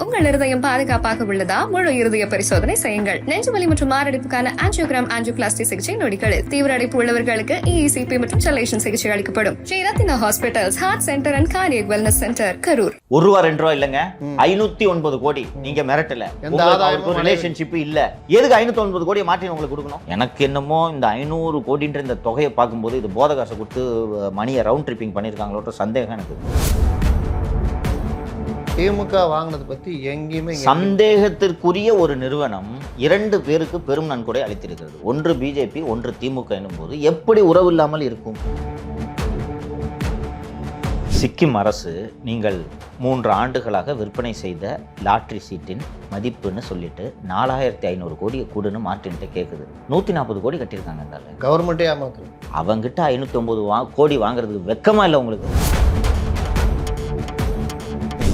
உங்கள் இருதயம் பாதுகாப்பாக உள்ளதா? முழு இருதய பரிசோதனை செய்யுங்கள். நெஞ்சுவலி மற்றும் மாரடைப்புக்கான ஆஞ்சியோகிராம், ஆஞ்சியோபிளாஸ்டி சிகிச்சை நொடிகளில். தீவிர அடைப்பு உள்ளவர்களுக்கு EECP மற்றும் செலேஷன் சிகிச்சை அளிக்கப்படும். Shri Rathina hospitals, heart centre and cardiac wellness centre, Karur. ₹1 இல்லங்க, 509 கோடி. நீங்க மிரட்டல, உங்களுக்கு ரிலேஷன்ஷிப் இல்ல. எதுக்கு 509 கோடியை மாற்றி உங்களுக்கு கொடுக்கணும்? எனக்கு என்னமோ இந்த 500 கோடின்ற இந்த தொகையை பார்க்கும்போது இது போத காசை கொடுத்து மணியை ரவுண்ட் ட்ரிப்பிங் பண்ணியிருக்காங்களோட சந்தேகம் எனக்கு. திமுக வாங்கினது பத்தி எங்கேயுமே சந்தேகத்திற்குரிய ஒரு நிறுவனம் 2 பேருக்கு பெரும் நன்கொடை அளித்திருக்கிறது. ஒன்று பிஜேபி, ஒன்று திமுக எனும் போது எப்படி உறவு இல்லாமல் இருக்கும்? சிக்கிம் அரசு நீங்கள் 3 ஆண்டுகளாக விற்பனை செய்த லாட்ரி சீட்டின் மதிப்புன்னு சொல்லிட்டு 4500 கோடியை கூடுன்னு மாற்றின்ட்டு கேட்குது. 140 கோடி கட்டியிருக்காங்க. இருந்தாலும் கவர்மெண்ட்டே ஏமாத்து. அவங்கிட்ட 509 கோடி வாங்குறதுக்கு வெக்கமா இல்லை உங்களுக்கு?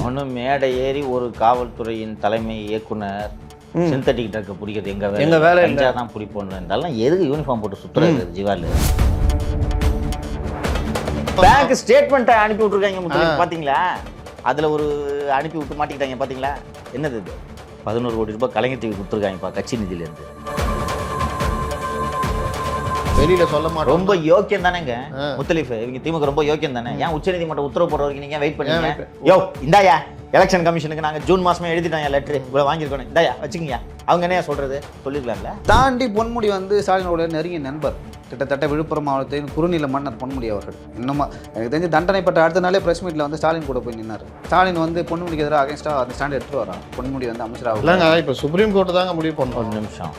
ஒன்று மேடை ஏறி ஒரு காவல்துறையின் தலைமை இயக்குனர் சிந்தட்டிக் ட்ரக்கை பிடிக்கிறது எங்க வேலை தான் பிடிப்போன்னு இருந்தாலும் எதுக்கு யூனிஃபார்ம் போட்டு சுற்றுறது? ஜிவாலு பேங்க் ஸ்டேட்மெண்ட்டை அனுப்பி விட்டுருக்காங்க பார்த்தீங்களா? அதில் ஒரு அனுப்பி விட்டு மாட்டிக்கிட்டாங்க பார்த்தீங்களா? என்னது இது? 11 கோடி ரூபாய் கலைஞர் டிவி கொடுத்துருக்காங்கப்பா கட்சி நிதியிலேருந்து. வெளியில சொல்ல மாட்டோம். ரொம்ப யோக்கியம் தானேங்க முத்தலீஃப், இவங்க திமுக ரொம்ப யோக்கியம் தானே. ஏன் உச்சநீதிமன்றம் உத்தரவு போடுற வரைக்கும் நீங்க வெயிட் பண்ணீங்க? யோ இந்தாயா எலெக்ஷன் கமிஷனுக்கு நாங்க ஜூன் மாசமே எழுதிட்டோம் லெட்டர், இவ்வளவு வாங்கியிருக்கோம், இந்தாயா வச்சுக்கீங்க. அவங்க என்ன சொல்றது சொல்லிருக்கலாம்ல. தாண்டி பொன்முடி ஸ்டாலினோட நெருங்கிய நண்பர், கிட்டத்தட்ட விழுப்புரம் மாவட்டத்தின் குறுநில மன்னர் பொன்முடி அவர்கள். இன்னும் எனக்கு தெரிஞ்சு தண்டனை பெற்ற அடுத்த நாளே பிரஸ் மீட்ல ஸ்டாலின் கூட போய் நின்னார். ஸ்டாலின் பொன்முடிக்கு எதிராக அகேன்ஸ்டா அந்த ஸ்டாண்ட் எடுத்துட்டு வரான். பொன்முடி அமைச்சராக இல்லைங்க, இப்போ சுப்ரீம் கோர்ட்டு தாங்க முடிவு பண்ணோம். ஒரு நிமிஷம்,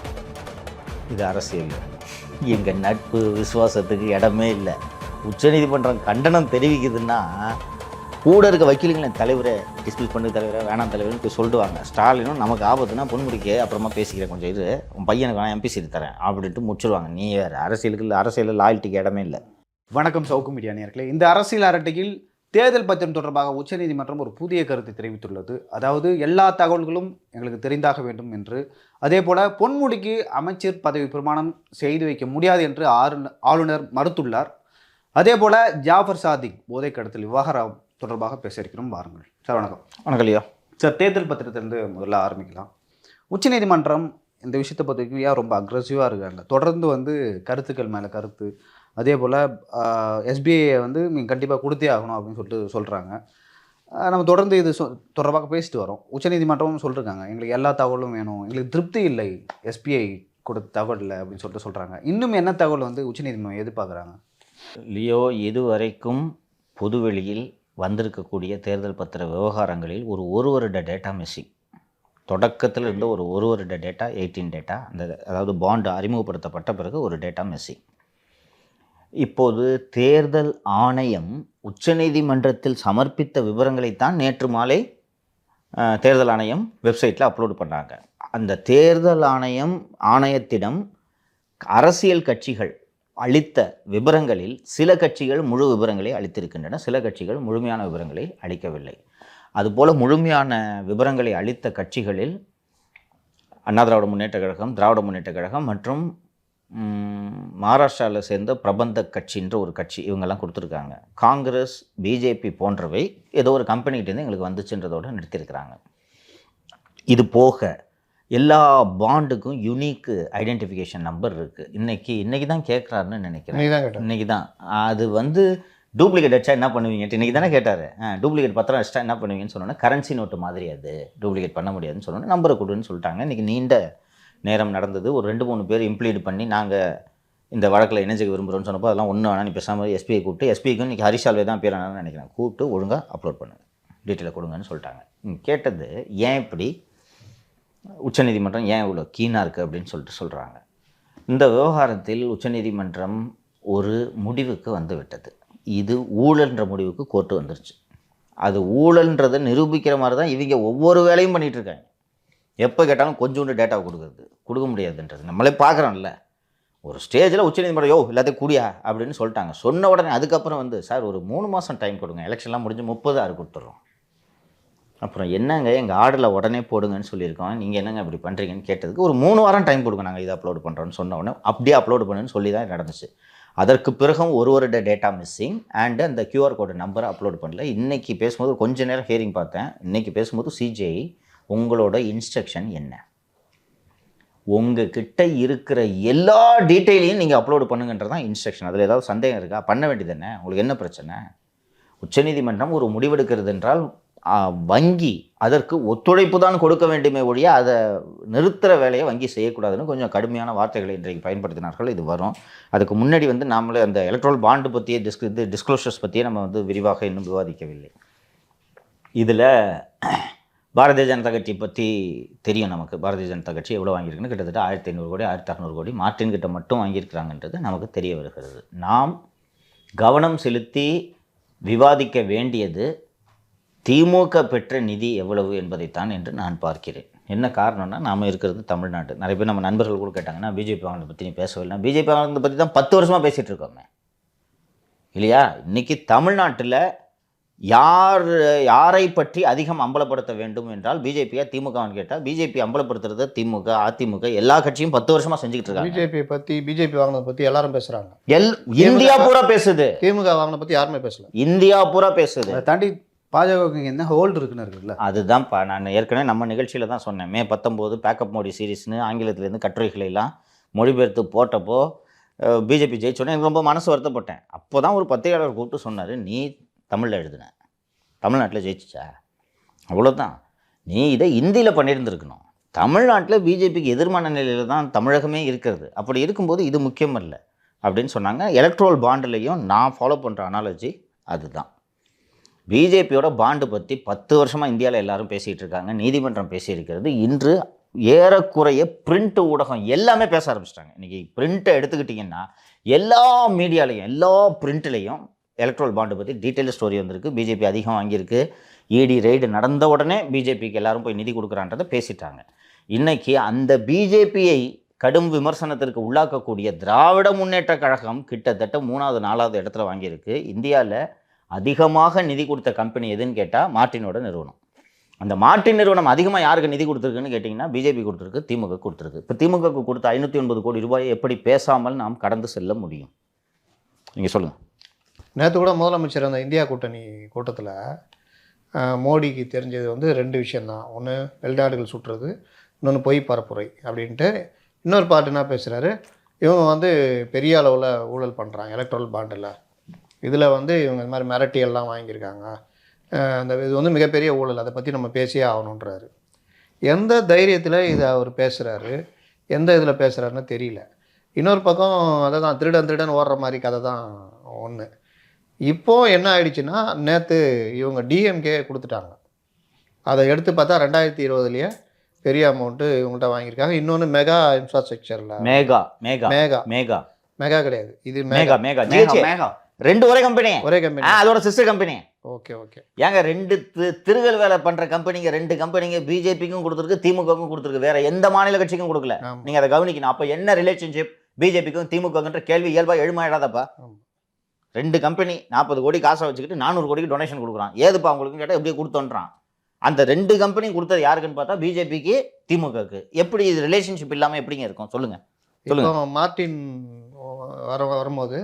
இது அரசியல். எங்கள் நட்பு விசுவாசத்துக்கு இடமே இல்லை. உச்சநீதிமன்றம் கண்டனம் தெரிவிக்குதுன்னா கூட இருக்க வக்கீலுங்களின் தலைவரை டிஸ்மிஸ் பண்ணு தலைவரை வேணாம் தலைவர்னு போய் சொல்லிடுவாங்க. ஸ்டாலினும் நமக்கு ஆபத்துனா பொன்முடிக்கு அப்புறமா பேசிக்கிறேன், கொஞ்சம் இது உன் பையனுக்கு வேணாம் எம்பி சீட் தரேன் அப்படின்ட்டு முடிச்சிடுவாங்க. நீ வேறு அரசியலுக்கு இல்லை, அரசியலில் லாயல்ட்டிக்கு இடமே இல்லை. வணக்கம் சவுக்கு மீடியா நேயர்களே. இந்த அரசியல் அரட்டையில் தேர்தல் பத்திரம் தொடர்பாக உச்சநீதிமன்றம் ஒரு புதிய கருத்தை தெரிவித்துள்ளது. அதாவது எல்லா தகவல்களும் எங்களுக்கு தெரிந்தாக வேண்டும் என்று. அதே போல பொன்முடிக்கு அமைச்சர் பதவி பிரமாணம் செய்து வைக்க முடியாது என்று ஆளுநர் மறுத்துள்ளார். அதே போல ஜாஃபர் சாதிக் போதை கடத்தல் விவகாரம் தொடர்பாக பேச இருக்கிறோம். வாருங்கள் சார். வணக்கம். வணக்கம் இல்லையா சார். தேர்தல் பத்திரத்திலிருந்து முதல்ல ஆரம்பிக்கலாம். உச்சநீதிமன்றம் இந்த விஷயத்தை பற்றி ஏன் ரொம்ப அக்ரெசிவாக இருக்காங்க? தொடர்ந்து கருத்துக்கள் மேலே கருத்து, அதே போல் SBI நீங்கள் கண்டிப்பாக கொடுத்தே ஆகணும் அப்படின்னு சொல்கிறாங்க. நம்ம தொடர்ந்து இது தொடர்பாக பேசிட்டு வரோம். உச்சநீதிமன்றமும் சொல்லியிருக்காங்க எங்களுக்கு எல்லா தகவலும் வேணும், எங்களுக்கு திருப்தி இல்லை SBI கொடுத்த தகவல் இல்லை அப்படின்னு சொல்கிறாங்க. இன்னும் என்ன தகவல் உச்சநீதிமன்றம் எதிர்பார்க்குறாங்க? லியோ, இதுவரைக்கும் பொதுவெளியில் வந்திருக்கக்கூடிய தேர்தல் பத்திர விவகாரங்களில் ஒரு வருட டேட்டா மிஸ்ஸிங். தொடக்கத்தில் இருந்த ஒரு வருட டேட்டா 18 டேட்டா, அதாவது பாண்டு அறிமுகப்படுத்தப்பட்ட பிறகு ஒரு டேட்டா மிஸ்ஸிங். இப்போது தேர்தல் ஆணையம் உச்சநீதிமன்றத்தில் சமர்ப்பித்த விவரங்களைத்தான் நேற்று மாலை தேர்தல் ஆணையம் வெப்சைட்டில் அப்லோடு பண்ணாங்க. அந்த தேர்தல் ஆணையத்திடம் அரசியல் கட்சிகள் அளித்த விவரங்களில் சில கட்சிகள் முழு விவரங்களை அளித்திருக்கின்றன, சில கட்சிகள் முழுமையான விவரங்களை அளிக்கவில்லை. அதுபோல் முழுமையான விவரங்களை அளித்த கட்சிகளில் அண்ணா திராவிட முன்னேற்ற கழகம், திராவிட முன்னேற்ற கழகம் மற்றும் மகாராஷ்டிராவில் சேர்ந்த பிரபந்த கட்சின்ற ஒரு கட்சி, இவங்கெல்லாம் கொடுத்துருக்காங்க. காங்கிரஸ், பிஜேபி போன்றவை ஏதோ ஒரு கம்பெனிகிட்டேருந்து எங்களுக்கு வந்துச்சுன்றதோடு நிறுத்தியிருக்கிறாங்க. இது போக எல்லா பாண்டுக்கும் யூனிக் ஐடென்டிஃபிகேஷன் நம்பர் இருக்குது. இன்றைக்கி தான் கேட்குறாருன்னு நினைக்கிறேன். இன்றைக்கி தான் அது டூப்ளிகேட் அடிச்சா என்ன பண்ணுவீங்க? இன்றைக்கி தானே கேட்டார். டூப்ளிகேட் பத்திரம் அடிச்சா என்ன பண்ணுவீங்கன்னு சொன்னோன்னே கரன்சி நோட்டு மாதிரி அது டூப்ளிகேட் பண்ண முடியாதுன்னு சொன்னோன்னே நம்பரை கொடுன்னு சொல்லிட்டாங்க. இன்றைக்கி நீண்ட நேரம் நடந்தது. ஒரு 2-3 பேர் இம்ப்ளீட் பண்ணி நாங்கள் இந்த வழக்கில் இணைஞ்சிக்க விரும்புகிறோன்னு சொன்னப்போ அதெல்லாம் ஒன்றும் வேணாம், நீ பேசாமல் SBI கூப்பிட்டு, SBIக்கும் இன்றைக்கி ஹரிஷால்வே தான் பேர் வேணாம்னு நினைக்கிறேன், கூப்பிட்டு ஒழுங்காக அப்லோட் பண்ணுங்கள், டீட்டெயிலை கொடுங்கன்னு சொல்லிட்டாங்க. கேட்டது ஏன் இப்படி உச்சநீதிமன்றம் ஏன் இவ்வளோ கீனாக இருக்குது அப்படின்னு சொல்கிறாங்க. இந்த விவகாரத்தில் உச்சநீதிமன்றம் ஒரு முடிவுக்கு விட்டது. இது ஊழல்ன்ற முடிவுக்கு கோர்ட்டு வந்துருச்சு. அது ஊழல்ன்றதை நிரூபிக்கிற மாதிரி தான் இவங்க ஒவ்வொரு வேலையும் பண்ணிகிட்ருக்காங்க. எப்போ கேட்டாலும் கொஞ்சோண்டு டேட்டாவை கொடுக்க முடியாதுன்றது நம்மளே பார்க்குறோம்ல. ஒரு ஸ்டேஜில் உச்சநீதிமன்றம் எல்லாத்தையும் கூடியா அப்படின்னு சொல்லிட்டாங்க. சொன்ன உடனே அதுக்கப்புறம் சார் ஒரு 3 மாதம் டைம் கொடுங்க, எலெக்ஷன்லாம் முடிஞ்சு 30 கொடுத்துட்றோம். அப்புறம் என்னங்க எங்கள் ஆர்டரில் உடனே போடுங்கன்னு சொல்லியிருக்கோம், நீங்கள் என்னங்க இப்படி பண்ணுறீங்கன்னு கேட்டதுக்கு ஒரு 3 வாரம் டைம் கொடுங்க, நாங்கள் இதை அப்லோடு பண்ணுறோன்னு சொன்ன உடனே அப்படியே அப்லோடு பண்ணுன்னு சொல்லி தான் நடந்துச்சு. அதற்கு பிறகும் ஒரு வருட டேட்டா மிஸ்ஸிங் அண்டு அந்த QR கோடு நம்பரை அப்லோட் பண்ணல. இன்றைக்கி பேசும்போது கொஞ்சம் நேரம் ஹியரிங் பார்த்தேன். இன்றைக்கி பேசும்போது CJI உங்களோட இன்ஸ்ட்ரக்ஷன் என்ன? உங்ககிட்ட இருக்கிற எல்லா டீட்டெயிலையும் நீங்கள் அப்லோடு பண்ணுங்கன்றது தான் இன்ஸ்ட்ரக்ஷன். அதில் ஏதாவது சந்தேகம் இருக்கா? பண்ண வேண்டியது என்ன? உங்களுக்கு என்ன பிரச்சனை? உச்சநீதிமன்றம் ஒரு முடிவெடுக்கிறது என்றால் வங்கி அதற்கு ஒத்துழைப்பு தான் கொடுக்க வேண்டுமே ஒழிய அதை நிறுத்துகிற வேலையை வங்கி செய்யக்கூடாதுன்னு கொஞ்சம் கடுமையான வார்த்தைகளை இன்றைக்கு பயன்படுத்தினார்கள். இது வரும். அதுக்கு முன்னாடி நாமளே அந்த எலக்ட்ரல் பாண்டு பற்றிய டிஸ்க்ளோஷர்ஸ் பற்றியே நம்ம விரிவாக இன்னும் விவாதிக்கவில்லை. இதில் பாரதிய ஜனதா கட்சி பற்றி தெரியும் நமக்கு. பாரதிய ஜனதா கட்சி எவ்வளோ வாங்கியிருக்குன்னு கிட்டத்தட்ட 1500 கோடி 1600 கோடி மார்ட்டின் கிட்ட மட்டும் வாங்கியிருக்கிறாங்கன்றது நமக்கு தெரிய வருகிறது. நாம் கவனம் செலுத்தி விவாதிக்க வேண்டியது திமுக பெற்ற நிதி எவ்வளவு என்பதைத்தான் என்று நான் பார்க்கிறேன். என்ன காரணம்னா, நாம் இருக்கிறது தமிழ்நாடு. நிறைய பேர் நம்ம நண்பர்கள் கூட கேட்டாங்கன்னா பிஜேபி வாங்கினதை பற்றி நீ பேசவில்லை. பிஜேபி வாங்கினதை பற்றி தான் 10 வருஷமாக பேசிகிட்டு இருக்கோமே இல்லையா? இன்றைக்கி தமிழ்நாட்டில் யாரை பற்றி அதிகம் அம்பலப்படுத்த வேண்டும் என்றால் பிஜேபியா திமுகன்னு கேட்டால் பிஜேபி அம்பலப்படுத்துறது திமுக அதிமுக எல்லா கட்சியும் 10 வருஷமாக செஞ்சுக்கிட்டு இருக்காங்க. பிஜேபி வாங்கினதை பற்றி எல்லாரும் பேசுகிறாங்க. இந்தியா பூரா பேசுது. திமுக வாங்கினதை பற்றி யாருமே பேசல. இந்தியா பூரா பேசுது. அதை தாண்டி பாஜகவுக்கு என்ன ஹோல்டு இருக்குன்னு இருக்குல்ல. அதுதான்ப்பா நான் ஏற்கனவே நம்ம நிகழ்ச்சியில் தான் சொன்னேன். மே 19 பேக்கப் மோடி சீரீஸ்னு ஆங்கிலத்திலேருந்து கட்டுரைகளை எல்லாம் மொழிபெயர்த்து போட்டப்போ பிஜேபி ஜெயிச்சோன்னே எனக்கு ரொம்ப மனசு வருத்தப்பட்டேன். அப்போ தான் ஒரு பத்திரிகையாளர் கூப்பிட்டு சொன்னார், நீ தமிழில் எழுதுன, தமிழ்நாட்டில் ஜெயிச்சிச்சா? அவ்வளோதான். நீ இதை இந்தியில் பண்ணியிருந்துருக்கணும். தமிழ்நாட்டில் பிஜேபிக்கு எதிர்மான நிலையில் தான் தமிழகமே இருக்கிறது. அப்படி இருக்கும்போது இது முக்கியம் இல்லை அப்படின்னு சொன்னாங்க. எலக்ட்ரல் பாண்டுலேயும் நான் ஃபாலோ பண்ணுற அனாலஜி அதுதான். பிஜேபியோட பாண்டு பற்றி 10 வருஷமாக இந்தியாவில் எல்லாரும் பேசிகிட்டு இருக்காங்க. நீதிமன்றம் பேசியிருக்கிறது. இன்று ஏறக்குறைய பிரிண்ட் ஊடகம் எல்லாமே பேச ஆரம்பிச்சிட்டாங்க. இன்றைக்கி பிரிண்ட்டை எடுத்துக்கிட்டிங்கன்னா எல்லா மீடியாலையும் எல்லா பிரிண்ட்லேயும் எலக்ட்ரல் பாண்டு பற்றி டீட்டெயில் ஸ்டோரி வந்திருக்கு. பிஜேபி அதிகம் வாங்கியிருக்கு. இடி ரெய்டு நடந்த உடனே பிஜேபிக்கு எல்லாரும் போய் நிதி கொடுக்குறான்றதை பேசிட்டாங்க. இன்றைக்கி அந்த பிஜேபியை கடும் விமர்சனத்திற்கு உள்ளாக்கக்கூடிய திராவிட முன்னேற்ற கழகம் கிட்டத்தட்ட 3வது 4வது இடத்துல வாங்கியிருக்கு. இந்தியாவில் அதிகமாக நிதி கொடுத்த கம்பெனி எதுன்னு கேட்டால் மார்ட்டினோட நிறுவனம். அந்த மார்ட்டின் நிறுவனம் அதிகமாக யாருக்கு நிதி கொடுத்துருக்குன்னு கேட்டிங்கன்னா பிஜேபி கொடுத்துருக்கு, திமுக கொடுத்துருக்கு. இப்போ திமுகவுக்கு கொடுத்த 509 கோடி ரூபாயை எப்படி பேசாமல் நாம் கடந்து செல்ல முடியும்? நீங்கள் சொல்லுங்கள். நேற்று கூட முதலமைச்சர் அந்த இந்தியா கூட்டணி கூட்டத்தில் மோடிக்கு தெரிஞ்சது 2 விஷயந்தான். ஒன்று வெளிநாடுகள் சுற்றுறது, இன்னொன்று பொய் பரப்புரை அப்படின்ட்டு. இன்னொரு பாட்டு என்ன பேசுகிறாரு, இவங்க பெரிய அளவில் ஊழல் பண்ணுறாங்க எலக்ட்ரல் பாண்டில். இதில் இவங்க இந்த மாதிரி மிரட்டியெல்லாம் வாங்கியிருக்காங்க. அந்த இது மிகப்பெரிய ஊழல், அதை பற்றி நம்ம பேசியே ஆகணுன்றாரு. எந்த தைரியத்தில் இதை அவர் பேசுகிறாரு, எந்த இதில் பேசுகிறாருன்னு தெரியல. இன்னொரு பக்கம் அதை தான் திருடன் ஓடுற மாதிரி கதை தான் ஒன்று. இப்போது என்ன ஆயிடுச்சுன்னா, நேற்று இவங்க டிஎம்கே கொடுத்துட்டாங்க. அதை எடுத்து பார்த்தா 2020 பெரிய அமௌண்ட்டு இவங்கள்ட்ட வாங்கியிருக்காங்க. இன்னொன்று மெகா இன்ஃப்ராஸ்ட்ரக்சரில் மெகா கிடையாது, இது மேகா 2 ஒரே கம்பெனி. அதோட சிஸ்டர் கம்பெனி. ஓகே ஏங்க 2 திருகல் வேலை பண்ணுற கம்பெனிங்க, 2 கம்பெனிங்க பிஜேபிக்கும் கொடுத்துருக்கு, திமுகவுக்கும் கொடுத்துருக்கு. வேற எந்த மாநில கட்சிக்கும் கொடுக்கல. நீங்கள் அதை கவனிக்கணும். அப்போ என்ன ரிலேஷன்ஷிப் பிஜேபிக்கும் திமுகன்ற கேள்வி இயல்பாக எழுமாயிடாதப்பா. 2 கம்பெனி 40 கோடி காசை வச்சுக்கிட்டு 400 கோடிக்கு டொனேஷன் கொடுக்குறான். ஏதுப்பா உங்களுக்கு கேட்டால் எப்படியே கொடுத்தோன்றான். அந்த 2 கம்பெனி கொடுத்தது யாருக்குன்னு பார்த்தா பிஜேபிக்கு திமுகவுக்கு. எப்படி இது ரிலேஷன்ஷிப் இல்லாமல் எப்படிங்க இருக்கும்? சொல்லுங்கள். மார்ட்டின் வரும்போது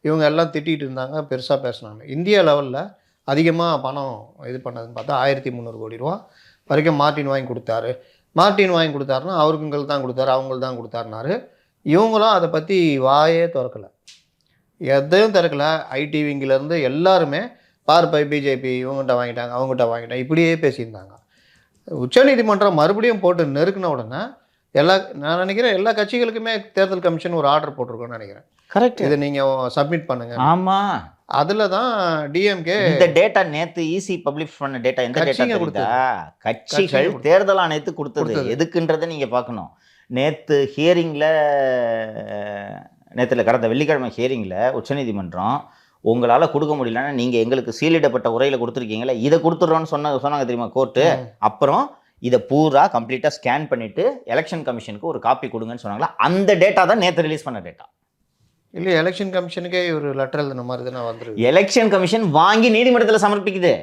இவங்க எல்லாம் திட்டிகிட்டு இருந்தாங்க, பெருசாக பேசினாங்க. இந்தியா லெவலில் அதிகமாக பணம் இது பண்ணதுன்னு பார்த்தா 1300 கோடி ரூபா வரைக்கும் மார்ட்டின் வாங்கி கொடுத்தாரு. மார்ட்டின் வாங்கி கொடுத்தாருன்னா அவருக்குங்களுக்கு தான் கொடுத்தாரு, அவங்களுக்கு தான் கொடுத்தாருனாரு. இவங்களும் அதை பற்றி வாயே திறக்கலை, எதையும் திறக்கலை. ஐடிவிங்கிலேருந்து எல்லாருமே பார்ப்பை பிஜேபி இவங்ககிட்ட வாங்கிட்டாங்க, அவங்ககிட்ட வாங்கிட்டாங்க, இப்படியே பேசியிருந்தாங்க. உச்சநீதிமன்றம் மறுபடியும் போட்டு நெருக்கின உடனே நான் நினைக்கிறேன் எல்லா கட்சிகளுக்குமே தேர்தல் கமிஷன் ஒரு ஆர்டர் போட்டிருக்கோன்னு நினைக்கிறேன். கரெக்ட். இதை நீங்கள் சப்மிட் பண்ணுங்க. ஆமாம், அதில் தான் டிஎம்கே இந்த டேட்டா நேற்று ஈசி பப்ளிஷ் பண்ண டேட்டா எந்த டேட்டா கொடுத்தா? கட்சிகள் தேர்தல் ஆணையத்துக்கு கொடுத்தது. எதுக்குன்றதை நீங்கள் பார்க்கணும். நேற்று ஹியரிங்கில் கடந்த வெள்ளிக்கிழமை ஹியரிங்கில் உச்சநீதிமன்றம் உங்களால் கொடுக்க முடியலன்னா நீங்கள் எங்களுக்கு சீலிடப்பட்ட உரையில் கொடுத்துருக்கீங்களே, இதை கொடுத்துட்றோன்னு சொன்னாங்க தெரியுமா கோர்ட்டு. அப்புறம் இதை பூரா கம்ப்ளீட்டாக ஸ்கேன் பண்ணிவிட்டு எலெக்ஷன் கமிஷனுக்கு ஒரு காப்பி கொடுங்கன்னு சொன்னாங்களா. அந்த டேட்டா தான் நேற்று ரிலீஸ் பண்ண டேட்டா. இல்லை, எலெக்ஷன் கமிஷனுக்கே ஒரு லெட்டர் எழுதின மாதிரி தானே வந்துருக்கு. எலெக்ஷன் கமிஷன் வாங்கி நீதிமன்றத்தில் சமர்ப்பிக்குது.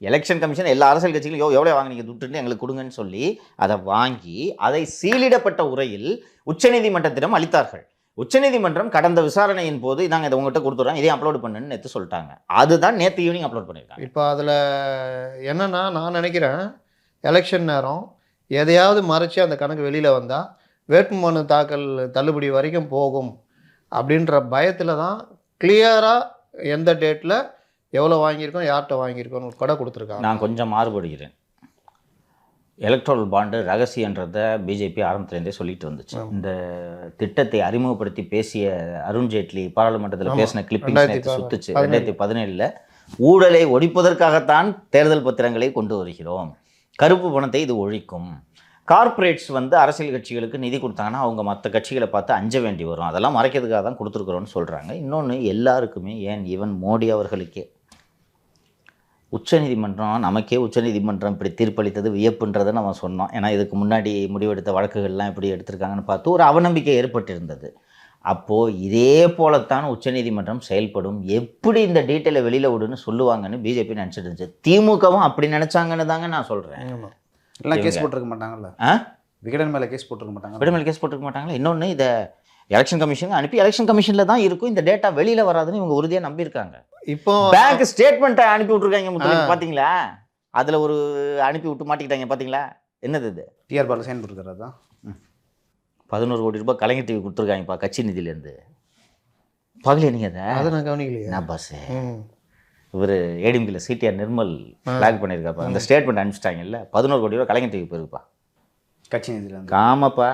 எலெக்ஷன் கமிஷன் எல்லா அரசியல் கட்சிகளும் எவ்வளோ வாங்கினீங்க துட்டுன்னு எங்களுக்கு கொடுங்கன்னு சொல்லி அதை வாங்கி அதை சீலிடப்பட்ட உரையில் உச்சநீதிமன்றத்திடம் அளித்தார்கள். உச்சநீதிமன்றம் கடந்த விசாரணையின் போது நாங்கள் இதை உங்கள்கிட்ட கொடுத்துட்றோம், இதையும் அப்லோட் பண்ணுன்னு நேற்று சொல்லிட்டாங்க. அதுதான் நேற்று ஈவினிங் அப்லோட் பண்ணியிருக்காங்க. இப்போ அதில் என்னன்னா, நான் நினைக்கிறேன் எலெக்ஷன் நேரம் எதையாவது மறைச்சி அந்த கணக்கு வெளியில் வந்தால் வேட்புமனு தாக்கல் தள்ளுபடி வரைக்கும் போகும் அப்படின்ற பயத்தில் தான் கிளியராக எந்த டேட்டில் எவ்வளோ வாங்கியிருக்கோம், யார்கிட்ட வாங்கியிருக்கோன்னு கூட கொடுத்துருக்காங்க. நான் கொஞ்சம் மாறுபடுகிறேன். எலக்ட்ரல் பாண்டு ரகசியன்றதை பிஜேபி ஆரம்பத்துலேருந்தே சொல்லிட்டு வந்துச்சு. இந்த திட்டத்தை அறிமுகப்படுத்தி பேசிய அருண்ஜேட்லி பாராளுமன்றத்தில் பேசின கிளிப்பிங்ஸ் சுத்துச்சு. 2017 ஊழலை ஒழிப்பதற்காகத்தான் தேர்தல் பத்திரங்களை கொண்டு வருகிறோம், கருப்பு பணத்தை இது ஒழிக்கும், கார்ப்பரேட்ஸ் வந்து அரசியல் கட்சிகளுக்கு நிதி கொடுத்தாங்கன்னா அவங்க மற்ற கட்சிகளை பார்த்து அஞ்ச வேண்டி வரும், அதெல்லாம் மறைக்கிறதுக்காக தான் கொடுத்துருக்குறோன்னு சொல்கிறாங்க. இன்னொன்று எல்லாருக்குமே, ஏன் ஈவன் மோடி அவர்களுக்கே உச்சநீதிமன்றம், நமக்கே உச்சநீதிமன்றம் இப்படி தீர்ப்பளித்தது வியப்புன்றதை நம்ம சொன்னோம். ஏன்னா இதுக்கு முன்னாடி முடிவெடுத்த வழக்குகள்லாம் எப்படி எடுத்திருக்காங்கன்னு பார்த்து ஒரு அவநம்பிக்கை ஏற்பட்டிருந்தது. அப்போது இதே போலத்தான் உச்சநீதிமன்றம் செயல்படும், எப்படி இந்த டீட்டெயிலை வெளியில் விடுன்னு சொல்லுவாங்கன்னு பிஜேபி நினச்சிட்டு இருந்துச்சு. திமுகவும் அப்படி நினச்சாங்கன்னு தாங்க நான் சொல்கிறேன். எல்லாம் கேஸ் போட்டிருக்க மாட்டாங்கல்ல, விகடன் மேலே கேஸ் போட்டிருக்க மாட்டாங்க, விகடன் மேலே கேஸ் போட்டிருக்க மாட்டாங்களா? இன்னொன்று, இதை எலெக்ஷன் கமிஷனுக்கு அனுப்பி எலெக்ஷன் கமிஷனில் தான் இருக்கும், இந்த டேட்டா வெளியில் வராதுன்னு இவங்க உறுதியாக நம்பியிருக்காங்க. இப்போ பேங்க் ஸ்டேட்மெண்ட்டை அனுப்பி விட்ருக்காங்க பார்த்தீங்களா? அதில் ஒரு அனுப்பி விட்டு மாட்டிக்கிட்டாங்க பார்த்தீங்களா? என்னது இது? டிஆர் பாலு சைன் கொடுக்குறது தான் 11 கோடி ரூபாய் கலைஞர் டிவி கொடுத்துருக்காங்கப்பா கட்சி நிதியிலேருந்து. பார்க்கலையே நீங்கள் அதை நான் கவனிக்கலையே. என்ன பாஸ் இவர் ஏடிஎம்கில் சிடிஆர் நிர்மல் ஃப்ளாக் பண்ணியிருக்காப்பா, அந்த ஸ்டேட்மெண்ட் அனுப்பிச்சிட்டாங்கல்ல, 11 கோடி ரூபாய் கலைஞர் டிவி போயிருப்பா கட்சி நிதியில். ஆமாப்பா.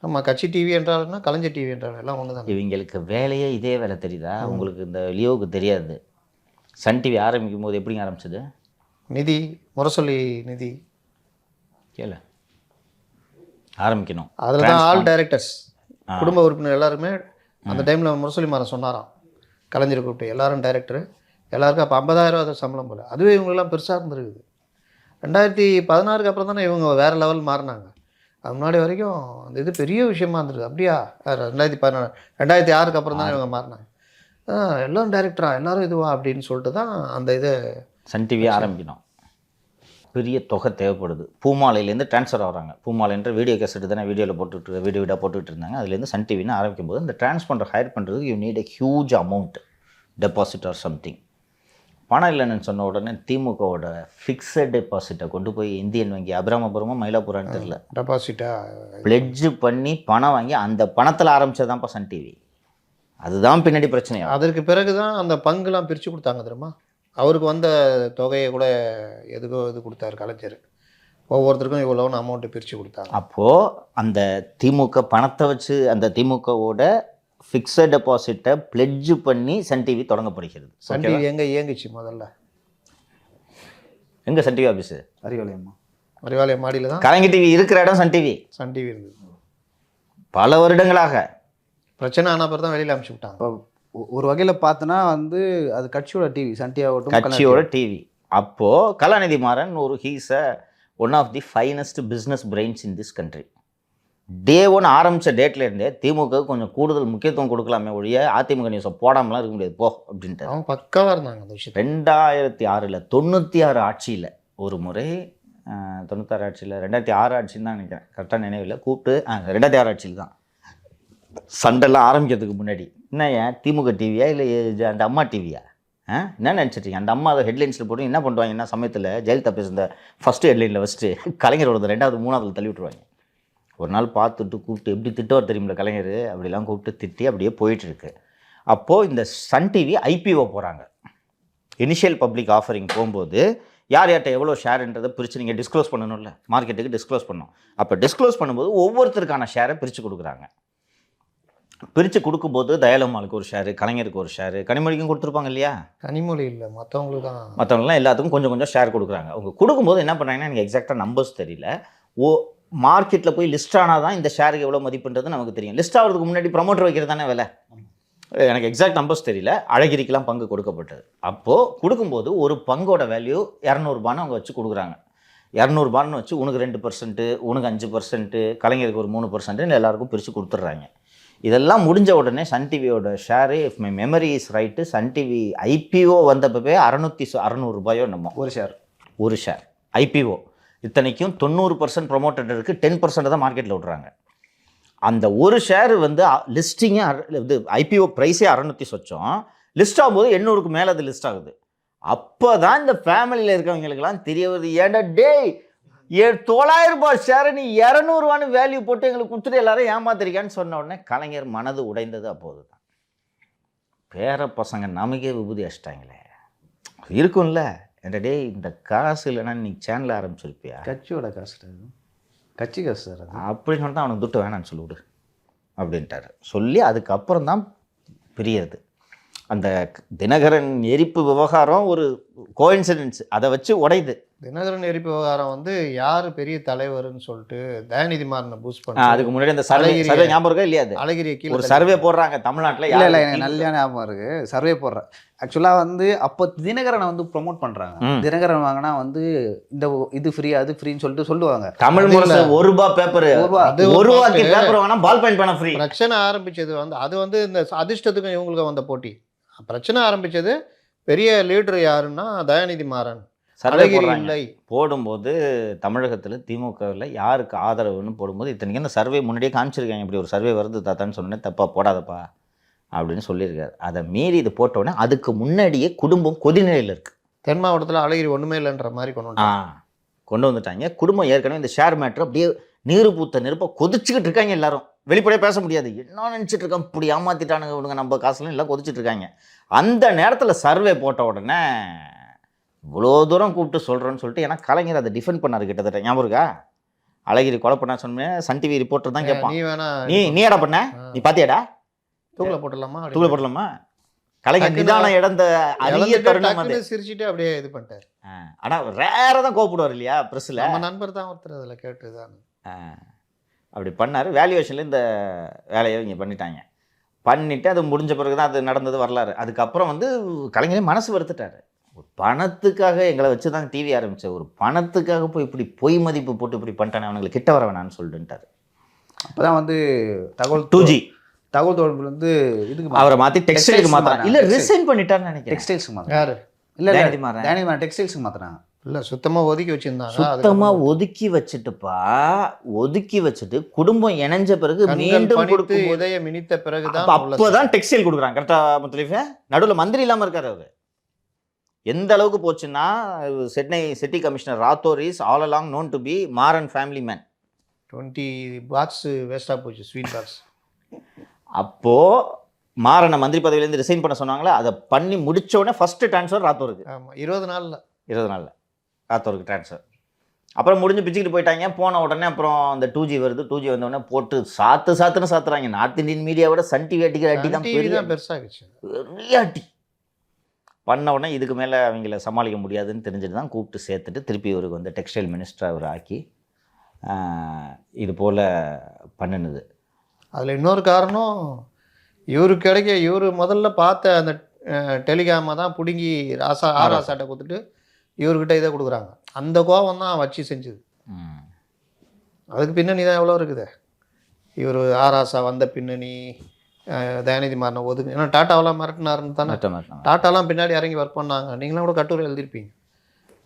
ஆமாம், கட்சி டிவி என்றாலும்னா கலைஞர் டிவி என்றாலும் எல்லாம் ஒன்று தான். இவங்களுக்கு வேலையே இதே வேலை தெரியுதா உங்களுக்கு? இந்த லியோவுக்கு தெரியாது. சன் டிவி ஆரம்பிக்கும் போது எப்படிங்க ஆரம்பிச்சது? நிதி முரசொலி நிதி கேள ஆரம்பிக்கணும். அதில் தான் ஆல் டைரக்டர்ஸ் குடும்ப உறுப்பினர் எல்லாருமே அந்த டைமில் முரசொலி மாறன் சொன்னாராம், கலைஞர் கூப்பிட்டு எல்லாரும் டைரக்டரு, எல்லாருக்கும் அப்போ 50,000 சம்பளம் போல். அதுவே இவங்களெல்லாம் பெருசாக இருந்திருக்குது. 2016 அப்புறம் தானே இவங்க வேறு லெவல் மாறினாங்க. அது முன்னாடி வரைக்கும் அந்த இது பெரிய விஷயமா இருந்திருக்கு. அப்படியா? 2006 அப்புறம் தான் இவங்க மாறினாங்க. எல்லோரும் டைரக்டரா, எல்லோரும் இதுவா அப்படின்னு சொல்லிட்டு தான் அந்த இதை சன் டிவி ஆரம்பிக்கணும். பெரிய தொகை தேவைப்படுது. பூமாலையிலேருந்து ட்ரான்ஸ்ஃபர் ஆகிறாங்க. பூமாலைன்ற வீடியோ கேசட்டு தானே வீடியோவில் வீடியோவாக போட்டுக்கிட்டு இருந்தாங்க. அதுலேருந்து சன் டிவின்னு ஆரம்பிக்கும் போது இந்த டிரான்ஸ்பாண்டர் ஹையர் பண்ணுறதுக்கு you need a huge amount deposit or something. பணம் இல்லைன்னு சொன்ன உடனே திமுகவோட ஃபிக்ஸட் டெபாசிட்டை கொண்டு போய் இந்தியன் வங்கி அபிராமபுரமா மயிலாப்பூரான்னு தெரியல டெபாசிட்டாக பிளெட்ஜ் பண்ணி பணம் வாங்கி அந்த பணத்தில் ஆரம்பித்ததான்ப்பா சன் டிவி. அதுதான் பின்னாடி பிரச்சனையா. அதற்கு பிறகு தான் அந்த பங்குலாம் பிரித்து கொடுத்தாங்க தெரியுமா? அவருக்கு வந்த தொகையை கூட எதுக்கோ இது கொடுத்தாரு கலைஞர், ஒவ்வொருத்தருக்கும் இவ்வளோன்னு அமௌண்ட்டு பிரித்து கொடுத்தாங்க. அப்போது அந்த திமுக பணத்தை வச்சு அந்த திமுகவோட ஃபிக்ஸட் டெபாசிட்டை பிளெட்ஜ் பண்ணி சன் டிவி தொடங்கப்படுகிறது. சன் டிவி எங்கே இயங்குச்சு முதல்ல? எங்கே சன் டிவி ஆஃபீஸு? அறிவாலயம் மாடியில் தான். கலைஞர் டிவி இருக்கிற இடம் சன் டிவி இருந்தது பல வருடங்களாக. பிரச்சனை ஆன பிறகு தான் வெளியில் அனுப்பிச்சு விட்டாங்க. ஒரு வகையில் பார்த்தோன்னா வந்து அது கட்சியோட டிவி, சன் டிவி கட்சியோட டிவி. அப்போது கலாநிதி மாறன் ஒரு he's one of the finest business brains in this country. Day 1 ஆரம்பித்த டேட்லேருந்தே திமுக கொஞ்சம் கூடுதல் முக்கியத்துவம் கொடுக்கலாமே ஒழிய அதிமுக நியூஸை போடாமலாம் இருக்க முடியாது போ அப்படின்ட்டு அவங்க பக்காவாக இருந்தாங்க அந்த விஷயம். 2006 96 ஆட்சியில் ஒரு முறை 96 ஆட்சியில் 2006 ஆட்சின்னு தான் நினைக்கிறேன், கரெக்டாக நினைவில் கூப்பிட்டு 2006 ஆட்சியில் தான் சண்டெல்லாம் ஆரம்பிக்கிறதுக்கு முன்னாடி, என்ன ஏன் திமுக டிவியா இல்லை அந்த அம்மா டிவியா என்ன நினச்சிட்ருக்கீங்க? அந்த அம்மா அதை ஹெட்லைன்ஸில் போட்டு என்ன பண்ணுவாங்க, என்ன சமயத்தில் ஜெயலலிதா பேசுகிற ஃபஸ்ட்டு ஹெட்லைனில் வச்சுட்டு கலைஞரோட 2வது 3வது தள்ளி விட்டுருவாங்க. ஒரு நாள் பார்த்துட்டு கூப்பிட்டு எப்படி திட்டுவார் தெரியுமில்ல கலைஞர், அப்படிலாம் கூப்பிட்டு திட்டி அப்படியே போயிட்டுருக்கு. அப்போது இந்த சன் டிவி ஐபிஓ போகிறாங்க. இனிஷியல் பப்ளிக் ஆஃபரிங் போகும்போது யார் யார்கிட்ட எவ்வளோ ஷேருன்றதை பிரித்து நீங்கள் டிஸ்க்ளோஸ் பண்ணணும்ல, மார்க்கெட்டுக்கு டிஸ்க்ளோஸ் பண்ணணும். அப்போ டிஸ்க்ளோஸ் பண்ணும்போது ஒவ்வொருத்தருக்கான ஷேரை பிரித்து கொடுக்குறாங்க. பிரித்து கொடுக்கும்போது தயாளம்மாளுக்கு ஒரு ஷேரு, கலைஞருக்கு ஒரு ஷேரு, கனிமொழிக்கும் கொடுத்துருப்பாங்க இல்லையா? கனிமொழி இல்லை, மற்றவங்களுக்கு தான். மற்றவங்களாம் எல்லாத்துக்கும் கொஞ்சம் கொஞ்சம் ஷேர் கொடுக்குறாங்க. அவங்க கொடுக்கும்போது என்ன பண்ணுறாங்கன்னா எனக்கு எக்ஸாக்டாக நம்பர்ஸ் தெரியல, மார்க்கெட்டில் போய் லிஸ்ட் ஆனால் தான் இந்த ஷேருக்கு எவ்வளோ மதிப்புன்றது நமக்கு தெரியும். லிஸ்ட் ஆகிறதுக்கு முன்னாடி ப்ரமோட்டர் வைக்கிறது தானே வேலை. எனக்கு எக்ஸாக்ட் நம்பர்ஸ் தெரியல. அழகிரிக்கெலாம் பங்கு கொடுக்கப்பட்டது. அப்போது கொடுக்கும்போது ஒரு பங்கோட வேல்யூ 200 ரூபான்னு அவங்க வச்சு கொடுக்குறாங்க. 200 ரூபான்னு வச்சு உனக்கு 2%, உனக்கு 5%, கலைஞருக்கு ஒரு 3%, எல்லாருக்கும் பிரித்து கொடுத்துட்றாங்க. இதெல்லாம் முடிஞ்ச உடனே சன் டிவியோட share, if my memory is right, Sun TV IPO வந்தப்பவே 600 ரூபாயோ நம்ம ஒரு ஷேர் ஐபிஓ. இத்தனைக்கும் 90% ப்ரொமோட்டட் இருக்குது, 10% தான் மார்க்கெட்டில் விட்றாங்க. அந்த ஒரு ஷேரு வந்து லிஸ்டிங்கே இது ஐபிஓ ப்ரைஸே 600 சொச்சம், லிஸ்ட் ஆகும்போது 800க்கு மேலே அது லிஸ்ட் ஆகுது. அப்போ தான் இந்த ஃபேமிலியில் இருக்கவங்களுக்கெல்லாம் தெரிய வருது, ஏன்டா டேய் $900 ஷேரை நீ 200 வேல்யூ போட்டு எங்களுக்கு கொடுத்துட்டு எல்லாரும் ஏமாத்திருக்கான்னு சொன்ன உடனே கலைஞர் மனது உடைந்தது அப்போது தான். பேர பசங்க நமக்கே விபூதி அடிச்சிட்டாங்களே இருக்கும்ல. டே இந்த காசு இல்லைன்னா நீ சேனல் ஆரம்பிச்சிருப்பியா? கட்சியோட காசு, கட்சி காசு சார் அது. அப்படின்னு சொன்னா அவனுக்கு துட்டு வேணான்னு சொல்லிவிடு அப்படின்ட்டாரு. சொல்லி அதுக்கப்புறம் தான் பிரியறது. அந்த தினகரன் எரிப்பு விவகாரம் ஒரு கோயின்சிடென்ஸ், அதை வச்சு உடையுது. தினகரன் எரிப்பு விவகாரம் வந்து யார் பெரிய தலைவர்னு சொல்லிட்டு தயாநிதி மாறனை பூஸ்ட் பண்ணி அதுக்கு முன்னாடி அந்த சர்வே ஞாபகம் இருக்கா இல்லையா? அது அழகிரியை கீழே ஒரு சர்வே போடுறாங்க தமிழ்நாட்டில். இல்லை எனக்கு நல்ல ஞாபகம் இருக்கு, சர்வே போடுறேன். ஆக்சுவலாக வந்து அப்போ தினகரனை வந்து ப்ரொமோட் பண்ணுறாங்க. தினகரன் வாங்கினா வந்து இந்த இது ஃப்ரீ அது ஃப்ரீன்னு சொல்லிட்டு சொல்லுவாங்க. தமிழ் முரசு ₹1 பேப்பர், ₹1 பேப்பர் வாங்கினா பால் பாயிண்ட் பண்ண ஃப்ரீ. பிரச்சனை ஆரம்பிச்சது வந்து அது வந்து இந்த அதிர்ஷ்டத்துக்கும் இவங்களுக்கும் வந்த போட்டி. பிரச்சனை ஆரம்பிச்சது பெரிய லீடர் யாருன்னா தயாநிதி மாறன். அழகிரி இல்லை போடும்போது தமிழகத்தில் திமுகவில் யாருக்கு ஆதரவுன்னு போடும்போது இத்தனைக்கு அந்த சர்வே முன்னாடியே காமிச்சிருக்காங்க. இப்படி ஒரு சர்வே வருது தாத்தான்னு சொன்னேன், தப்பா போடாதப்பா அப்படின்னு சொல்லியிருக்காரு. அதை மீறி இது போட்டோடனே அதுக்கு முன்னாடியே குடும்பம் கொதிநிலையில் இருக்குது. தென் மாவட்டத்தில் அழகிரி ஒன்றுமே இல்லைன்ற மாதிரி கொண்டு வந்துட்டாங்க. குடும்பம் ஏற்கனவே இந்த ஷேர் மேட்ரு அப்படியே நீரு பூத்த நெருப்பை கொதிச்சுக்கிட்டு இருக்காங்க. எல்லாரும் வெளிப்படையாக பேச முடியாது. என்ன நினச்சிட்டு இருக்கோம், இப்படி ஏமாத்திட்டானுங்க இவனுங்க, நம்ம காசுலாம் எல்லாம் கொதிச்சுட்டு இருக்காங்க. அந்த நேரத்தில் சர்வே போட்ட உடனே இவ்வளோ தூரம் கூப்பிட்டு சொல்கிறேன்னு சொல்லிட்டு, ஏன்னா கலைஞர் அதை டிஃபெண்ட் பண்ணார் கிட்டத்தட்ட. ஞாபகம் இருக்கா? அழகிரி கொலை பண்ண சொன்னேன், சன் டிவி ரிப்போர்ட்டர் தான் கேட்பான், நீ வேணா நீ எடா பண்ண, நீ பாத்தியாடா, தூக்கில போட்டுடலாமா? கலைஞர் நிதானம் இழந்த அரிய தருணம் அது. சிரிச்சுட்டு அப்படியே இது பண்ணிட்டார். ஆனால் வேற தான் கோப்பிடுவார் இல்லையா ப்ரெஸ்ஸில். நம்ம நண்பர் தான் ஒருத்தர் அதில் கேட்டுதான் அப்படி பண்ணார். வேல்யூவேஷனில் இந்த வேலையை இங்கே பண்ணிவிட்டு அது முடிஞ்ச பிறகு தான் அது நடந்தது வரலாறு. அதுக்கப்புறம் வந்து கலைஞரே மனசு வருத்துட்டார். ஒரு பணத்துக்காக எங்களை வச்சு தான் டிவி ஆரம்பித்தேன், ஒரு பணத்துக்காக போய் இப்படி பொய் மதிப்பு போட்டு இப்படி பண்ணிட்டானே, அவனுங்களுக்கு கிட்ட வர வேணான்னு சொல்லிட்டுட்டார். அப்போ தான் வந்து தகவல் 2G தகவல் தொடர்பு வந்து இதுக்கு அவரை மாற்றி டெக்ஸ்டைலுக்கு மாற்றினாங்க. இல்லை ரிசைன் பண்ணிட்டார்னு நினைக்கிறேன். டெக்ஸ்டைல்ஸுக்கு மாற்றினாங்க. யார்? இல்லை தயாநிதி மாறன் டெக்ஸ்டைல்ஸுக்கு மாற்றினாங்க. இல்லை சுத்தமாக ஒதுக்கி வச்சுருந்தாங்க. சுத்தமாக ஒதுக்கி வச்சுட்டு குடும்பம் இணைஞ்ச பிறகு மீண்டும் கொடுத்து இதயம் இனித்த பிறகுதான் அப்போதான் டெக்ஸ்டைல் கொடுக்குறாங்க. கரெக்டாக முத்தலீஃபே? நடுவில் மந்திரி இல்லாமல் இருக்காரு அவர். எந்த அளவுக்கு போச்சுன்னா city commissioner Rathore is all along known to be Maran family man. 20 box வேஸ்ட்டாக போச்சு, ஸ்வீட் பாக்ஸ். அப்போது மாறனை மந்திரி பதவியிலேருந்து ரிசைன் பண்ண சொன்னாங்களே, அதை பண்ணி முடிச்ச உடனே ஃபஸ்ட்டு ட்ரான்ஸ்ஃபர் ராத்தோருக்கு. ஆமாம், 20 நாளில் ராத்தோருக்கு ட்ரான்ஸ்ஃபர். அப்புறம் முடிஞ்சு பிச்சுக்கிட்டு போயிட்டாங்க. போன உடனே அப்புறம் அந்த 2G வருது. 2G வந்த உடனே போட்டு சாத்துறாங்க. நார்த் இந்தியன் மீடியாவோட சன் டிவி அடிக்கிற அடி தான் பெருசாகிடுச்சு. பெரிய அடி பண்ண உடனே இதுக்கு மேலே அவங்கள சமாளிக்க முடியாதுன்னு தெரிஞ்சுட்டு தான் கூப்பிட்டு சேர்த்துட்டு திருப்பி இவருக்கு வந்து டெக்ஸ்டைல் மினிஸ்டர் அவர் ஆக்கி இது போல் பண்ணினது. அதில் இன்னொரு காரணம், இவர் முதல்ல பார்த்த அந்த டெலிகிராமை தான் பிடுங்கி ராசாட்டை கொடுத்துட்டு இவர்கிட்ட இதை கொடுக்குறாங்க. அந்த கோபம் தான் வச்சு செஞ்சுது. அதுக்கு பின்னணி தான் எவ்வளோ இருக்குது. இவர் ஆராசா வந்த பின்னணி, தயாநிதி மாறனை ஒதுக்கு, ஏன்னா டாட்டாவெல்லாம் மிரட்டினாருன்னு தானே. டாட்டாலாம் பின்னாடி இறங்கி ஒர்க் பண்ணாங்க. நீங்களும் கூட கட்டுரை எழுதியிருப்பீங்க.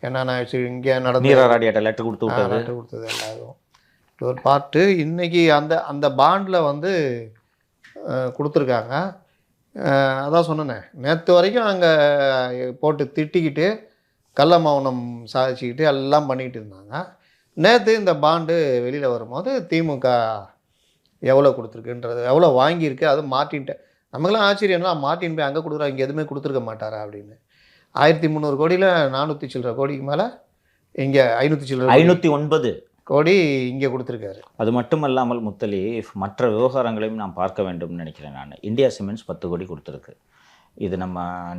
ஏன்னா நான் இங்கே நடந்த லெட்டர் கொடுத்தது எல்லாரும் ஒரு பார்ட்டு. இன்றைக்கி அந்த பாண்டில் வந்து கொடுத்துருக்காங்க. அதான் சொன்னேன், நேற்று வரைக்கும் அங்கே போட்டு திட்டிக்கிட்டு கள்ள மௌனம் சாதிச்சுக்கிட்டு எல்லாம் பண்ணிக்கிட்டு இருந்தாங்க. நேற்று இந்த பாண்டு வெளியில் வரும்போது திமுக எவ்வளோ கொடுத்துருக்குன்றது, எவ்வளோ வாங்கியிருக்கு, அது மாட்டின்ட்டு நமக்குலாம் ஆச்சரியம்னா மாட்டின் போய் அங்கே கொடுக்குறா, இங்கே எதுவுமே கொடுத்துருக்க மாட்டாரா அப்படின்னு. 1300 கோடியில் 400 சில்லற கோடிக்கு மேலே இங்கே 509 கோடி இங்கே கொடுத்துருக்காரு. அது மட்டுமல்லாமல் முத்தலி மற்ற விவகாரங்களையும் நாம் பார்க்க வேண்டும்னு நினைக்கிறேன் நான். இந்தியா சிமெண்ட்ஸ் 10 கோடி கொடுத்துருக்கு. இது நம்ம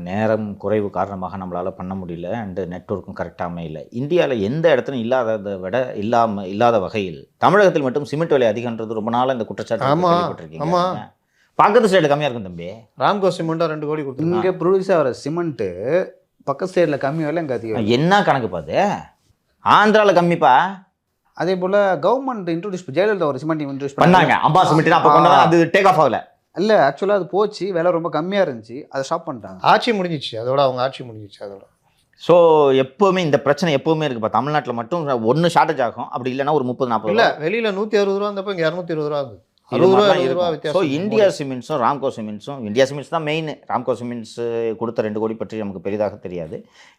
நேரம் குறைவு காரணமாக நம்மளால் பண்ண முடியல, அண்டு நெட்வொர்க்கும் கரெக்டாக அமையல. இந்தியாவில் எந்த இடத்துலையும் இல்லாததை விட இல்லாத வகையில் தமிழகத்தில் மட்டும் சிமெண்ட் விலை அதிகன்றது ரொம்ப நாள் இந்த குற்றச்சாட்டு. ஆமாம், பக்கத்து ஸ்டேட்டில் கம்மியாக இருக்கும் தம்பி. ராம்கோ சிமெண்ட்டாக 2 கோடி கொடுத்துருங்க. இங்கே ப்ரொடியூஸ் ஆகிற சிமெண்ட்டு பக்கத்து ஸ்டேட்டில் கம்மி விலை இங்கே அதிகம். என்ன கணக்கு பார்த்து ஆந்திராவில் கம்மிப்பா. அதே போல் கவர்மெண்ட் இன்ட்ரோடியூஸ் ஜெயலலிதா ஒரு சிமெண்ட் இன்ட்ரோடியூஸ் பண்ணாங்க. அம்பா சிமெண்ட் அப்போ கொண்டு அது டேக் ஆஃப் ஆகல. இல்லை ஆக்சுவலாக அது போச்சு, விலை ரொம்ப கம்மியாக இருந்துச்சு, அதை ஸ்டாப் பண்ணிட்டாங்க. ஆட்சி முடிஞ்சிச்சு, அதோட அவங்க ஆட்சி முடிஞ்சிச்சு அதோட. ஸோ எப்போவுமே இந்த பிரச்சனை எப்போவுமே இருக்குப்பா. தமிழ்நாட்டில் மட்டும் ஒன்று ஷார்ட்டேஜ் ஆகும், அப்படி இல்லைன்னா ஒரு 30-40. இல்லை வெளியில் 160 ரூபா இருந்தப்போ இங்கே 220 ரூபா இருந்தது. 60 ரூபா, 70 ரூபா ஸோ வித்தியாசம். இந்தியா சிமெண்ட்ஸும் ராம்கோ சிமெண்ட்ஸும், இந்தியா சிமெண்ட்ஸ் தான் மெயின். ராம்கோ சிமெண்ட்ஸ் கொடுத்த 2 கோடி பற்றி நமக்கு பெரிதாக தெரியாது.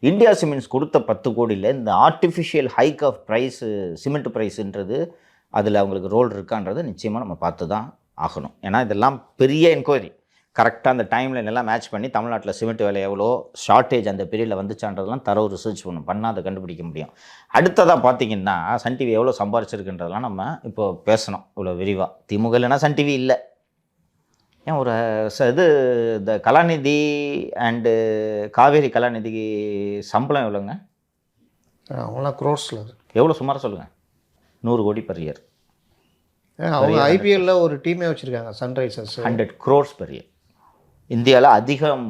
இந்தியா சிமெண்ட்ஸ் கொடுத்த 10 கோடியில் இந்த artificial hike of price, cement ப்ரைஸுன்றது அதில் அவங்களுக்கு ரோல் இருக்கான்றதை நிச்சயமாக நம்ம பார்த்து தான் ஆகணும். ஏன்னா இதெல்லாம் பெரிய என்கொயரி. கரெக்டாக அந்த டைமில் எல்லாம் மேட்ச் பண்ணி தமிழ்நாட்டில் சிமெண்ட் விலை எவ்வளோ, ஷார்ட்டேஜ் அந்த பீரியடில் வந்துச்சான்றதெல்லாம் தரவு ரிசர்ச் பண்ணால் அதை கண்டுபிடிக்க முடியும். அடுத்ததாக பார்த்தீங்கன்னா சன் டிவி எவ்வளோ சம்பாரிச்சிருக்குன்றதெல்லாம் நம்ம இப்போ பேசணும் இவ்வளோ விரிவாக. திமுக இல்லைன்னா சன் டிவி இல்லை. ஏன் ஒரு இது இந்த கலாநிதி அண்டு காவேரி கலாநிதிக்கு சம்பளம் எவ்வளோங்க? அவங்களாம் க்ரோர்ஸில் அது எவ்வளோ சுமாராக சொல்லுங்கள்? 100 கோடி per year. அவங்க ஐபிஎல்ல ஒரு டீமே வச்சுருக்காங்க, சன்ரைசர்ஸ். 100 crores per year. இந்தியாவில் அதிகம்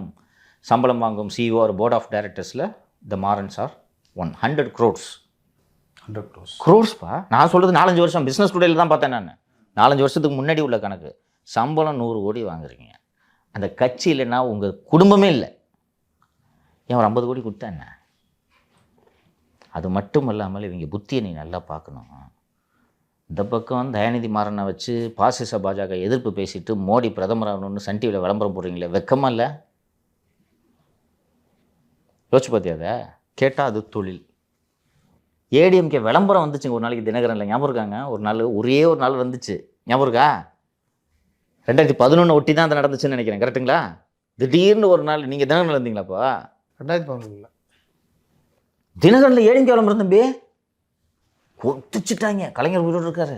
சம்பளம் வாங்கும் சிஇஓ ஒரு போர்ட் ஆஃப் டைரக்டர்ஸில் the Marans are 100 crores. 100 crores. க்ரோர்ஸ்ப்பா. நான் சொல்கிறது 4-5 வருஷம் பிஸ்னஸ் டுடேயில் தான் பார்த்தேன் நான். 4-5 வருஷத்துக்கு முன்னாடி உள்ள கணக்கு. சம்பளம் 100 கோடி வாங்குறீங்க. அந்த கட்சி இல்லைன்னா உங்கள் குடும்பமே இல்லை. ஏன் ஒரு 50 கோடி கொடுத்தா என்ன? அது மட்டும் இல்லாமல் இவங்க புத்தியை நீ நல்லா பார்க்கணும். இந்த பக்கம் தயாநிதி மாறனை வச்சு பாசிச பாஜக எதிர்ப்பு பேசிட்டு மோடி பிரதமர் ஆகணும்னு சன் டிவியில் விளம்பரம் போடுறீங்களே, வெக்கமா இல்லை? யோசிச்சு பார்த்தியா? அதை கேட்டால் அது தொழில். ஏடிஎம்கே விளம்பரம் வந்துச்சுங்க ஒரு நாளைக்கு தினகரனில், ஞாபகம் இருக்காங்க? ஒரே ஒரு நாள் வந்துச்சு, ஞாபகம் இருக்கா? 2011 ஒட்டி தான் அது நடந்துச்சுன்னு நினைக்கிறேன், கரெக்டுங்களா? திடீர்னு ஒரு நாள் நீங்கள் தினகரனில் இருந்தீங்களாப்பா? 2011 தினகரனில் ஏடிஎம்கே விளம்பரம் தம்பி கொத்துச்சிட்டாங்க. கலைஞர் உயிரோடு இருக்காரு.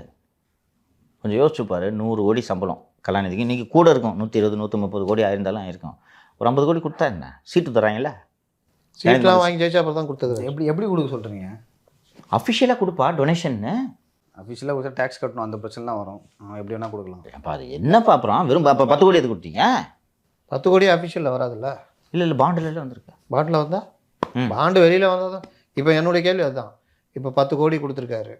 கொஞ்சம் யோசிச்சு பாரு. 100 கோடி சம்பளம் கலாநிதிக்கு. இன்றைக்கி கூட இருக்கும், 120 130 கோடி ஆயிருந்தாலும் ஆயிருக்கும். ஒரு 50 கோடி கொடுத்தா என்ன? சீட்டு தராங்கல்ல, சீட்லாம் வாங்கி ஜெயிச்சா அப்புறம் தான் கொடுத்தது. எப்படி கொடுக்க சொல்கிறீங்க? அஃபிஷியலாக கொடுப்பா டொனேஷன்னு. அஃபிஷியலாக கொடுத்தா டேக்ஸ் கட்டணும், அந்த பிரச்சனைலாம் வரும். எப்படி வேணால் கொடுக்கலாம். அப்போ அது என்னப்பா அப்புறம் வெறும் 10 கோடி எது கொடுத்தீங்க? 10 கோடி அஃபிஷியலில் வராதுல்ல. இல்லை பாண்டில் வந்திருக்கு. பாண்டில் வந்தால் பாண்டு வெளியில் வந்தால் தான். இப்போ என்னுடைய கேள்வி அதுதான். இப்போ 10 கோடி கொடுத்துருக்காரு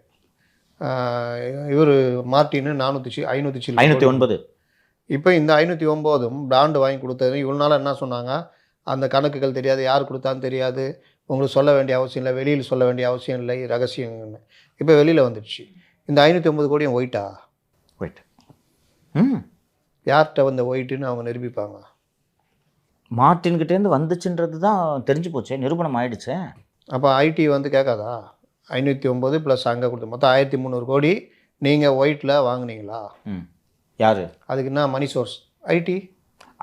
இவர் மார்ட்டின்னு 509. இப்போ இந்த 509 பாண்டு வாங்கி கொடுத்தது இவ்வளோ நாளாக என்ன சொன்னாங்க? அந்த கணக்குகள் தெரியாது, யார் கொடுத்தான்னு தெரியாது, உங்களுக்கு சொல்ல வேண்டிய அவசியம் இல்லை, வெளியில் சொல்ல வேண்டிய அவசியம் இல்லை, ரகசியங்கன்னு. இப்போ வெளியில் வந்துடுச்சு. இந்த 509 கோடியும் ஒயிட்டா? ஒயிட். யார்கிட்ட வந்த ஒயிட்டுன்னு அவங்க நிரூபிப்பாங்க? மார்ட்டின்கிட்டேருந்து வந்துச்சுன்றது தான் தெரிஞ்சு போச்சு, நிரூபணம் ஆயிடுச்சு. அப்போ ஐடி வந்து கேட்காதா? 509 ப்ளஸ் அங்கே கொடுத்து மொத்தம் 1300 கோடி நீங்கள் ஒயிட்டில் வாங்கினீங்களா? யார்? அதுக்கு என்ன மணி சோர்ஸ்? ஐடி.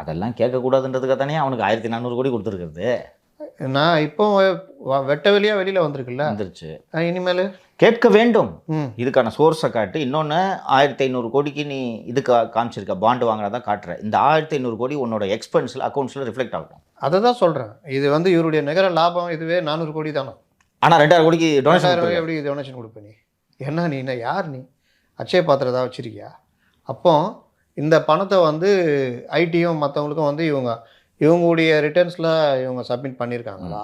அதெல்லாம் கேட்கக்கூடாதுன்றதுக்காக தானே அவனுக்கு 1400 கோடி கொடுத்துருக்குறது. நான் இப்போ வெட்ட வெளியாக வெளியில் வந்திருக்குல்ல, வந்துருச்சு. இனிமேல் கேட்க வேண்டும். இதுக்கான சோர்ஸை காட்டு. இன்னொன்று 1500 கோடிக்கு நீ இதுக்கு காமிச்சிருக்க பாண்டு வாங்கினதான் காட்டுற. இந்த 1500 கோடி உன்னோட எக்ஸ்பென்ஸில் அக்கௌண்ட்ஸில் ரிஃப்ளெக்ட் ஆகும். அதை தான் சொல்கிறேன். இது வந்து இவருடைய நிகர லாபம் இதுவே 400 கோடி தானே. ஆனால் 2000 கோடிக்கு டொனேஷன் எப்படி டொனேஷன் கொடுப்ப நீ? என்ன நீ என்ன யார் நீ? அச்சய பாத்திரதா வச்சுருக்கியா? அப்போ இந்த பணத்தை வந்து ஐடியும் மற்றவங்களுக்கும் வந்து இவங்களுடைய ரிட்டர்ன்ஸில் இவங்க சப்மிட் பண்ணியிருக்காங்களா?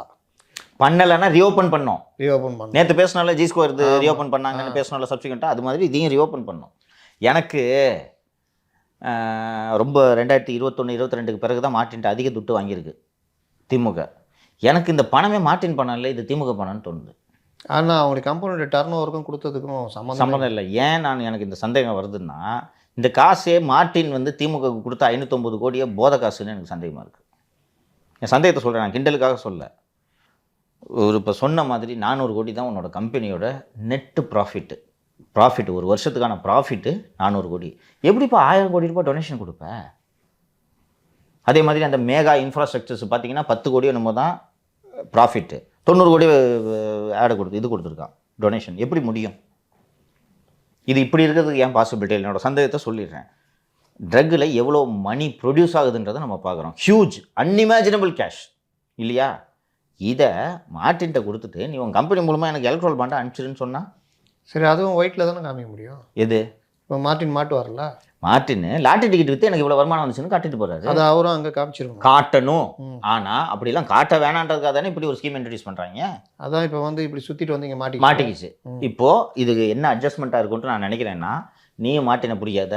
பண்ணலைன்னா ரீஓப்பன் பண்ணோம். ரீஓப்பன் பண்ணோம். நேற்று பேசினால ஜி ஸ்கொயர் ரீஓப்பன் பண்ணாங்கன்னு பேசினால சப்சிக்வெண்ட்டாக அது மாதிரி இதையும் ரீஓப்பன் பண்ணோம். எனக்கு ரொம்ப 2021-22 பிறகு தான் மார்ட்டின்ட்டு அதிக துட்டு வாங்கியிருக்கு திமுக. எனக்கு இந்த பணமே மார்ட்டின் பணம் இல்லை, இது திமுக பணம்னு தோணுது. ஆனால் அவங்களுடைய கம்பெனியோட டர்ன் ஓவருக்கும் கொடுத்ததுக்கும் சம்மந்தம் இல்லை. ஏன் எனக்கு இந்த சந்தேகம் வருதுன்னா, இந்த காசே மார்ட்டின் வந்து திமுக கொடுத்த 509 கோடியே போத காசுன்னு எனக்கு சந்தேகமாக இருக்குது. என் சந்தேகத்தை சொல்கிறேன், நான் கிண்டலுக்காக சொல்ல. இப்போ சொன்ன மாதிரி 400 கோடி தான் உன்னோட கம்பெனியோட நெட்டு ப்ராஃபிட் ஒரு வருஷத்துக்கான ப்ராஃபிட்டு 400 கோடி. எப்படிப்பா 1000 கோடி ரூபாய் டொனேஷன் கொடுப்ப? அதே மாதிரி அந்த மேகா இன்ஃப்ராஸ்ட்ரக்சர்ஸ் பார்த்தீங்கன்னா 10 கோடி என்னமோ தான் ப்ராஃபிட்டு, 90 கோடி ஆடை கொடுத்துருக்கான் டொனேஷன். எப்படி முடியும்? இது இப்படி இருக்கிறதுக்கு ஏன் பாசிபிலிட்டி? என்னோட சந்தேகத்தை சொல்லிடுறேன். ட்ரக்கில் எவ்வளோ மணி ப்ரொடியூஸ் ஆகுதுன்றதை நம்ம பார்க்குறோம். ஹியூஜ் அன்இமேஜினபிள் கேஷ் இல்லையா? இதை மார்ட்டின்ட்ட கொடுத்துட்டு நீ உன் கம்பெனி மூலமாக எனக்கு எலக்ட்ரோல் பாண்டை அனுப்பிச்சிருன்னு சொன்னால் சரி, அதுவும் ஒயிட்டில் தானே காமிக்க முடியும். எது? இப்போ மார்ட்டின் மாட்டுவார்ல, மார்ட்டின் லாட்டரி டிக்கெட் விற்று எனக்கு இவ்வளோ வருமானம் வந்துச்சுன்னு காட்டிட்டு போகிறாரு. அது அவரும் அங்கே காமிச்சிருக்கணும், காட்டணும். ஆனால் அப்படிலாம் காட்ட வேணான்றதுக்காக தானே இப்படி ஒரு ஸ்கீம் இன்ட்ரடியூஸ் பண்ணுறாங்க. அதான் இப்போ வந்து இப்படி சுற்றிட்டு வந்து இங்கே மாட்டிக்கிச்சு. இப்போது இதுக்கு என்ன அட்ஜஸ்ட்மெண்ட்டாக இருக்குன்ட்டு நான் நினைக்கிறேன்னா, நீயும் மார்ட்டினை பிடிக்காத,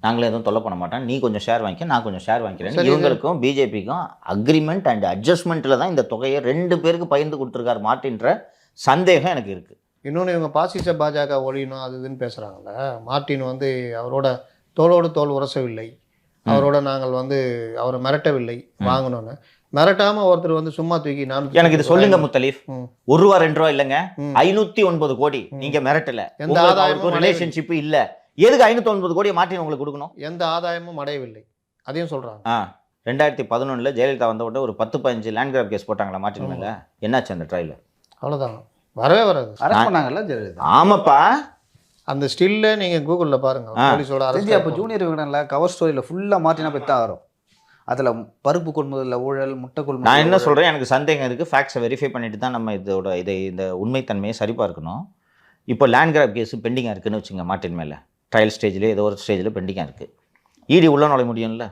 நாங்களே எதுவும் தொல்லை பண்ண மாட்டோம், நீ கொஞ்சம் ஷேர் வாங்கிக்க, நான் கொஞ்சம் ஷேர் வாங்கிக்கிறேன். இவங்களுக்கும் பிஜேபிக்கும் அக்ரிமெண்ட் அண்ட் அட்ஜஸ்ட்மெண்ட்டில் தான் இந்த தொகையை 2 பேருக்கு பகிர்ந்து கொடுத்துருக்காரு மார்ட்டின்ற சந்தேகம் எனக்கு இருக்குது. இன்னொன்று இவங்க பாசிச பாஜக ஒழியணும் அது இதுன்னு பேசுகிறாங்கல்ல. மார்ட்டின் வந்து அவரோட தோளோடு தோள் உரசவில்லை, அவரோட நாங்கள் வந்து அவரை மிரட்டவில்லை வாங்கணும்னு. மிரட்டாம ஒருத்தர் வந்து சும்மா தூக்கி எனக்கு இது சொல்லுங்க முத்தலீஃப். ம். ₹1 இல்லைங்க, 509 கோடி. நீங்க மிரட்டல, எந்த ஆதாயமும் ரிலேஷன்ஷிப் இல்ல. எதுக்கு 509 கோடியை மாற்றி உங்களுக்கு கொடுக்கணும்? எந்த ஆதாயமும் அடையவில்லை, அதையும் சொல்றாங்க. 2011 ஜெயலலிதா வந்த உடனே ஒரு 10-15 லேண்ட் கிராப் கேஸ் போட்டாங்களா மார்ட்டின் மேல? என்னாச்சு அந்த ட்ரையல்? அவ்வளோதான், வரவே வராது. அரெஸ்ட் பண்ணாங்கல்ல ஜெயலலிதா. ஆமாப்பா, அந்த ஸ்டில்ல நீங்க கூகுள்ல பாருங்க, போலீஸோட செஞ்சு அப்போ ஜூனியர் விகடன்ல கவர் ஸ்டோரியில் ஃபுல்லாக மாற்றினா பெற்றா வரும். அதில் பருப்பு கொள்முதலில் ஊழல், முட்டை கொள்முதல். நான் என்ன சொல்றேன், எனக்கு சந்தேகம் இருக்கு. ஃபேக்ட்ஸை வெரிஃபை பண்ணிட்டு தான் நம்ம இந்த உண்மைத்தன்மையை சரிபார்க்கணும். இப்போ லேண்ட் கிராப் கேஸ் பெண்டிங்காக இருக்குன்னு வச்சுங்க, மார்ட்டின் மேலே ட்ரையல் ஸ்டேஜ்லேயே ஏதோ ஒரு ஸ்டேஜில் பெண்டிங்காக இருக்குது. இடி உள்ள நுழைய முடியும்ல?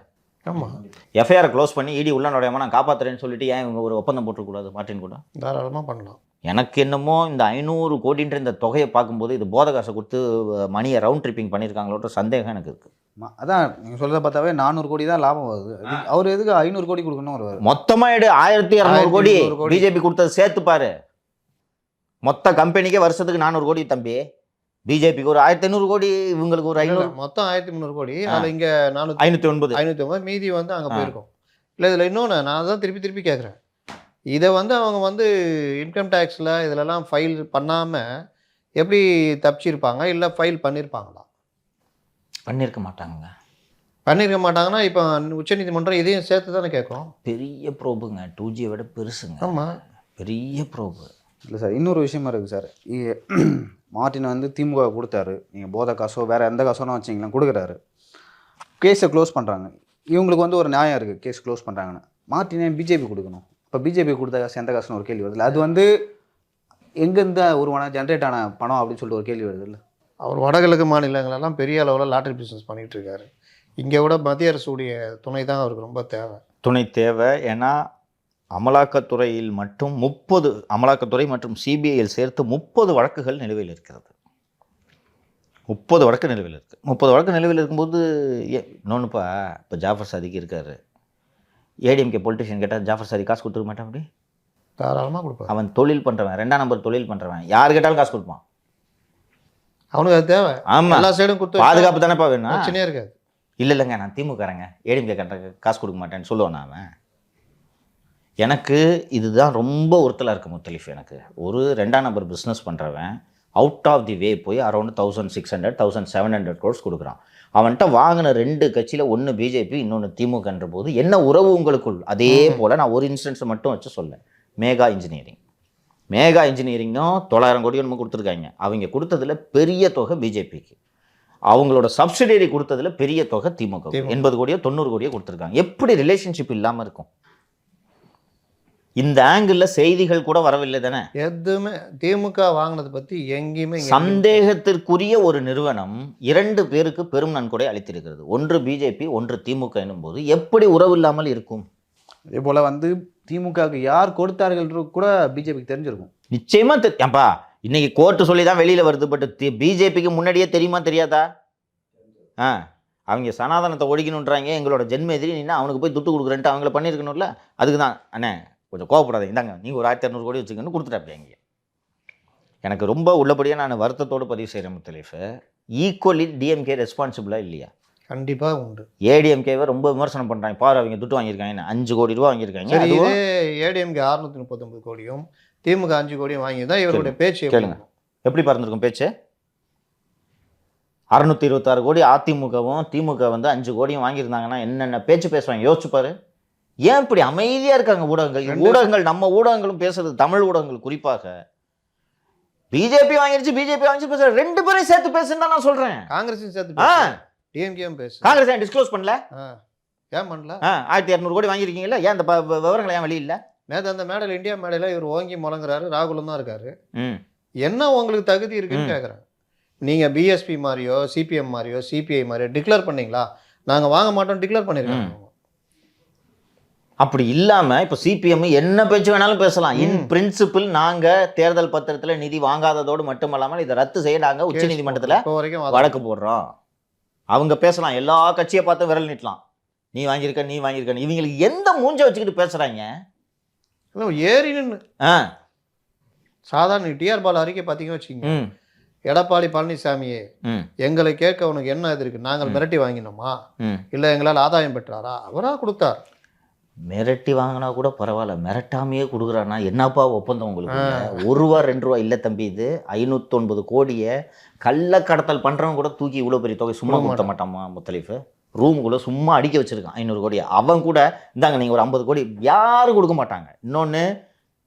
ஆமாம். எஃப்ஐஆரை க்ளோஸ் பண்ணி இடி உள்ள நுழையாம நான் காப்பாற்றுறேன்னு சொல்லிட்டு ஏன் இவங்க ஒரு ஒப்பந்தம் போட்டுக்கூடாது மார்ட்டின் கூட? தாராளமாக பண்ணலாம். எனக்கு என்னமோ இந்த 500 கோடின்ற இந்த தொகையை பார்க்கும்போது இது போத காசை கொடுத்து மணியை ரவுண்ட் ட்ரிப்பிங் பண்ணியிருக்காங்களோன்ற சந்தேகம் எனக்கு இருக்குது. அதான் நீங்கள் சொல்கிறத பார்த்தாவே 400 கோடி தான் லாபம் வருது. அவர் எதுக்கு 500 கோடி கொடுக்கணும்? ஒரு மொத்தமாக 1200 கோடி பிஜேபி கொடுத்தது சேர்த்து பாரு. மொத்த கம்பெனிக்கே வருஷத்துக்கு 400 கோடி தம்பி. பிஜேபிக்கு ஒரு 1500 கோடி, இவங்களுக்கு ஒரு 500, மொத்தம் 1300 கோடி. அதில் இங்கே 509, மீதி வந்து அங்கே போயிருக்கோம். இல்லை இதில் இன்னொன்று நான் தான் திருப்பி கேட்குறேன், இதை வந்து அவங்க வந்து இன்கம் டேக்ஸில் இதிலெல்லாம் ஃபைல் பண்ணாமல் எப்படி தப்பிச்சிருப்பாங்க? இல்லை ஃபைல் பண்ணியிருப்பாங்களா? பண்ணியிருக்க மாட்டாங்க. பண்ணியிருக்க மாட்டாங்கன்னா இப்போ உச்சநீதிமன்றம் இதையும் சேர்த்து தானே கேட்கும். பெரிய ப்ரோபுங்க, 2G விட பெருசுங்க. ஆமாம், பெரிய ப்ரோபு. இல்லை சார், இன்னொரு விஷயமா இருக்குது சார். மார்ட்டின் வந்து திமுக கொடுத்தாரு, நீங்கள் போதை காசோ வேறு எந்த காசோனா வச்சிங்களேன் கொடுக்குறாரு, கேஸை க்ளோஸ் பண்ணுறாங்க. இவங்களுக்கு வந்து ஒரு நியாயம் இருக்குது, கேஸ் க்ளோஸ் பண்ணுறாங்கன்னு. மார்ட்டினே பிஜேபி கொடுக்கணும். இப்போ பிஜேபி கொடுத்த காசு எந்த காசுன்னு ஒரு கேள்வி வருது. அது வந்து எங்கேருந்து உருவான ஜென்ரேட் ஆன பணம் அப்படின்னு சொல்லிட்டு ஒரு கேள்வி வருது இல்லை? அவர் வடகிழக்கு மாநிலங்களெல்லாம் பெரிய அளவில் லாட்டரி பிஸ்னஸ் பண்ணிகிட்டு இருக்காரு. இங்கே விட மத்திய அரசுடைய துணை தான் அவருக்கு ரொம்ப தேவை. துணை தேவை. ஏன்னா அமலாக்கத்துறையில் மட்டும் 30 அமலாக்கத்துறை மற்றும் சிபிஐயில் சேர்த்து 30 வழக்குகள் நிலுவையில் இருக்கிறது. 30 வழக்கு நிலுவையில் இருக்குது. 30 வழக்கு நிலுவையில் இருக்கும்போது இன்னொன்றுப்பா, இப்போ ஜாஃபர் சாதிக் இருக்கார். ஏடிஎம்கே பொலிட்டிஷியன் கேட்டால் ஜாஃபர் சாதிக் காசு கொடுத்துருக்க மாட்டான். அப்படி தாராளமாக கொடுப்பான். அவன் தொழில் பண்ணுறவன், 2ஆம் நம்பர் தொழில் பண்ணுறவன், யார் கேட்டாலும் காசு கொடுப்பான். அவனுக்கு அது தேவை. ஆமாம், எல்லா சைடும் கொடுத்து பாதுகாப்பு தானேப்பா வேணும். பிரச்சனையே இருக்காது. இல்லைங்க நான் திமுகறேங்க, ஏடிஎம்கே கட்டுற காசு கொடுக்க மாட்டேன்னு சொல்லுவேன் நான். எனக்கு இதுதான் ரொம்ப உறுத்தலாக இருக்குது முத்தலீஃப். எனக்கு ஒரு 2ஆம் நம்பர் பிஸ்னஸ் பண்ணுறவன் அவுட் ஆஃப் தி வே போய் அரௌண்ட் 1600 1700 crores கொடுக்குறான். அவன்கிட்ட வாங்கின 2 கட்சியில் ஒன்று பிஜேபி இன்னொன்று திமுகன்ற போது என்ன உறவு உங்களுக்குள்? அதே போல் நான் ஒரு இன்ஸ்டன்ஸை மட்டும் வச்சு சொல்லேன். மேகா இன்ஜினியரிங்கும் 900 கோடி நம்ம கொடுத்துருக்காங்க. அவங்க கொடுத்ததில் பெரிய தொகை பிஜேபிக்கு, அவங்களோட சப்சிடரி கொடுத்ததில் பெரிய தொகை திமுக 80 கோடியோ 90 கோடியோ கொடுத்துருக்காங்க. எப்படி ரிலேஷன்ஷிப் இல்லாமல் இருக்கும்? இந்த ஆங்கிள் செய்திகள் கூட வரவில்லை தானே. எதுவுமே திமுக வாங்கினது பற்றி எங்கேயுமே சந்தேகத்திற்குரிய ஒரு நிறுவனம் 2 பேருக்கு பெரும் நன்கொடை அளித்திருக்கிறது. ஒன்று பிஜேபி, ஒன்று திமுக என்னும் போது எப்படி உறவு இல்லாமல் இருக்கும்? அதே போல் வந்து திமுகவுக்கு யார் கொடுத்தார்கள் கூட பிஜேபிக்கு தெரிஞ்சிருக்கும். நிச்சயமா ஏன்பா, இன்னைக்கு கோர்ட்டு சொல்லி தான் வெளியில் வருது. பட் பிஜேபிக்கு முன்னாடியே தெரியுமா தெரியாதா? அவங்க சனாதனத்தை ஒழிக்கணுன்றாங்க, எங்களோட ஜென்ம எதிரி நின்னா அவனுக்கு போய் துட்டு கொடுக்குறேன்ட்டு அவங்கள பண்ணியிருக்கணும்ல. அதுக்கு தான் அண்ணே கொஞ்சம் கோவப்படாதீங்க, இந்தாங்க நீங்கள் ஒரு 1200 கோடி வச்சுக்கன்னு கொடுத்துட்டாப்பிங்க. எனக்கு ரொம்ப உள்ளபடியாக நான் வருத்தத்தோடு பதிவு செய்கிறேன் முத்தலீஃப். ஈக்குவலி டிஎம்கே ரெஸ்பான்சிபிளாக இல்லையா? கண்டிப்பாக உண்டு. ஏடிஎம்கேவை ரொம்ப விமர்சனம் பண்ணுறாங்க. பாரு அவங்க துட்டு வாங்கியிருக்காங்க, 5 கோடி ரூபா வாங்கியிருக்காங்க. இதே ஏடிஎம்கே 639 கோடியும் திமுக 5 கோடியும் வாங்கி தான் இவருடைய பேச்சு கேளுங்க. எப்படி பறந்துருக்கும் பேச்சு? 626 கோடி அதிமுகவும் திமுக வந்து 5 கோடியும் வாங்கியிருந்தாங்கன்னா என்னென்ன பேச்சு பேசுவாங்க யோசிச்சு பாரு. ஏன் இப்படி அமைதியாக இருக்காங்க ஊடகங்கள்? நம்ம ஊடகங்களும் பேசுறது, தமிழ் ஊடகங்கள் குறிப்பாக. பிஜேபி வாங்கிருச்சு பேசுற 2 பேரையும் சேர்த்து பேசுன்னு தான் நான் சொல்றேன். காங்கிரஸையும் சேர்த்து டிஎம்கேயும் பேசு. காங்கிரஸ் ஏன் டிஸ்க்ளோஸ் பண்ணல? ஏன் பண்ணல? 1200 கோடி வாங்கியிருக்கீங்களா? ஏன் அந்த விவரங்கள் ஏன் வெளியில்லை? நேற்று அந்த மேடையில், இந்தியா மேடையில் இவர் ஓங்கி முழங்குறாரு, ராகுலும் தான் இருக்காரு. என்ன உங்களுக்கு தகுதி இருக்குன்னு கேட்குறேன். நீங்கள் பிஎஸ்பி மாதிரியோ சிபிஎம் மாதிரியோ சிபிஐ மாதிரியோ டிக்ளேர் பண்ணீங்களா? நாங்கள் வாங்க மாட்டோம் டிக்ளேர் பண்ணியிருக்காங்க. அப்படி இல்லாமல் இப்போ சிபிஎம் என்ன பேச்சு வேணாலும் பேசலாம். இன் பிரின்சிபிள் நாங்கள் தேர்தல் பத்திரத்தில் நிதி வாங்காததோடு மட்டுமல்லாமல் இதை ரத்து செய்ய நாங்கள் உச்சநீதிமன்றத்தில் வழக்கு போடுறோம். அவங்க பேசலாம், எல்லா கட்சியை பார்த்து விரல் நீட்டலாம், நீ வாங்கியிருக்க. இவங்களுக்கு எந்த மூஞ்ச வச்சுக்கிட்டு பேசுகிறாங்க? ஏறி நின்று சாதாரண டிஆர் பால் அறிக்கை பார்த்தீங்கன்னு வச்சுக்கோங்க, எடப்பாடி பழனிசாமியே ம் எங்களை கேட்க உனக்கு என்ன இது இருக்குது, நாங்கள் மிரட்டி வாங்கினோமா ம் இல்லை எங்களால் ஆதாயம் பெற்றாரா? அவராக கொடுத்தார். மிரட்டி வாங்கினா கூட பரவாயில்ல, மிரட்டாமையே கொடுக்குறான்னா என்னப்பா ஒப்பந்தம் உங்களுக்கு? ₹1 ₹2 இல்லை தம்பி, இது 509 கோடியை கள்ளக்கடத்தல் பண்ணுறவங்க கூட தூக்கி இவ்வளோ பெரிய தொகை சும்மா கொடுத்த மாட்டாமா முத்தலீஃப்? ரூமுக்குள்ளே சும்மா அடிக்க வச்சுருக்கான் 500 கோடி. அவன் கூட இந்தாங்க நீங்கள் ஒரு 50 கோடி, யாரும் கொடுக்க மாட்டாங்க. இன்னொன்று,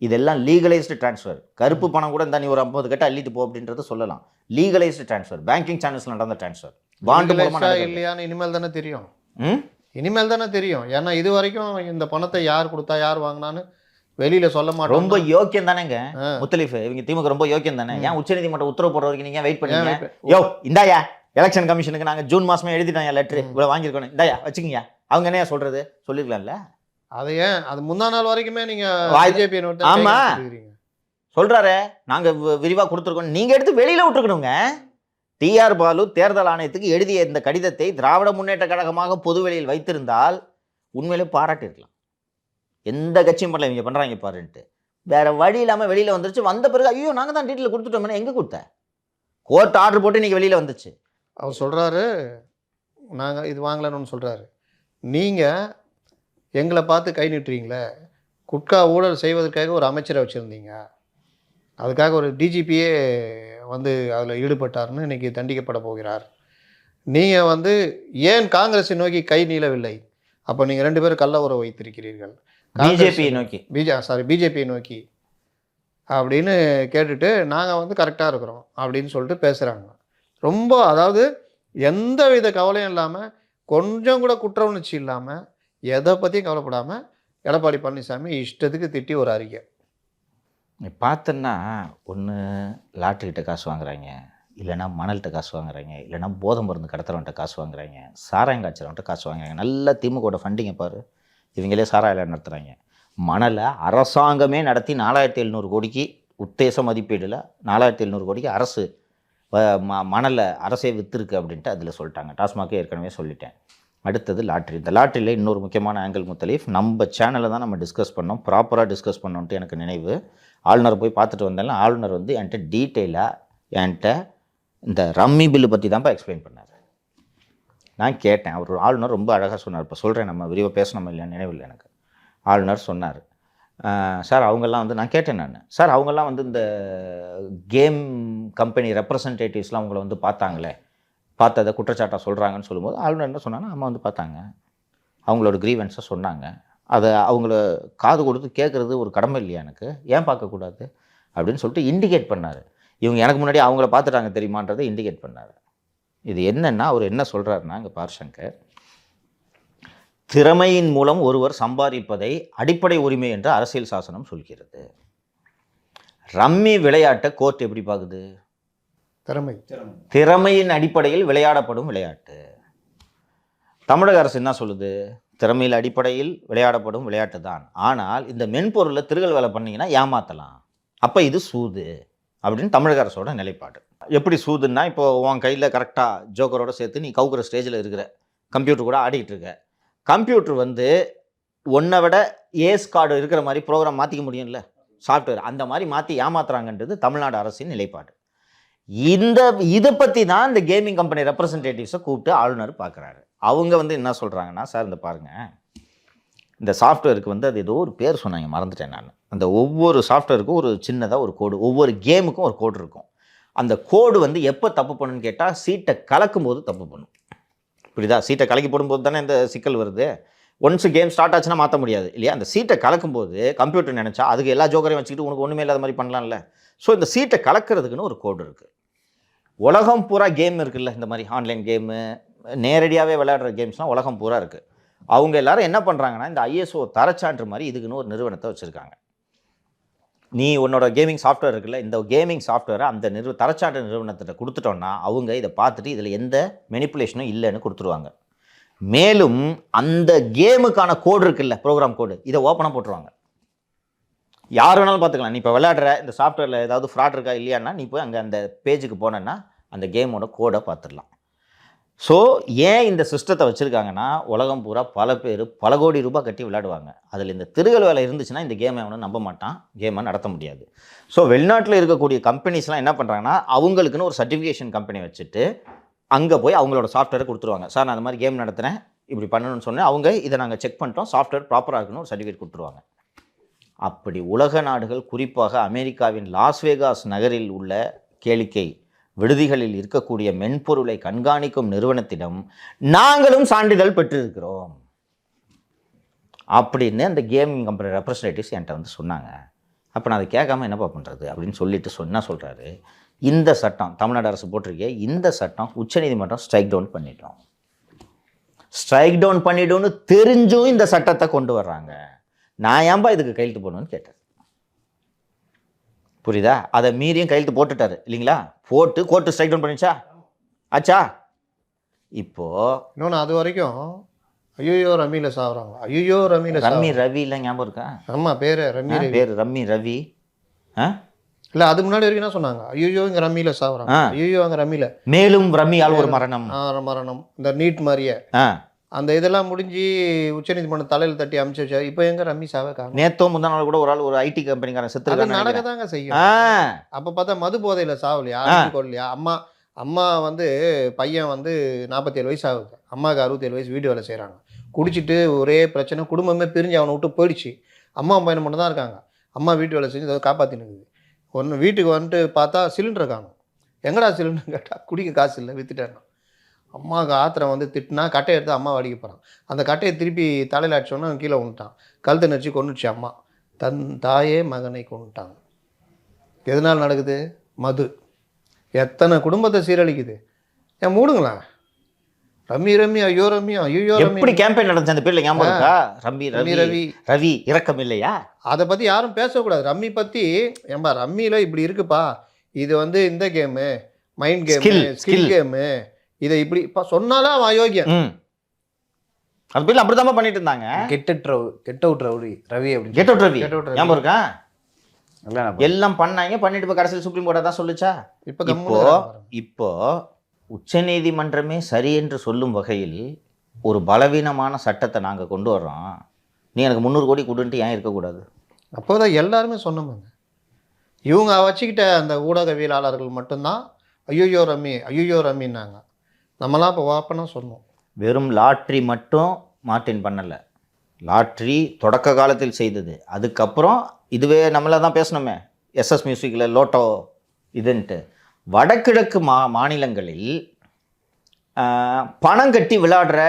இதெல்லாம் லீகலைஸ்டு ட்ரான்ஸ்ஃபர். கருப்பு பணம் கூட இருந்தால் நீ ஒரு 50 கட்ட அள்ளிட்டு போ அப்படின்றது சொல்லலாம். லீகலைஸ்டு ட்ரான்ஸ்ஃபர், பேங்கிங் சேனல்ஸில் நடந்த ட்ரான்ஸ்ஃபர். பாண்டு மூலமாக இல்லையான்னு இனிமேல் தானே தெரியும். ம் இனிமேல் தானே தெரியும். ஏன்னா இது வரைக்கும் இந்த பணத்தை யார் கொடுத்தா யார் வாங்கினான்னு வெளியில சொல்ல மாட்டோம். ரொம்ப யோக்கியம் தானேங்க முத்தலீஃப், இவங்க திமுக ரொம்ப யோக்கியம் தானே. ஏன் உச்சநீதிமன்றம் உத்தரவு போடுற வரைக்கும் நீங்க வெயிட் பண்ணீங்க? யோ இந்தாயா எலெக்ஷன் கமிஷனுக்கு நாங்கள் ஜூன் மாதமே எழுதிட்டோம் லெட்ரு, இவ்வளோ வாங்கியிருக்கோம், இந்தாயா வச்சுக்கிங்க. அவங்க என்ன சொல்றது சொல்லிருக்கலாம்ல. அது ஏன் அது முந்தா நாள் வரைக்குமே நீங்க பிஜேபி ஆமா சொல்றாரு நாங்கள் விரிவாக கொடுத்துருக்கோம், நீங்க எடுத்து வெளியில விட்டுருக்கணுங்க. டிஆர் பாலு தேர்தல் ஆணையத்துக்கு எழுதிய இந்த கடிதத்தை திராவிட முன்னேற்ற கழகமாக பொதுவெளியில் வைத்திருந்தால் உண்மையிலே பாராட்டியிருக்கலாம். எந்த கட்சியும் பண்ணல, இவங்க பண்ணுறாங்க பாருன்ட்டு. வேற வழி இல்லாமல் வெளியில் வந்துருச்சு. வந்த பிறகு ஐயோ நாங்கள் தான் டீட்டெயில் கொடுத்துட்டோம்னா எங்கே கொடுத்த? கோர்ட் ஆர்டர் போட்டு இன்றைக்கி வெளியில் வந்துச்சு. அவர் சொல்கிறாரு நாங்கள் இது வாங்கலன்னு சொல்கிறாரு. நீங்கள் எங்களை பார்த்து கை நீட்டுறீங்களே, குட்கா ஊழல் செய்வதற்காக ஒரு அமைச்சரை வச்சுருந்தீங்க, அதுக்காக ஒரு டிஜிபியே வந்து அதில் ஈடுபட்டார்னு இன்றைக்கி தண்டிக்கப்பட போகிறார். நீங்கள் ஏன் காங்கிரஸை நோக்கி கை நீளவில்லை? அப்போ நீங்கள் 2 பேரும் கள்ள உறவு வைத்திருக்கிறீர்கள். பிஜேபியை நோக்கி பிஜேபியை நோக்கி அப்படின்னு கேட்டுட்டு நாங்கள் கரெக்டாக இருக்கிறோம் அப்படின்னு சொல்லிட்டு பேசுகிறாங்க. ரொம்ப அதாவது எந்த வித கவலையும் இல்லாமல், கொஞ்சம் கூட குற்ற உணர்ச்சி இல்லாமல், எதை பற்றியும் கவலைப்படாமல் எடப்பாடி பழனிசாமி இஷ்டத்துக்கு திட்டி ஒரு அறிக்கை. பார்த்தன்னா ஒன்று லாட்டரிகிட்ட காசு வாங்குறாங்க, இல்லைனா மணல்கிட்ட காசு வாங்குறாங்க, இல்லைனா போதை மருந்து கடத்துறவன்ட்ட காசு வாங்குறாங்க, சாராயம் காய்ச்சறவன்ட்ட காசு வாங்குறாங்க. நல்ல திமுக ஃபண்டிங்கை பாரு, இவங்களே சாராயம் நடத்துகிறாங்க. மணலை அரசாங்கமே நடத்தி 4700 கோடிக்கு உத்தேச மதிப்பீடில் 4700 கோடிக்கு அரசு மணலை அரசே விற்றுருக்கு அப்படின்ட்டு அதில் சொல்லிட்டாங்க. டாஸ்மாகே ஏற்கனவே சொல்லிட்டேன். அடுத்தது லாட்ரி. இந்த லாட்ரியில் இன்னொரு முக்கியமான ஆங்கிள் முத்தலீஃப், நம்ம சேனலில் தான் நம்ம டிஸ்கஸ் பண்ணோம், ப்ராப்பராக டிஸ்கஸ் பண்ணோன்ட்டு எனக்கு நினைவு. ஆளுநரை போய் பார்த்துட்டு வந்தாலும் ஆளுநர் என்கிட்ட டீட்டெயிலாக என்கிட்ட இந்த ரம்மி பில்லு பற்றி தான்ப்பா எக்ஸ்பிளைன் பண்ணார். நான் கேட்டேன், அவர் ஆளுநர் ரொம்ப அழகாக சொன்னார். இப்போ சொல்கிறேன், நம்ம விரிவாக பேசணுமா இல்லையா நினைவில் எனக்கு. ஆளுநர் சொன்னார், சார் அவங்கெல்லாம் நான் கேட்டேன் நான், சார் அவங்கெல்லாம் இந்த கேம் கம்பெனி ரெப்ரசன்டேட்டிவ்ஸ்லாம் அவங்கள பார்த்தாங்களே, பார்த்ததை குற்றச்சாட்டாக சொல்கிறாங்கன்னு சொல்லும்போது ஆளுநர் என்ன சொன்னாங்கன்னா, அம்மா பார்த்தாங்க, அவங்களோட க்ரீவன்ஸை சொன்னாங்க, அதை அவங்கள காது கொடுத்து கேட்குறது ஒரு கடமை இல்லையா எனக்கு, ஏன் பார்க்கக்கூடாது அப்படின்னு சொல்லிட்டு இண்டிகேட் பண்ணார். இவங்க எனக்கு முன்னாடி அவங்கள பார்த்துட்டாங்க தெரியுமான்றதை இண்டிகேட் பண்ணார். இது என்னென்னா அவர் என்ன சொல்கிறாருன்னா, இங்கே பார்ஷங்கர், திறமையின் மூலம் ஒருவர் சம்பாதிப்பதை அடிப்படை உரிமை என்று அரசியல் சாசனம் சொல்கிறது. ரம்மி விளையாட்டை கோர்ட் எப்படி பார்க்குது? திறமையின் அடிப்படையில் விளையாடப்படும் விளையாட்டு. தமிழக அரசு என்ன சொல்லுது? திறமையில் அடிப்படையில் விளையாடப்படும் விளையாட்டு தான், ஆனால் இந்த மென்பொருளில் திருகல் வேலை பண்ணிங்கன்னா ஏமாற்றலாம், அப்போ இது சூது அப்படின்னு தமிழக அரசோட நிலைப்பாடு. எப்படி சூதுன்னா, இப்போ உன் கையில் கரெக்டாக ஜோக்கரோட சேர்த்து நீ கவுக்குற ஸ்டேஜில் இருக்கிற, கம்ப்யூட்டர் கூட ஆடிக்கிட்டு இருக்க, கம்ப்யூட்டர் ஒன்றை விட ஏஸ் கார்டு இருக்கிற மாதிரி ப்ரோக்ராம் மாற்றிக்க முடியும்ல, சாஃப்ட்வேர், அந்த மாதிரி மாற்றி ஏமாத்துறாங்கன்றது தமிழ்நாடு அரசின் நிலைப்பாடு. இதை பற்றி தான் இந்த கேமிங் கம்பெனி ரெப்ரசன்டேட்டிவ்ஸை கூப்பிட்டு ஆளுநர் பார்க்குறாரு. அவங்க என்ன சொல்கிறாங்கன்னா, சார் இந்த பாருங்கள், இந்த சாஃப்ட்வேருக்கு அது ஏதோ ஒரு பேர் சொன்னாங்க, மறந்துட்டேன் நான். அந்த ஒவ்வொரு சாஃப்ட்வேருக்கும் ஒரு சின்னதாக ஒரு கோடு, ஒவ்வொரு கேமுக்கும் ஒரு கோடு இருக்கும். அந்த கோடு எப்போ தப்பு பண்ணுன்னு கேட்டால், சீட்டை கலக்கும் போது தப்பு பண்ணும். இப்படிதான், சீட்டை கலக்கி போடும்போது தானே இந்த சிக்கல் வருது. ஒன்ஸ் கேம் ஸ்டார்ட் ஆச்சுன்னா மாற்ற முடியாது இல்லையா? அந்த சீட்டை கலக்கும்போது கம்ப்யூட்டர் நினச்சா அதுக்கு எல்லா ஜோக்கரையும் வச்சுக்கிட்டு உனக்கு ஒன்றுமே இல்லாத மாதிரி பண்ணலாம்ல. ஸோ இந்த சீட்டை கலக்கிறதுக்குன்னு ஒரு கோடு இருக்குது. உலகம் பூரா கேம் இருக்குல்ல, இந்த மாதிரி ஆன்லைன் கேமு, நேரடியாகவே விளையாடுற கேம்ஸ்லாம் உலகம் பூரா இருக்குது. அவங்க எல்லாரும் என்ன பண்ணுறாங்கன்னா, இந்த ISO தரச்சான்று மாதிரி இதுக்குன்னு ஒரு நிறுவனத்தை வச்சுருக்காங்க. நீ உன்னோட கேமிங் சாஃப்ட்வேர் இருக்குல்ல, இந்த கேமிங் சாஃப்ட்வேரை அந்த தரச்சான்று நிறுவனத்திட்ட கொடுத்துட்டோன்னா அவங்க இதை பார்த்துட்டு இதில் எந்த மெனிப்புலேஷனும் இல்லைன்னு கொடுத்துருவாங்க. மேலும் அந்த கேமுக்கான கோடு இருக்குல்ல, ப்ரோக்ராம் கோடு, இதை ஓப்பனாக போட்டுருவாங்க. யார் வேணாலும் பார்த்துக்கலாம். நீ இப்போ விளையாடுற இந்த சாஃப்ட்வேரில் ஏதாவது ஃப்ராட் இருக்கா இல்லையான்னா நீ போய் அங்கே அந்த பேஜுக்கு போனேன்னா அந்த கேமோட கோடை பார்த்துடலாம். ஸோ ஏன் இந்த சிஸ்டத்தை வச்சுருக்காங்கன்னா உலகம் பூரா பல பேர் பல கோடி ரூபாய் கட்டி விளையாடுவாங்க. அதில் இந்த திருகல் வேலை இருந்துச்சுன்னா இந்த கேமை அவனும் நம்ப மாட்டான், கேமை நடத்த முடியாது. ஸோ வெளிநாட்டில் இருக்கக்கூடிய கம்பெனிஸ்லாம் என்ன பண்ணுறாங்கன்னா அவங்களுக்குன்னு ஒரு சர்டிஃபிகேஷன் கம்பெனி வச்சுட்டு அங்கே போய் அவங்களோட சாஃப்ட்வேரை கொடுத்துருவாங்க. சார் நான் அந்த மாதிரி கேம் நடத்துகிறேன், இப்படி பண்ணணும்னு சொன்னேன், அவங்க இதை நாங்கள் செக் பண்ணிட்டோம், சாஃப்ட்வேர் ப்ராப்பராக இருக்குன்னு ஒரு சர்டிஃபிகேட் கொடுத்துருவாங்க. அப்படி உலக நாடுகள், குறிப்பாக அமெரிக்காவின் லாஸ்வேகாஸ் நகரில் உள்ள கேளிக்கை விடுதிகளில் இருக்கக்கூடிய மென்பொருளை கண்காணிக்கும் நிறுவனத்திடம் நாங்களும் சான்றிதழ் பெற்றிருக்கிறோம் அப்படின்னு அந்த கேமிங் கம்பெனி ரெப்ரஸன்டேட்டிவ்ஸ் என்கிட்ட வந்து சொன்னாங்க. அப்போ நான் அதை கேட்காம என்னப்பா பண்ணுறது அப்படின்னு சொல்லிட்டு சொல்கிறாரு, இந்த சட்டம் தமிழ்நாடு அரசு போட்டிருக்கே, இந்த சட்டம் உச்சநீதிமன்றம் ஸ்ட்ரைக் டவுன் பண்ணிட்டோம். ஸ்ட்ரைக் டவுன் பண்ணிட்டோன்னு தெரிஞ்சும் இந்த சட்டத்தை கொண்டு வர்றாங்க. நான் ஏன்பா இதுக்கு கையெழுத்து போடணும்னு கேட்டேன். புரியுதா? அதை மீறியும் கையெழுத்து போட்டுட்டாரு இல்லைங்களா? போட்டு கோர்ட்டு ஸ்ட்ரைக் டவுன் பண்ணிச்சா ஆச்சா? இப்போ இன்னொன்று அது வரைக்கும் ஐயோ ரம்மியில் சாகுறாங்க, ஐயோ ரம்மியில் ரம்மி ரவி இல்லை ஞாபகம் இருக்கா? ஆமாம் பேர் ரம்மி ரவி. பேர் ரம்மி ரவி. இல்லை அது முன்னாடி வரைக்கும் என்ன சொன்னாங்க, ஐயோ இங்கே ரம்மியில் சாகுறாங்க, ஐயோ அங்கே ரம்மியில் மேலும் ரம்மியால் ஒரு மரணம். மரணம் இந்த நீட் மாதிரியே அந்த இதெல்லாம் முடிஞ்சு உச்சநீதிமன்றம் தலையில் தட்டி அமுச்சு வச்சா இப்போ எங்க ரம்மி சாவே காணும். நேத்தோ முந்தா நாள் கூட ஒரு ஆள் ஒரு ஐடி கம்பெனிக்காரன் செத்து நடக்க தாங்க செய்யும். அப்போ பார்த்தா மது போதையில் சாவலையா, கொள்ளலையா? அம்மா வந்து பையன் வந்து 47 வயசு ஆகுது, அம்மாவுக்கு 67 வயசு, வீடு வேலை செய்கிறாங்க, குடிச்சிட்டு ஒரே பிரச்சனை, குடும்பமே பிரிஞ்சு அவனை விட்டு போயிடுச்சு. அம்மா பையன் மட்டும் தான் இருக்காங்க. அம்மா வீட்டு வேலை செஞ்சு ஏதாவது காப்பாற்றினுக்குது. ஒன்று வீட்டுக்கு வந்துட்டு பார்த்தா சிலிண்டரை காணும். எங்கடா சிலிண்டர் கேட்டால் குடிக்க காசு இல்லை, விற்றுட்டேன். அம்மாவுக்கு ஆத்திரம் வந்து திட்டினா கட்டையை எடுத்து அம்மா அடிக்க போகிறான். அந்த கட்டையை திருப்பி தலையில் அடிச்சோன்னா கீழே கொண்டுட்டான். கழுத்தை நடிச்சு கொண்டுச்சு அம்மா. தாயே மகனை கொண்டுட்டாங்க. எதனால் நடக்குது? மது. எத்தனை குடும்பத்தை சீரழிக்குது. ஏன் மூடுங்களேன். ரம்மி ரம்மி ஐயோ ரம்மி ஐயோ ரம்மி. எப்படி கேம்பெயின் நடந்துச்சு அந்த பேர்ல ஞாபகம் இருக்கா? ரம்மி ரவி ரவி ரவி இரக்கம் இல்லையா? அதை பற்றி யாரும் பேசக்கூடாது. ரம்மி பற்றி ஏம்பா ரம்மியில் இப்படி இருக்குப்பா, இது வந்து இந்த game mind game, skill game, இதை இப்படி சொன்னாலும் அவன் அயோக்கியம். அது பேர்ல அப்படிதான் பண்ணிட்டு இருந்தாங்க. கெட் அவுட் ரவி அப்படின்னு. கெட் அவுட் ரவி ஞாபகம் இருக்கா? எல்லாம் பண்ணாங்க, பண்ணிட்டு இப்போ கடைசியில் சுப்ரீம் கோர்ட்டை தான் சொல்லுச்சா? இப்போ உச்சநீதிமன்றமே சரி என்று சொல்லும் வகையில் ஒரு பலவீனமான சட்டத்தை நாங்கள் கொண்டு வர்றோம், நீ எனக்கு 300 கோடி கொடுன்ட்டு ஏன் இருக்கக்கூடாது? அப்போதான் எல்லாருமே சொன்னோம்ங்க. இவங்க வச்சுக்கிட்ட அந்த ஊடகவியலாளர்கள் மட்டும்தான் ஐயோ ரம்மி ஐயோ ரம்மின்னாங்க. நம்மளாம் இப்போ ஓப்பனாக சொன்னோம். வெறும் லாட்ரி மட்டும் மார்ட்டின் பண்ணலை. லாட்ரி தொடக்க காலத்தில் செய்தது. அதுக்கப்புறம் இதுவே நம்மள தான் பேசணுமே, எஸ்எஸ் மியூசிக்கில் லோட்டோ இதுன்ட்டு வடகிழக்கு மாநிலங்களில் பணம் கட்டி விளையாடுற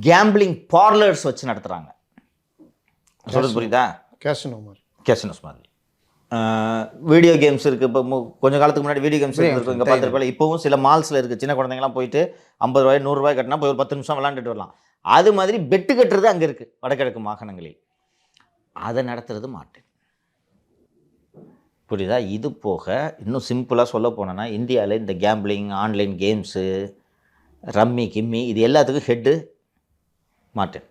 கேம்பிளிங் பார்லர்ஸ் வச்சு நடத்துகிறாங்க. சொல்கிறது புரியுதா? கேசினோஸ் மாதிரி வீடியோ கேம்ஸ் இருக்குது. இப்போ கொஞ்சம் காலத்துக்கு முன்னாடி வீடியோ கேம்ஸ் இருக்குது, இங்கே பார்த்துருப்பேன். இப்போவும் சில மால்ஸில் இருக்குது. சின்ன குழந்தைங்கலாம் போயிட்டு 50 ரூபாய் 100 ரூபாய் கட்டினா போய் ஒரு 10 நிமிஷம் விளாண்டுட்டு வரலாம். அது மாதிரி பெட்டு கட்டுறது அங்கே இருக்குது வடகிழக்கு மாகாணங்களில். அதை நடத்துறது மாட்டேன். புரியுதா? இது போக இன்னும் சிம்பிளாக சொல்ல போனோன்னா இந்தியாவில் இந்த gambling, online games, rummy gimme இது எல்லாத்துக்கும் ஹெட்டு மாட்டேன்.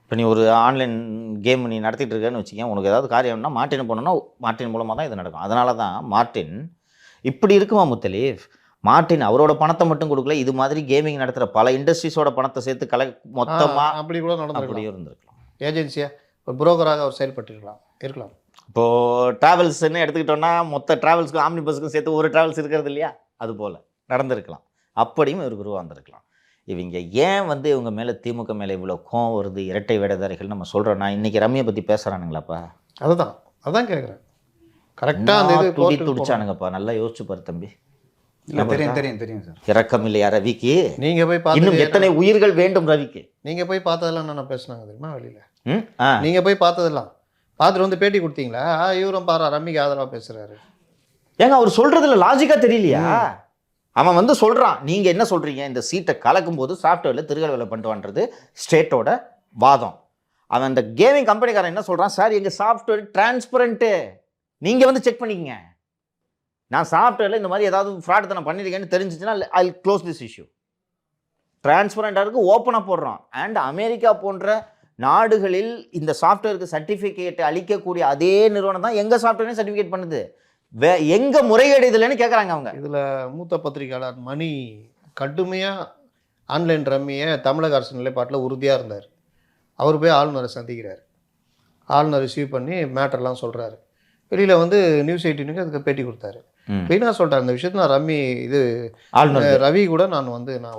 இப்போ நீ ஒரு ஆன்லைன் கேம் நீ நடத்திட்டு இருக்கேன்னு வச்சுக்கேன், உனக்கு ஏதாவது காரியம்னா மார்ட்டின் போனோன்னா மார்ட்டின் மூலமாக தான் இது நடக்கும். அதனால தான் மார்ட்டின் இப்படி இருக்குமா முத்தலீஃப்? மார்ட்டின் அவரோட பணத்தை மட்டும் கொடுக்கல, இது மாதிரி கேமிங் நடத்துகிற பல இண்டஸ்ட்ரீஸோட பணத்தை சேர்த்து மொத்தமாக அப்படி கூட அப்படியே இருந்திருக்கலாம். ஏஜென்சியாக ஒரு புரோக்கராக அவர் இருக்கலாம். இப்போது ட்ராவல்ஸ்ன்னு எடுத்துக்கிட்டோன்னா மொத்த ட்ராவல்ஸ்க்கும் ஆம்னி பஸ்ஸுக்கும் சேர்த்து ஒரு ட்ராவல்ஸ் இருக்கிறது இல்லையா, அது போல் நடந்திருக்கலாம். அப்படியும் இவருக்கு உருவாந்திருக்கலாம். இவங்க ஏன் வந்து இவங்க மேலே திமுக மேலே இவ்வளோ கோவம் வருது, இரட்டை வேடதாரிகள் நம்ம சொல்கிறோன்னா, இன்றைக்கி ரம்மியை பற்றி பேசுகிறானுங்களாப்பா? அதான் கேட்குறேன். கரெக்டாக அந்த இது துடிச்சானுங்கப்பா. நல்லா யோசிச்சு பாரு தம்பி. தெரியும் சார். இறக்கம் இல்லையா ரவிக்கு? நீங்கள் போய் இன்னும் எத்தனை உயிர்கள் வேண்டும் ரவிக்கு? நீங்கள் போய் பார்த்ததெல்லாம் நான் பேசுனாங்க தெரியுமா வெளியில்? நீங்கள் போய் பார்த்ததெல்லாம் பார்த்துட்டு வந்து பேட்டி கொடுத்தீங்களா? இவரும் பாரு ரம்மிக்கு ஆதரவாக பேசுகிறாரு. ஏங்க அவர் சொல்கிறதுல லாஜிக்காக தெரியலையா? அவன் வந்து சொல்கிறான், நீங்கள் என்ன சொல்கிறீங்க, இந்த சீட்டை கலக்கும் போது சாஃப்ட்வேரில் திருகல் வேலை பண்ணுவான்றது ஸ்டேட்டோட வாதம். அவன் அந்த கேமிங் கம்பெனிக்காரன் என்ன சொல்கிறான், சார் எங்கள் சாஃப்ட்வேர் டிரான்ஸ்பரண்ட்டு, நீங்கள் வந்து செக் பண்ணிக்கங்க, நான் சாஃப்ட்வேரில் இந்த மாதிரி ஏதாவது ஃப்ராட் நான் பண்ணியிருக்கேன்னு தெரிஞ்சிச்சுன்னா ஐ க்ளோஸ் திஸ் இஷ்யூ. டிரான்ஸ்பரண்டாக இருக்குது, ஓப்பனாக போடுறான். அண்ட் அமெரிக்கா போன்ற நாடுகளில் இந்த சாஃப்ட்வேருக்கு சர்டிஃபிகேட் அளிக்கக்கூடிய அதே நிறுவனம் தான் எங்கள் சாஃப்ட்வேரையும் சர்டிஃபிகேட் பண்ணுது. எங்கே முறைகேடு இதுலன்னு கேட்குறாங்க அவங்க. இதில் மூத்த பத்திரிகையாளர் மணி கடுமையாக ஆன்லைன் ரம்மியை தமிழக அரசு நிலைப்பாட்டில் உறுதியாக இருந்தார். அவர் போய் ஆளுநரை சந்திக்கிறார். ஆளுநர் ரிசீவ் பண்ணி மேட்டர்லாம் சொல்கிறாரு. வெளியில் வந்து நியூஸ் 18க்கு அதுக்கு பேட்டி கொடுத்தாரு. வீணா சொல்கிறேன் இந்த விஷயத்தில் நான் ரம்மி இது ஆளுநர் ரவி கூட நான்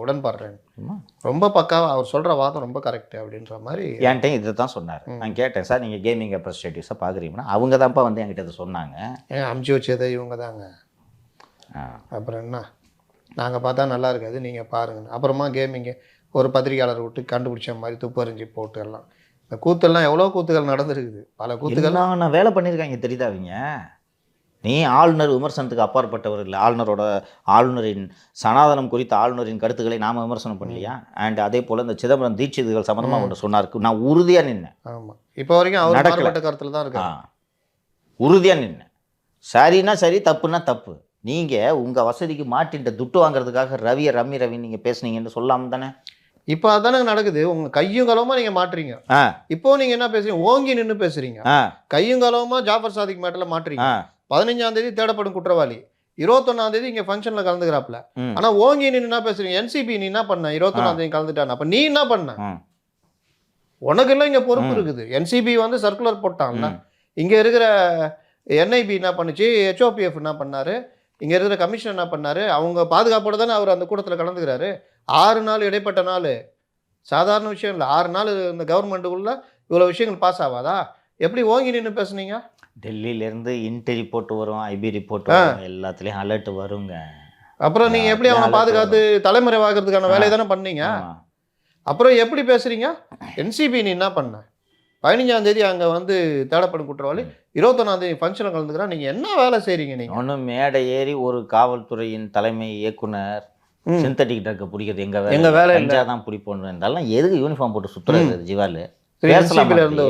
உடன்பாடுறேன். ரொம்ப பக்காவாக அவர் சொல்கிற வாதம் ரொம்ப கரெக்டு அப்படின்ற மாதிரி என்கிட்ட இதை தான் சொன்னார். நான் கேட்டேன், சார் நீங்கள் கேமிங் ரெப்ரஸன்டேட்டிவ்ஸாக பார்க்குறீங்கன்னா அவங்க தான்ப்பா வந்து என்கிட்ட இதை சொன்னாங்க. அமுச்சு வச்சதை இவங்க தாங்க. அப்புறம் என்ன, நாங்கள் பார்த்தா நல்லா இருக்காது, நீங்கள் பாருங்க. அப்புறமா கேமிங்கு ஒரு பத்திரிகையாளர் விட்டு கண்டுபிடிச்ச மாதிரி துப்பறிஞ்சு போட்டு எல்லாம் இந்த கூத்தெல்லாம் எவ்வளோ கூத்துகள் நடந்துருக்குது. பல கூத்துகள் நான் வேலை பண்ணியிருக்காங்க தெரியுதா அவங்க. நீ ஆளுநர் விமர்சனத்துக்கு அப்பாற்பட்டவர் இல்லை. ஆளுநரின் சனாதனம் குறித்த ஆளுநரின் கருத்துக்களை நாம் விமர்சனம் பண்ணலையா? அண்ட் அதே போல் இந்த சிதம்பரம் தீட்சிதுகள் சம்மந்தமாக ஒன்று சொன்னாருக்கு, நான் உறுதியாக நின்னேன். ஆமாம், இப்போ வரைக்கும் அவர் நடக்கப்பட்ட கருத்தில் தான் இருக்கா. உறுதியாக நின்னேன். சரின்னா சரி, தப்புன்னா தப்பு. நீங்கள் உங்கள் வசதிக்கு மாட்டின்ற துட்டு வாங்குறதுக்காக ரவி நீங்கள் பேசுனீங்கன்னு சொல்லாமல் தானே இப்போ அதானே நடக்குது. உங்கள் கையும் களவுமா நீங்கள் மாட்டுறீங்க. இப்போ நீங்கள் என்ன பேசுறீங்க, ஓங்கி நின்று பேசுறீங்க. கையும் களவுமா ஜாஃபர் சாதிக் மேட்டரில் மாட்டுறீங்க. 15ஆம் தேதி தேடப்படும் குற்றவாளி, 21ஆம் தேதி இங்கே ஃபங்க்ஷனில் கலந்துக்கிறாப்புல. ஆனால் ஓங்கி நின்று என்ன பேசுறீங்க? என்சிபி நீ என்ன பண்ண? 21ஆம் தேதி கலந்துட்டான். அப்போ நீ என்ன பண்ண? உனக்கு எல்லாம் இங்கே பொறுப்பு இருக்குது. என்சிபி வந்து சர்க்குலர் போட்டான்ல. இங்கே இருக்கிற என்ஐபி என்ன பண்ணுச்சு, ஹெச்ஓபிஎஃப் என்ன பண்ணாரு, இங்கே இருக்கிற கமிஷன் என்ன பண்ணாரு? அவங்க பாதுகாப்போடு தானே அவர் அந்த கூட்டத்தில் கலந்துக்கிறாரு. 6 நாள் இடைப்பட்ட நாள் சாதாரண விஷயம் இல்லை. 6 நாள் இந்த கவர்மெண்ட்டுக்குள்ளே இவ்வளோ விஷயங்கள் பாஸ் ஆகாதா? எப்படி ஓங்கி நின்று பேசுனீங்க? டெல்லியிலேருந்து இன்டெல் ரிப்போர்ட் வரும், ஐபி ரிப்போர்ட் வரும், எல்லாத்துலேயும் அலர்ட் வருங்க. அப்புறம் நீங்கள் எப்படி அவங்க பாதுகாத்து தலைமறைவாகிறதுக்கான வேலையை தானே பண்ணீங்க. அப்புறம் எப்படி பேசுகிறீங்க? என்சிபி நீ என்ன பண்ண? 15ஆம் தேதி அங்கே வந்து தேடப்படும் குற்றவாளி, 21ஆம் தேதி ஃபங்க்ஷனில் கலந்துக்கிறான். நீங்கள் என்ன வேலை செய்கிறீங்க? நீங்கள் ஒன்றும் மேடை ஏறி ஒரு காவல்துறையின் தலைமை இயக்குனர் சிந்தட்டிக் ட்ரக்கை பிடிக்கிறது எங்க வேலை இல்லை தான் பிடிப்போன்னு இருந்தாலும் எதுக்கு யூனிஃபார்ம் போட்டு சுற்றுறது? ஜிவாலு என்சிபியில் இருந்து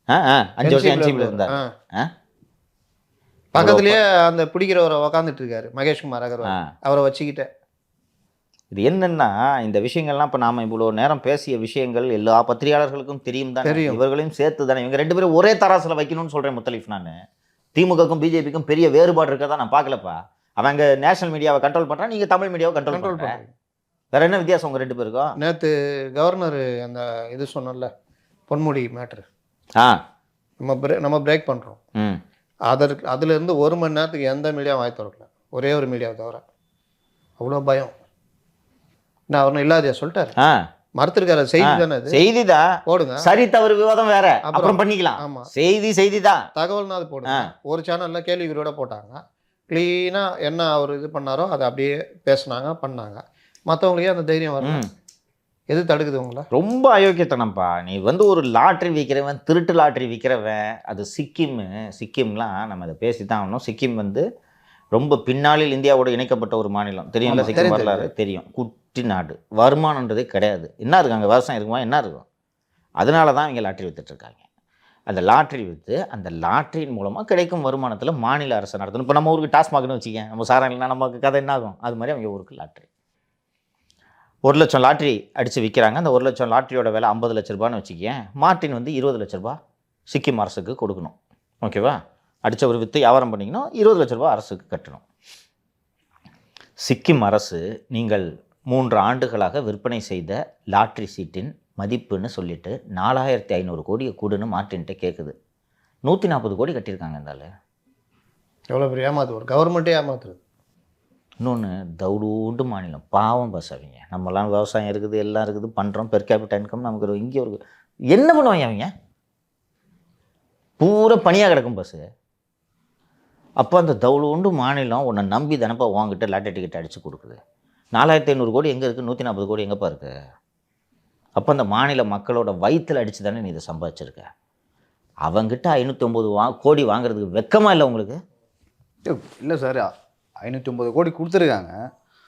5 வருஷம் என்சிபியில் இருந்தார். பக்கத்துலேயே அந்த பிடிக்கிறவரை உக்காந்துட்டு இருக்காரு மகேஷ்குமார் அகர்வால், அவரை வச்சுக்கிட்ட. இது என்னன்னா, இந்த விஷயங்கள்லாம் இப்போ நாம் இவ்வளோ நேரம் பேசிய விஷயங்கள் எல்லா பத்திரிகையாளர்களுக்கும் தெரியும் தான். இவர்களையும் சேர்த்து தானே இவங்க 2 பேரும் ஒரே தராசில் வைக்கணும்னு சொல்கிறேன் முத்தலீஃப். நான் திமுகக்கும் பிஜேபிக்கும் பெரிய வேறுபாடு இருக்கா தான் நான் பார்க்கலப்பா. அவங்க நேஷனல் மீடியாவை கண்ட்ரோல் பண்ணுறான், நீங்கள் தமிழ் மீடியாவை கண்ட்ரோல் பண்ணுறேன். வேற என்ன வித்தியாசம் உங்கள் 2 பேருக்கும்? நேற்று கவர்னர் அந்த இது சொன்னல பொன்முடி மேட்ரு, நம்ம பிரேக் பண்ணுறோம். அதுலேருந்து 1 மணி நேரத்துக்கு எந்த மீடியாவும் வாய் திறக்கல, ஒரே ஒரு மீடியாவை தவிர. அவ்வளோ பயம். நான் அவரும் இல்லாதையா சொல்லிட்டாரு, மறுத்திருக்காரு. செய்தி தானே அது, செய்தி தான் போடுங்க. சரி தவறு விவாதம் வேற, அப்புறம் பண்ணிக்கலாம். ஆமாம், செய்தி தான், தகவல்னா அது போடுங்க. ஒரு சேனலில் கேள்விக்குறியோட போட்டாங்க, க்ளீனாக என்ன அவர் இது பண்ணாரோ அதை அப்படியே பேசுனாங்க, பண்ணாங்க. மற்றவங்களுக்கே அந்த தைரியம் வரணும். எது தடுக்குது உங்களை? ரொம்ப அயோக்கியத்தனம்ப்பா. நீ வந்து ஒரு லாட்ரி விற்கிறவன், திருட்டு லாட்ரி விற்கிறவன். அது சிக்கிம்லாம் நம்ம அதை பேசி தான் ஆகணும். சிக்கிம் வந்து ரொம்ப பின்னாளில் இந்தியாவோட இணைக்கப்பட்ட ஒரு மாநிலம். தெரியும்ல, சிக்கிம் வரலாறு தெரியும். குட்டி நாடு, வருமானன்றதே கிடையாது. என்ன இருக்கு அங்கே? விவசாயம் இருக்குமா? என்ன இருக்கும்? அதனால தான் இங்கே லாட்ரி விற்றுட்ருக்காங்க. அந்த லாட்ரி விற்று அந்த லாட்ரியின் மூலமாக கிடைக்கும் வருமானத்தில் மாநில அரசு நடத்தணும். இப்போ நம்ம ஊருக்கு டாஸ்மாக்னு வச்சுக்கேன், நம்ம சாராங்கன்னா நமக்கு கதை என்ன ஆகும்? அது மாதிரி அவங்க ஊருக்கு லாட்ரி 1 லட்சம் லாட்ரி அடித்து விற்கிறாங்க. அந்த 1 லட்சம் லாட்ரியோட விலை 50 லட்ச ரூபான்னு வச்சுக்கேன். மார்ட்டின் வந்து 20 லட்ச ரூபா சிக்கிம் அரசுக்கு கொடுக்கணும். ஓகேவா? அடித்தவர் விற்று வியாபாரம் பண்ணிக்கணும், 20 லட்ச ரூபா அரசுக்கு கட்டணும். சிக்கிம் அரசு நீங்கள் 3 ஆண்டுகளாக விற்பனை செய்த லாட்ரி சீட்டின் மதிப்புன்னு சொல்லிட்டு 4500 கோடியை கூடுன்னு மார்ட்டின்கிட்ட கேட்குது. 140 கோடி கட்டியிருக்காங்க. இருந்தாலும் எவ்வளோ பெரிய ஏமாத்து, ஒரு கவர்மெண்ட்டே ஏமாத்துறது. இன்னொன்று, தவுடூண்டு மாநிலம், பாவம் பஸ். அவங்க நம்மலாம் விவசாயம் இருக்குது, எல்லாம் இருக்குது, பண்ணுறோம், பெர் கேபிட்டல் இன்கம் நமக்கு இங்கே ஒரு என்ன பண்ணுவாங்க? அவங்க பூரா பனியாக கிடக்கும் பஸ்ஸு. அப்போ அந்த தவுடூண்டு மாநிலம் உன்னை நம்பி தானப்பா வாங்கிட்டு லாட்டரி டிக்கெட் அடித்து கொடுக்குது. 4500 கோடி எங்கே இருக்குது? 140 கோடி எங்கேப்பா இருக்குது? அப்போ அந்த மாநில மக்களோட வயிற்றில் அடித்து தானே நீ இதை சம்பாதிச்சிருக்க. அவங்ககிட்ட 509 கோடி வாங்குறதுக்கு வெக்கமாக இல்லை உங்களுக்கு? இல்லை சார், 509 கோடி கொடுத்துருக்காங்க.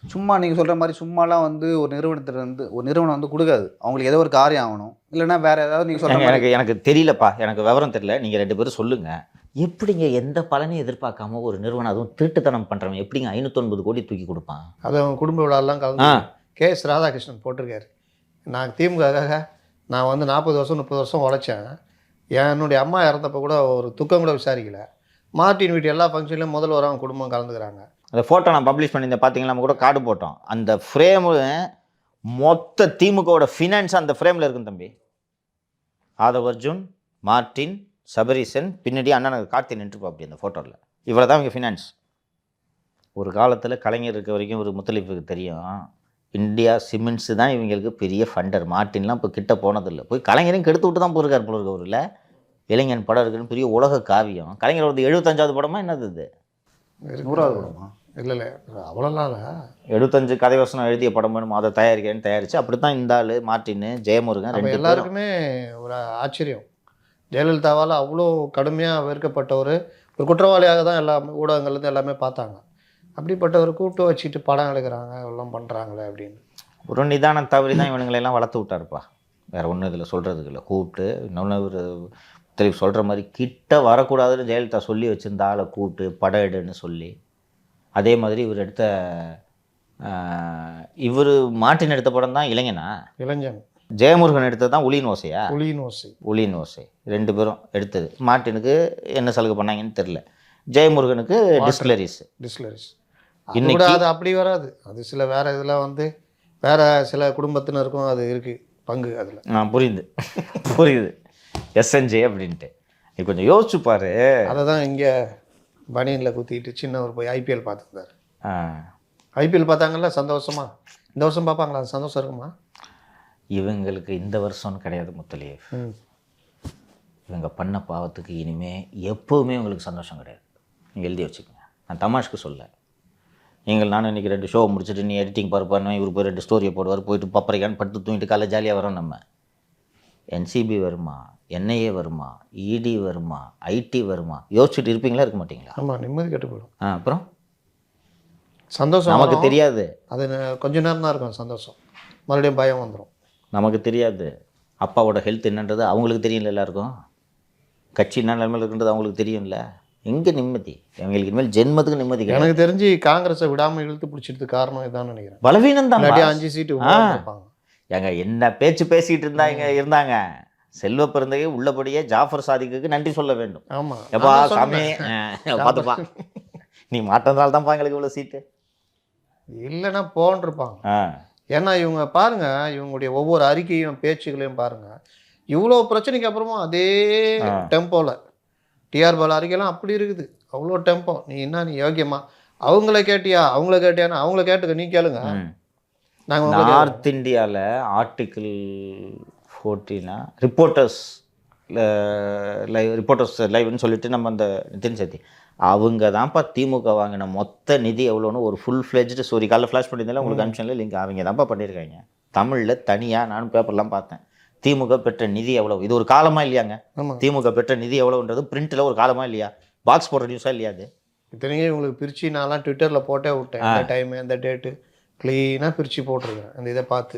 சும்மா நீங்கள் சொல்கிற மாதிரி சும்மாலாம் வந்து ஒரு நிறுவனம் வந்து கொடுக்காது. அவங்களுக்கு ஏதோ ஒரு காரியம் ஆகணும், இல்லைன்னா வேறு ஏதாவது. நீங்கள் சொல்லுங்கள். எனக்கு தெரியலப்பா, எனக்கு விவரம் தெரியல. நீங்கள் 2 பேரும் சொல்லுங்கள். எப்படிங்க எந்த பலனையும் எதிர்பார்க்காம ஒரு நிறுவனம், அதுவும் திருட்டுத்தனம் பண்ணுறவன் எப்படிங்க 509 கோடி தூக்கி கொடுப்பான்? அது அவங்க குடும்ப விழாலாம் கலந்து KS ராதாகிருஷ்ணன் போட்டிருக்காரு. நான் திமுகக்காக நான் வந்து 40 வருஷம் 30 வருஷம் உழைச்சேன். என்னுடைய அம்மா இறந்தப்போ கூட ஒரு துக்கம் கூட விசாரிக்கல. மார்ட்டின் வீட்டு எல்லா ஃபங்க்ஷன்லையும் முதல்வராக அவங்க குடும்பம் கலந்துக்கிறாங்க. அந்த ஃபோட்டோ நான் பப்ளிஷ் பண்ணியிருந்தேன் பார்த்தீங்களா, நம்ம கூட கார்டு போட்டோம். அந்த ஃப்ரேமு மொத்த திமுகவோட ஃபினான்ஸ் அந்த ஃப்ரேமில் இருக்கும் தம்பி. ஆதவ் அர்ஜுன், மார்ட்டின், சபரீசன், பின்னாடி அண்ணா கார்த்தி நின்றுப்பா அப்படி அந்த ஃபோட்டோவில். இவ்வளோ தான் இவங்க ஃபினான்ஸ். ஒரு காலத்தில் கலைஞர் இருக்க வரைக்கும் ஒரு முத்தலிஃபுக்கு தெரியும், இந்தியா சிமெண்ட்ஸு தான் இவங்களுக்கு பெரிய ஃபண்டர். மார்ட்டின்லாம் இப்போ கிட்ட போனதில்லை. போய் கலைஞரையும் கெடுத்து விட்டு தான் போயிருக்கார் போல இருக்க. ஊரில் இளைஞன் படம் இருக்குன்னு பெரிய உலக காவியம். கலைஞரோட 75வது படமா என்னது இது? 100வது படமா? இல்லை அவ்வளோலாம் இல்லை. 75 கதை வசனம் எழுதிய படம் வேணும், அதை தயாரிக்கிறேன்னு தயாரித்து அப்படி தான் இந்த ஆள் மார்ட்டின், ஜெயமுருகன் நம்ம எல்லாருக்குமே ஒரு ஆச்சரியம். ஜெயலலிதாவால் அவ்வளோ கடுமையாக வெறுக்கப்பட்டவர், ஒரு குற்றவாளியாக தான் எல்லா ஊடகங்கள்லேருந்து எல்லாமே பார்த்தாங்க. அப்படிப்பட்டவர் கூப்பிட்டு வச்சுட்டு படம் எடுக்கிறாங்க, எல்லாம் பண்ணுறாங்களே அப்படின்னு ஒரு நிதானம் தவறி தான் இவனுங்களெல்லாம் வளர்த்து விட்டாருப்பா. வேறு ஒன்றும் இதில் சொல்கிறதுக்கு இல்லை. கூப்பிட்டு இன்னொன்று ஒரு தெளிவு சொல்கிற மாதிரி கிட்ட வரக்கூடாதுன்னு ஜெயலலிதா சொல்லி வச்சுருந்த ஆளை கூப்பிட்டு படம் எடுன்னு சொல்லி, அதே மாதிரி இவர் எடுத்த இவர் மார்ட்டின் எடுத்த படம் தான் இளைஞனா, இளைஞன். ஜெயமுருகன் எடுத்தது தான் உளியின் ஓசையா, உளியின் ஓசை. 2 பேரும் எடுத்தது. மார்ட்டினுக்கு என்ன சலுகை பண்ணாங்கன்னு தெரில, ஜெயமுருகனுக்கு டிஸ்டிலரிஸ். இன்னைக்கு அது அப்படி வராது. அது சில வேற இதில் வந்து வேற சில குடும்பத்தினருக்கும் அது இருக்குது பங்கு அதில். புரியுது எஸ்என்ஜே அப்படின்ட்டு. நீ கொஞ்சம் யோசிச்சு பாரு. அதை தான் இங்கே பனியனில் குத்திட்டு சின்னவர் போய் ஐபிஎல் பார்த்துருந்தார். ஐபிஎல் பார்த்தாங்கல்ல சந்தோஷமா? இந்த வருஷம் பார்ப்பாங்களா? அது சந்தோஷம் இருக்குமா? இவங்களுக்கு இந்த வருஷம்னு கிடையாது முத்தலீஃப். இவங்க பண்ண பாவத்துக்கு இனிமே எப்போவுமே உங்களுக்கு சந்தோஷம் கிடையாது. நீங்கள் எழுதி வச்சுக்கோங்க. நான் தமாஷ்க்கு சொல்ல. நானும் இன்றைக்கி 2 ஷோ முடிச்சுட்டு நீ எடிட்டிங் பார்ப்பாருன்னு இவர் போய் 2 ஸ்டோரியை போடுவார், போயிட்டு பப்பரைக்கான்னு படுத்து தூங்கிட்டு காலைல ஜாலியாக வரோம். நம்ம என்சிபி வருமா, என்ஐஏ வருமா, இடி வருமா, ஐடி வருமா யோசிச்சுட்டு இருப்பீங்களா, இருக்க மாட்டீங்களா? ஆமாம், நிம்மதி கெட்டு போயிடும். அப்புறம் சந்தோஷம் நமக்கு தெரியாது. அது கொஞ்ச நேரம் தான் இருக்கும் சந்தோஷம், மறுபடியும் பயம் வந்துடும். நமக்கு தெரியாது அப்பாவோட ஹெல்த் என்னன்றது. அவங்களுக்கு தெரியல. எல்லாருக்கும் கட்சி என்ன நிலைமையில் இருக்குன்றது அவங்களுக்கு தெரியும்ல. எங்கே நிம்மதி? எங்களுக்கு இனிமேல் ஜென்மத்துக்கு நிம்மதி. எனக்கு தெரிஞ்சு காங்கிரஸை விடாமல் இழுத்து பிடிச்சிட்டு காரணம் இதான் நினைக்கிறேன். பலவீனம் தான். 5 சீட்டு ஏங்க என்ன பேச்சு பேசிகிட்டு இருந்தாங்க. செல்வ பிறந்தையே உள்ளபடியே ஜாஃபர் சாதிக்கு நன்றி சொல்ல வேண்டும். ஆமாம், எப்பா சாமி பார்த்துப்பா, நீ மாட்டதால் தான்ப்பா எங்களுக்கு இவ்வளோ சீட்டு இல்லைன்னா போன்றிருப்பாங்க. ஏன்னா இவங்க பாருங்க, இவங்களுடைய ஒவ்வொரு அறிக்கையும் பேச்சுகளையும் பாருங்க, இவ்வளோ பிரச்சனைக்கு அப்புறமும் அதே டெம்போவில் டிஆர் பாலா அறிக்கையெல்லாம் அப்படி இருக்குது. அவ்வளோ டெம்போ. நீ யோக்கியமா அவங்கள கேட்டியான்னு அவங்கள கேட்டுக்க, நீ கேளுங்க. நாங்கள் நார்த் இந்தியாவில் ஆர்டிக்கிள் 14 ரிப்போர்ட்டர்ஸ் லைவ்னு சொல்லிட்டு நம்ம அந்த நிதின் சேத்தி அவங்க தான்ப்பா திமுக வாங்கின மொத்த நிதி எவ்வளோன்னு ஒரு ஃபுல் ஃப்ளெஜ்டு ஸ்டோரி காலைல ஃப்ளாஷ் பண்ணியிருந்தாலும் உங்களுக்கு அனுப்பிச்சனில் லிங்க் அவங்க தான்ப்பா பண்ணியிருக்காங்க. தமிழில் தனியாக நானும் பேப்பர்லாம் பார்த்தேன். திமுக பெற்ற நிதி எவ்வளோ, இது ஒரு காலமாக இல்லையாங்க? திமுக பெற்ற நிதி எவ்வளோன்றது பிரிண்ட்டில் ஒரு காலமாக இல்லையா? பாக்ஸ் போடுற நியூஸாக இல்லையா? அது இத்தனைக்கும் இவங்களுக்கு பிரித்து நான்லாம் ட்விட்டரில் போட்டே விட்டேன். அந்த டைமு அந்த டேட்டு க்ளீனாக பிரித்து போட்டிருக்கேன். அந்த இதை பார்த்து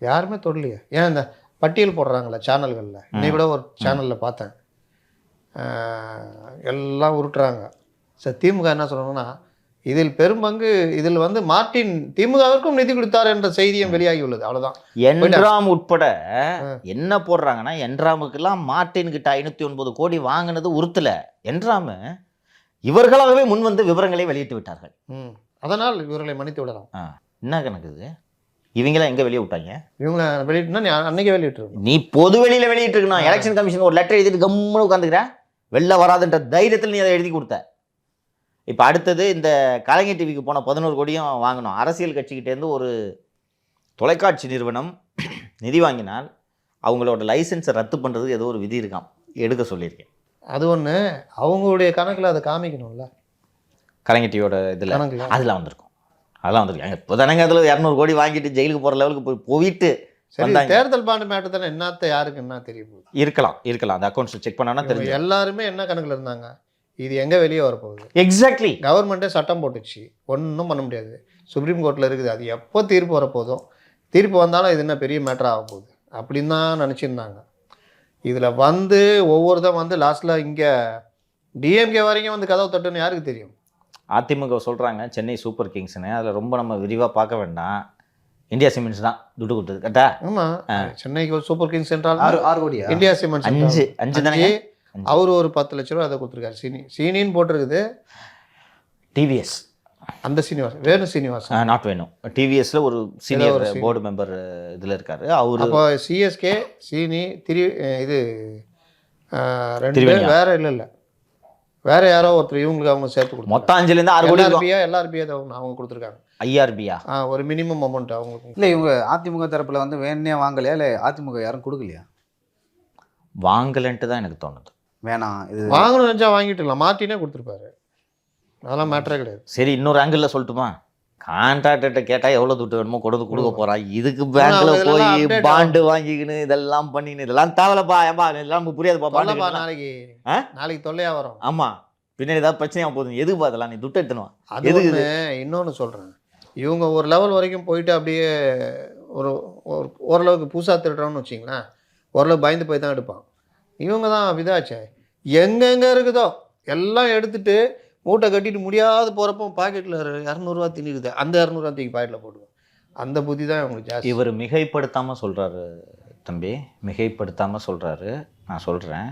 யாருமே தொடலையே. ஏன் இந்த பட்டியல் போடுறாங்களே சேனல்களில், இன்னைக்கு கூட ஒரு சேனலில் பார்த்தேன், எல்லாம் உருட்டுறாங்க. சார் திமுக என்ன சொல்கிறாங்கன்னா, இதில் பெரும்பங்கு இதில் வந்து மார்ட்டின் திமுகவிற்கும் நிதி கொடுத்தார் என்ற செய்தியும் வெளியாகி உள்ளது. அவ்வளோதான். என்ராம் உட்பட என்ன போடுறாங்கன்னா, என்ராமுக்கெல்லாம் மார்ட்டின் கிட்ட 509 கோடி வாங்கினது உறுத்தல. என்ராமு இவர்களாகவே முன் வந்து விவரங்களை வெளியிட்டு விட்டார்கள். அதனால் இவர்களை மன்னித்து விடலாம். என்ன கணக்கு இது? இவங்களாம் எங்கே வெளியே விட்டாங்க? இவங்க வெளியிட்டுனா நீ அன்னைக்கே வெளியிட்டு, நீ பொது வெளியில் வெளியிட்டுருக்கணும். எலெக்ஷன் கமிஷன் ஒரு லெட்டர் எழுதிட்டு கம்முன்னு உட்காந்துக்கிற, வெளில வராதுன்ற தைரியத்தில் நீ அதை எழுதி கொடுத்த. இப்போ அடுத்தது இந்த கலைஞர் டிவிக்கு போன 11 கோடியும் வாங்கணும். அரசியல் கட்சிக்கிட்டேருந்து ஒரு தொலைக்காட்சி நிறுவனம் நிதி வாங்கினால் அவங்களோட லைசன்ஸை ரத்து பண்ணுறதுக்கு ஏதோ ஒரு விதி இருக்கான், எடுக்க சொல்லியிருக்கேன். அது ஒன்று அவங்களுடைய கணக்கில் அதை காமிக்கணும்ல. கலைஞர் டிவியோட இதில் அதெல்லாம் வந்திருக்கும். அதெல்லாம் வந்திருக்காங்க. இப்போ தானங்க அதில் 200 கோடி வாங்கிட்டு ஜெயிலுக்கு போகிற லெவலுக்கு போயிட்டு தேர்தல் பாண்டு மேட்டர் தானே, என்னத்த யாருக்கு என்ன தெரியும்? இருக்கலாம் அந்த அக்கௌண்ட்ஸ் செக் பண்ணா தெரியும். எல்லாருமே என்ன கணக்கில் இருந்தாங்க, இது எங்கே வெளியே வரப்போகுது? எக்ஸாக்ட்லி. கவர்மெண்ட்டே சட்டம் போட்டுச்சு, ஒன்றும் பண்ண முடியாது. சுப்ரீம் கோர்ட்டில் இருக்குது, அது எப்போ தீர்ப்பு வரப்போதும், தீர்ப்பு வந்தாலும் இது என்ன பெரிய மேட்டர் ஆக போகுது அப்படின்னு தான் நினச்சிருந்தாங்க. இதில் வந்து ஒவ்வொருத்தரும் வந்து லாஸ்ட்டில் இங்கே டிஎம்கே வரைக்கும் வந்து கதவு தட்டுன்னு யாருக்கு தெரியும்? அதிமுக சொல்கிறாங்க சென்னை சூப்பர் கிங்ஸ்னு. அதில் ரொம்ப நம்ம விரிவாக பார்க்க வேண்டாம். இந்தியா சிமெண்ட்ஸ் தான் துட்டு கொடுத்தது. கரெக்டா? ஆமாம், சென்னைக்கு ஒரு சூப்பர் கிங்ஸ் என்றால் 6 கோடியா? இந்தியா சிமெண்ட்ஸ் 5 தானே. அவர் ஒரு 10 லட்ச ரூபா அதை கொடுத்துருக்காரு. சீனின்னு போட்டிருக்குது. டிவிஎஸ் அந்த சீனிவாசன் வேணு சீனிவாசன் நாட் வேணும். டிவிஎஸ்ல ஒரு சீனியர் போர்டு மெம்பர் இதில் இருக்காரு அவரு. அப்போ சிஎஸ்கே சீனி இது ரெண்டு திருவேணியா? வேற இல்லை வேற யாரோ ஒருத்தர் இவங்களுக்கு அவங்க சேர்த்து கொடுத்தாங்க. மொத்தம் 5லேருந்து 6 கோடி இருக்கும். எல்லாருபியா அவங்க கொடுத்துருக்காங்க. ஐஆர்பியா ஒரு மினிமம் அமௌண்ட் அவங்களுக்கு. இல்லை இவங்க அதிமுக தரப்பில் வந்து வேணே வாங்கலையா இல்லை அதிமுக யாரும் கொடுக்கலையா? வாங்கலன்ட்டு தான் எனக்கு தோணுது. வேணாம் இது வாங்கணும்னு நினச்சா வாங்கிட்டுலாம், மார்ட்டினே கொடுத்துருப்பாரு, அதெல்லாம் மேட்டரே கிடையாது. சரி, இன்னொரு ஆங்கிளில் சொல்லட்டுமா? கான்ட்ராக்டர்கிட்ட கேட்டால் எவ்வளோ துட்டு வேணுமோ கொடுக்க போகிறான். இதுக்கு பேங்க்ல போய் பாண்டு வாங்கிக்கின்னு இதெல்லாம் பண்ணிக்கின்னு இதெல்லாம் தேவையில்லப்பா. ஏப்பா இதெல்லாம் புரியாதுப்பா. சொல்லப்பா, நாளைக்கு தொல்லையா வரும். ஆமாம், பின்னாடி ஏதாவது பிரச்சனையாக போதும். எதுக்கு அதெல்லாம் நீ துட்டு எடுத்துனுவான். அது இன்னொன்று சொல்கிறேன், இவங்க ஒரு லெவல் வரைக்கும் போயிட்டு அப்படியே ஓரளவுக்கு புதுசாக திருடுறோன்னு வச்சிங்களேன், ஓரளவு பயந்து போய் தான் எடுப்பான். இவங்க தான் இதாச்சே, எங்கெங்கே இருக்குதோ எல்லாம் எடுத்துட்டு மூட்டை கட்டிட்டு முடியாது போகிறப்போ பாக்கெட்டில் 200 திணிக்குது, அந்த 200 தூக்கி பாக்கெட்டில் போடுவோம். அந்த புத்தி தான் இவங்களுக்கு ஜாஸ்தி. இவர் மிகைப்படுத்தாமல் சொல்கிறாரு தம்பி, மிகைப்படுத்தாமல் சொல்கிறாரு. நான் சொல்கிறேன்,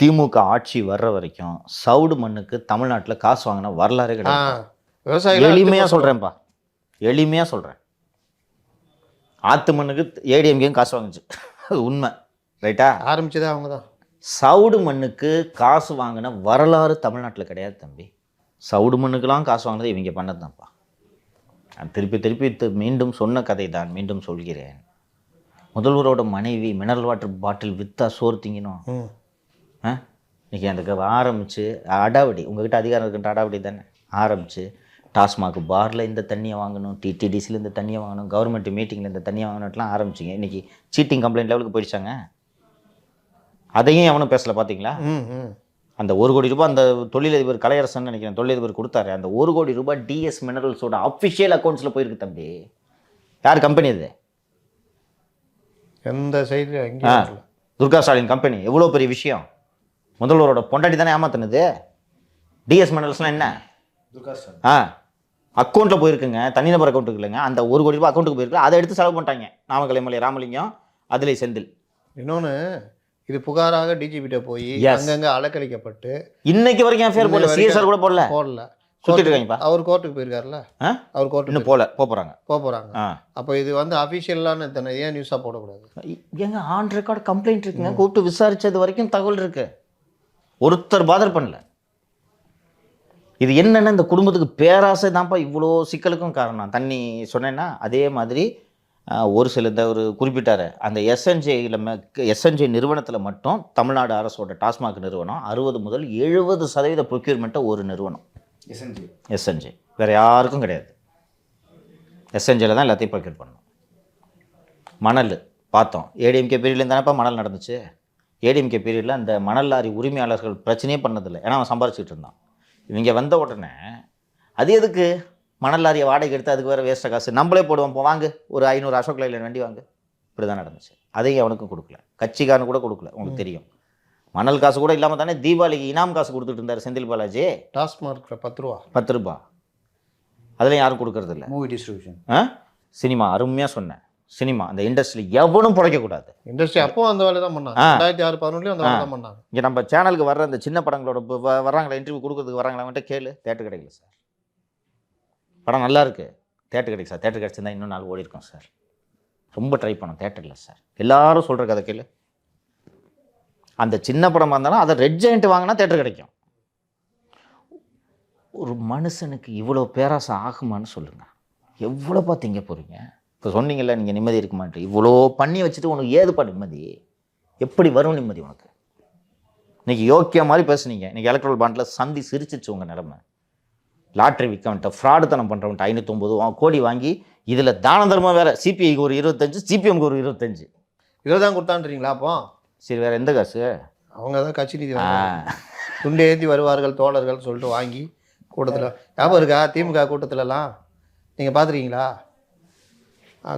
திமுக ஆட்சி வர்ற வரைக்கும் சவுடு மண்ணுக்கு தமிழ்நாட்டில் காசு வாங்கின வரலாறே கிடையாது. விவசாயிகள் எளிமையாக சொல்கிறேன்ப்பா, எளிமையாக சொல்கிறேன். ஆத்து மண்ணுக்கு ஏடிஎம்கேயும் காசு வாங்குச்சு, அது உண்மை. ரைட்டா? ஆரம்பிச்சதே அவங்க தான். சவுடு மண்ணுக்கு காசு வாங்கின வரலாறு தமிழ்நாட்டில் கிடையாது தம்பி. சவுடு மண்ணுக்கெல்லாம் காசு வாங்கினது இவங்க பண்ணது தான்ப்பா. நான் திருப்பி மீண்டும் சொன்ன கதை தான் மீண்டும் சொல்கிறேன். முதல்வரோட மனைவி மினரல் வாட்டர் பாட்டில் விற்றா சோறு திங்கணும். இன்றைக்கி அந்த ஆரம்பித்து அடாவடி, உங்கள்கிட்ட அதிகாரம் இருக்கின்ற அடாவடி தானே ஆரம்பித்து, டாஸ்மாக் பாரில் இந்த தண்ணியை வாங்கணும், டிடிடிசியில் இந்த தண்ணியை வாங்கணும், கவர்மெண்ட் மீட்டிங்கில் இந்த தண்ணியை வாங்கணும்லாம் ஆரம்பிச்சிங்க. இன்றைக்கி சீட்டிங் கம்ப்ளைண்ட் லெவலுக்கு போயிடுச்சாங்க. அதையும் எவனும் பேசலை பார்த்தீங்களா? அந்த 1 கோடி ரூபாய் அந்த தொழிலதிபர் கலையரசன் நினைக்கிறேன் தொழிலதிபர் கொடுத்தாரு. அந்த 1 கோடி ரூபாய் டிஎஸ் மினரல்ஸோட அஃபிஷியல் அக்கௌண்ட்ஸில் போயிருக்கு தம்பி. யார் கம்பெனி அது? எந்த சைடில்? துர்கா ஸ்டாலின் கம்பெனி. எவ்வளோ பெரிய விஷயம். முதல்வரோட பொண்டாட்டி தானே ஏமாத்தினது. டிஎஸ் மினரல்ஸ்லாம் என்ன? துர்கா ஸ்டாலின் அக்கௌண்ட்டில் போயிருக்குங்க, தனிநபர் அக்கௌண்ட்டுக்கு இல்லைங்க. அந்த 1 கோடி ரூபாய் அக்கௌண்ட்டுக்கு போயிருக்கு. அதை எடுத்து செலவு பண்ணிட்டாங்க நாமக்கல் எம்எல்ஏ ராமலிங்கம், அதிலே செந்தில். இன்னொன்று, இது புகாராக டிஜிபிட்ட போய் அங்கங்கே அலக்கழிக்கப்பட்டு இன்னைக்கு வரைக்கும் எஃப்ஐஆர் போடல, சிஎஸ்ஆர் கூட போடல சுத்திட்டு இருக்காங்கப்பா. அவர் கோர்ட்டுக்கு போயிருக்காருல்ல, அவர் கோர்ட்டு இன்னும் போகிறாங்க. அப்போ இது வந்து அஃபிஷியலான ஏன் நியூஸாக போடக்கூடாது? எங்க ஆன் ரெக்கார்டு கம்ப்ளைண்ட் இருக்குங்க, கூப்பிட்டு விசாரிச்சது வரைக்கும் தகவல் இருக்கு, ஒருத்தர் பாதர் பண்ணல. இது என்னென்ன, இந்த குடும்பத்துக்கு பேராசை தான்ப்பா இவ்வளோ சிக்கலுக்கும் காரணம். தண்ணி சொன்னேன்னா அதே மாதிரி ஒரு சில இந்த ஒரு குறிப்பிட்டார், அந்த எஸ்என்ஜே நிறுவனத்தில் மட்டும் தமிழ்நாடு அரசோட டாஸ்மாக் நிறுவனம் 60 முதல் 70% ப்ரொக்யூர்மெண்ட்டை ஒரு நிறுவனம். எஸ்என்ஜே வேறு யாருக்கும் கிடையாது. எஸ்என்ஜேல தான் எல்லாத்தையும் ப்ரொக்யூர் பண்ணணும். மணல் பார்த்தோம், ஏடிஎம்கே பீரியட்லேருந்து தானேப்பா மணல் நடந்துச்சு. ஏடிஎம்கே பீரியடில் அந்த மணல் லாரி உரிமையாளர்கள் பிரச்சனையே பண்ணதில்லை, ஏன்னா அவன் சம்பாரிச்சிட்டு இருந்தான். இவங்க வந்த உடனே அது எதுக்கு மணல் லாரியை வாடகை எடுத்து அதுக்கு வேறு வேஸ்ட்டாக காசு நம்மளே போடுவோம், வாங்க ஒரு 500 அசோக் லைலன் வண்டி வாங்க, இப்படி தான் நடந்துச்சு. அதையும் அவனுக்கும் கொடுக்கல, கட்சிக்காரனு கூட கொடுக்கல. உங்களுக்கு தெரியும், மணல் காசு கூட இல்லாமல் தானே தீபாவளிக்கு இனாம் காசு கொடுத்துட்டு இருந்தார் செந்தில் பாலாஜி. டாஸ்மார்க் 10 ரூபா அதில் யாரும் கொடுக்கறது இல்லை. மூவி டிஸ்ட்ரிபியூஷன், சினிமா, அருமையாக சொன்னேன். சினிமா அந்த இண்டஸ்ட்ரியில் எவனும் பிழைக்கக்கூடாது. இண்டஸ்ட்ரி அப்போ அந்த வேலை தான் பண்ணாங்க. 2006-11 அந்த வேலை தான் பண்ணாங்க. இங்கே நம்ம சேனலுக்கு வர்ற அந்த சின்ன படங்களோட வர்றாங்களா, இன்டர்வியூ கொடுக்குறதுக்கு வராங்களா, வந்துட்டு கேளு, தேட்டர் கிடைக்கல சார், படம் நல்லா இருக்குது, தேட்டர் கிடைக்கு சார், தேட்டர் கிடச்சிருந்தா இன்னும் 4 ஓடி இருக்கும் சார், ரொம்ப ட்ரை பண்ணோம், தேட்டர் இல்லை சார், எல்லாரும் சொல்கிற கதை கேளு. அந்த சின்ன படமாக இருந்தாலும் அதை ரெட் ஜெயண்ட் வாங்கினா தேட்டர் கிடைக்கும். ஒரு மனுஷனுக்கு இவ்வளோ பேராசை ஆகுமான்னு சொல்லுங்கள். எவ்வளோ பார்த்திங்க போகிறீங்க? இப்போ சொன்னீங்கல்ல நீங்கள் நிம்மதி இருக்க மாட்டேன், இவ்வளோ பண்ணி வச்சுட்டு உனக்கு ஏதுப்பா நிம்மதி? எப்படி வரும் நிம்மதி உனக்கு? இன்றைக்கி யோக்கிய மாதிரி பேசுனீங்க, இன்றைக்கி எலக்ட்ரல் பாண்டில் சந்தி சிரிச்சிச்சு உங்கள் நிலைமை. லாட்ரி விற்கவன்ட்ட ஃப்ராடுத்தனம் பண்ணுறவன்ட்ட 509 கோடி வாங்கி இதில் தான தர்மம் வேறு, சிபிஐக்கு ஒரு 25, சிபிஎம்க்கு ஒரு 25, இதை தான் கொடுத்தான்றீங்களா? அப்போ சரி, வேறு எந்த காசு? அவங்க தான் கட்சி நிதி துண்டு ஏந்தி வருவார்கள் தோழர்கள் சொல்லிட்டு வாங்கி கூட்டத்தில், ஞாபகம் இருக்கா திமுக கூட்டத்திலலாம் நீங்கள் பார்த்துருக்கீங்களா?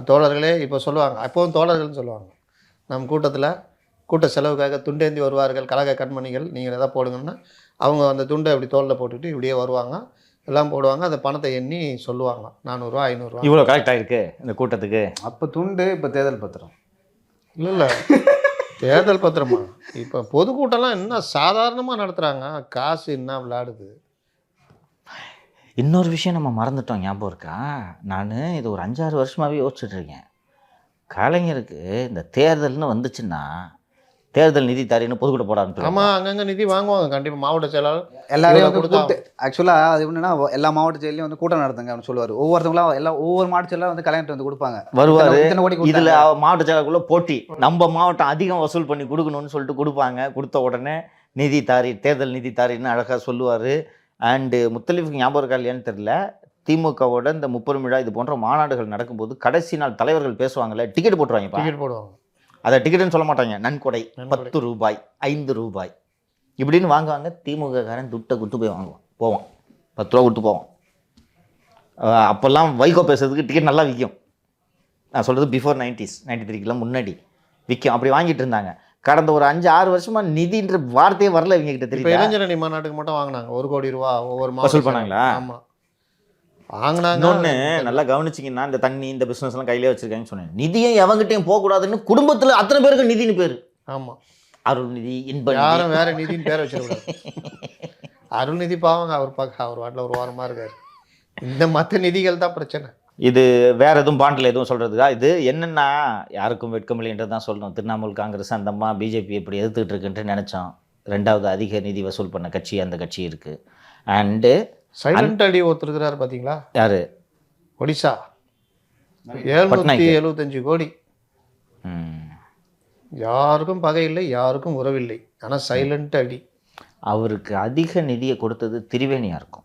தோழர்களே இப்போ சொல்லுவாங்க, அப்போவும் தோழர்கள்னு சொல்லுவாங்க, நம்ம கூட்டத்தில் கூட்ட செலவுக்காக துண்டேந்தி வருவார்கள் கழக கண்மணிகள், நீங்கள் எதாவது போடுங்கன்னா அவங்க அந்த துண்டை இப்படி தோளில் போட்டுக்கிட்டு இப்படியே வருவாங்க, எல்லாம் போடுவாங்க, அந்த பணத்தை எண்ணி சொல்லுவாங்க 400 500. இவ்வளோ கரெக்ட் ஆகிருக்கு இந்த கூட்டத்துக்கு. அப்போ துண்டு, இப்போ தேர்தல் பத்திரம். இல்லை தேர்தல் பத்திரமா? இப்போ பொதுக்கூட்டம்லாம் என்ன சாதாரணமாக நடத்துகிறாங்க, காசு என்ன விளையாடுது. இன்னொரு விஷயம் நம்ம மறந்துட்டோம், ஞாபகம் இருக்கா? நான் இது ஒரு 5-6 வருஷமாகவே யோசிச்சுட்டு இருக்கேன். கலைஞருக்கு இந்த தேர்தல்னு வந்துச்சுன்னா தேர்தல் நிதி தரேன்னு பொதுக்கூட்ட போட ஆரம்பிச்சிருவாங்க. ஆமாம், அங்கங்கே நிதி வாங்குவாங்க கண்டிப்பாக. மாவட்ட செயலாளர் எல்லாரையும் இவ்வளோ வந்து கொடுத்தா கூப்பிட்டு ஆக்சுவலாக அது எப்படின்னா எல்லா மாவட்ட செயலையும் வந்து கூட்டம் நடத்துங்க அப்படின்னு சொல்லுவார். ஒவ்வொரு மாவட்ட செயலாளரும் வந்து கலைஞர் வந்து கொடுப்பாங்க. வருவார். இத்தனை கோடி இதில் கொடுத்தாங்க. மாவட்ட செயலாளருக்குள்ள போட்டி, நம்ம மாவட்டம் அதிகம் வசூல் பண்ணி கொடுக்கணும்னு சொல்லிட்டு கொடுப்பாங்க. கொடுத்த உடனே நிதி தாரி, தேர்தல் நிதி தாரின்னு அழகாக சொல்லுவார். அண்டு முத்தலீஃபுக்கு ஞாபகம் இருக்கா இல்லையான்னு தெரியல, திமுகவோட இந்த 30 விழா இது போன்ற மாநாடுகள் நடக்கும்போது கடைசி நாள் தலைவர்கள் பேசுவாங்கல்ல, டிக்கெட் போட்டுருவாங்கப்பா. டிக்கெட் போடுவாங்க. அதை டிக்கெட்டுன்னு சொல்ல மாட்டாங்க, நன்கொடை 10 ரூபாய் 5 ரூபாய் இப்படின்னு வாங்குவாங்க. திமுககாரன் துட்டை கொடுத்து போய் வாங்குவான், போவான் 10 ரூபா கொடுத்து போவான். அப்போல்லாம் வைகோ பேசுறதுக்கு டிக்கெட் நல்லா விற்கும். நான் சொல்கிறது பிஃபோர் 90s 93க்கெல்லாம் முன்னாடி விற்கும். அப்படி வாங்கிட்டு இருந்தாங்க. கடந்த ஒரு 5-6 வருஷமாக நிதின்ற வார்த்தையே வரல இவங்க கிட்ட. இப்போ தெரியும் இளைஞரணி மாநாட்டுக்கு மட்டும் வாங்கினாங்க 1 கோடி ரூபா ஒவ்வொரு வசூல் பண்ணாங்களா? ஆமாம் வாங்கினாங்க. இன்னொன்று நல்லா கவனிச்சிங்கன்னா, இந்த தண்ணி இந்த பிஸ்னஸ்லாம் கையிலே வச்சுருக்காங்கன்னு சொன்னேன். நிதியும் எவங்கிட்டையும் போகக்கூடாதுன்னு குடும்பத்தில் அத்தனை பேருக்கு நிதின்னு பேர். ஆமாம், அருள்நிதி, இன்ப யாரும் வேற நிதின்னு பேர் வச்சிருக்கூடாது. அருள்நிதி பாவங்க, அவர் வாட்டில் ஒரு வாரமாக இருக்கார். இந்த மற்ற நிதிகள் தான் பிரச்சனை. இது வேற எதுவும் பாண்டில் எதுவும் சொல்கிறதுக்கா? இது என்னென்னா யாருக்கும் வெட்கமில்லைன்றது தான் சொல்லணும். திரிணாமுல் காங்கிரஸ் அந்தம்மா பிஜேபி எப்படி எதிர்த்துக்கிட்டு இருக்குன்ட்டு நினச்சோம். 2வது அதிக நிதி வசூல் பண்ண கட்சி அந்த கட்சி இருக்குது. அண்டு சைலண்ட் அடி ஒருத்தருக்கிறார் பார்த்தீங்களா? யார்? ஒடிசா 775 கோடி. யாருக்கும் பகை இல்லை, யாருக்கும் உறவில்லை, ஆனால் சைலண்ட் அடி. அவருக்கு அதிக நிதியை கொடுத்தது திரிவேணியாக இருக்கும்.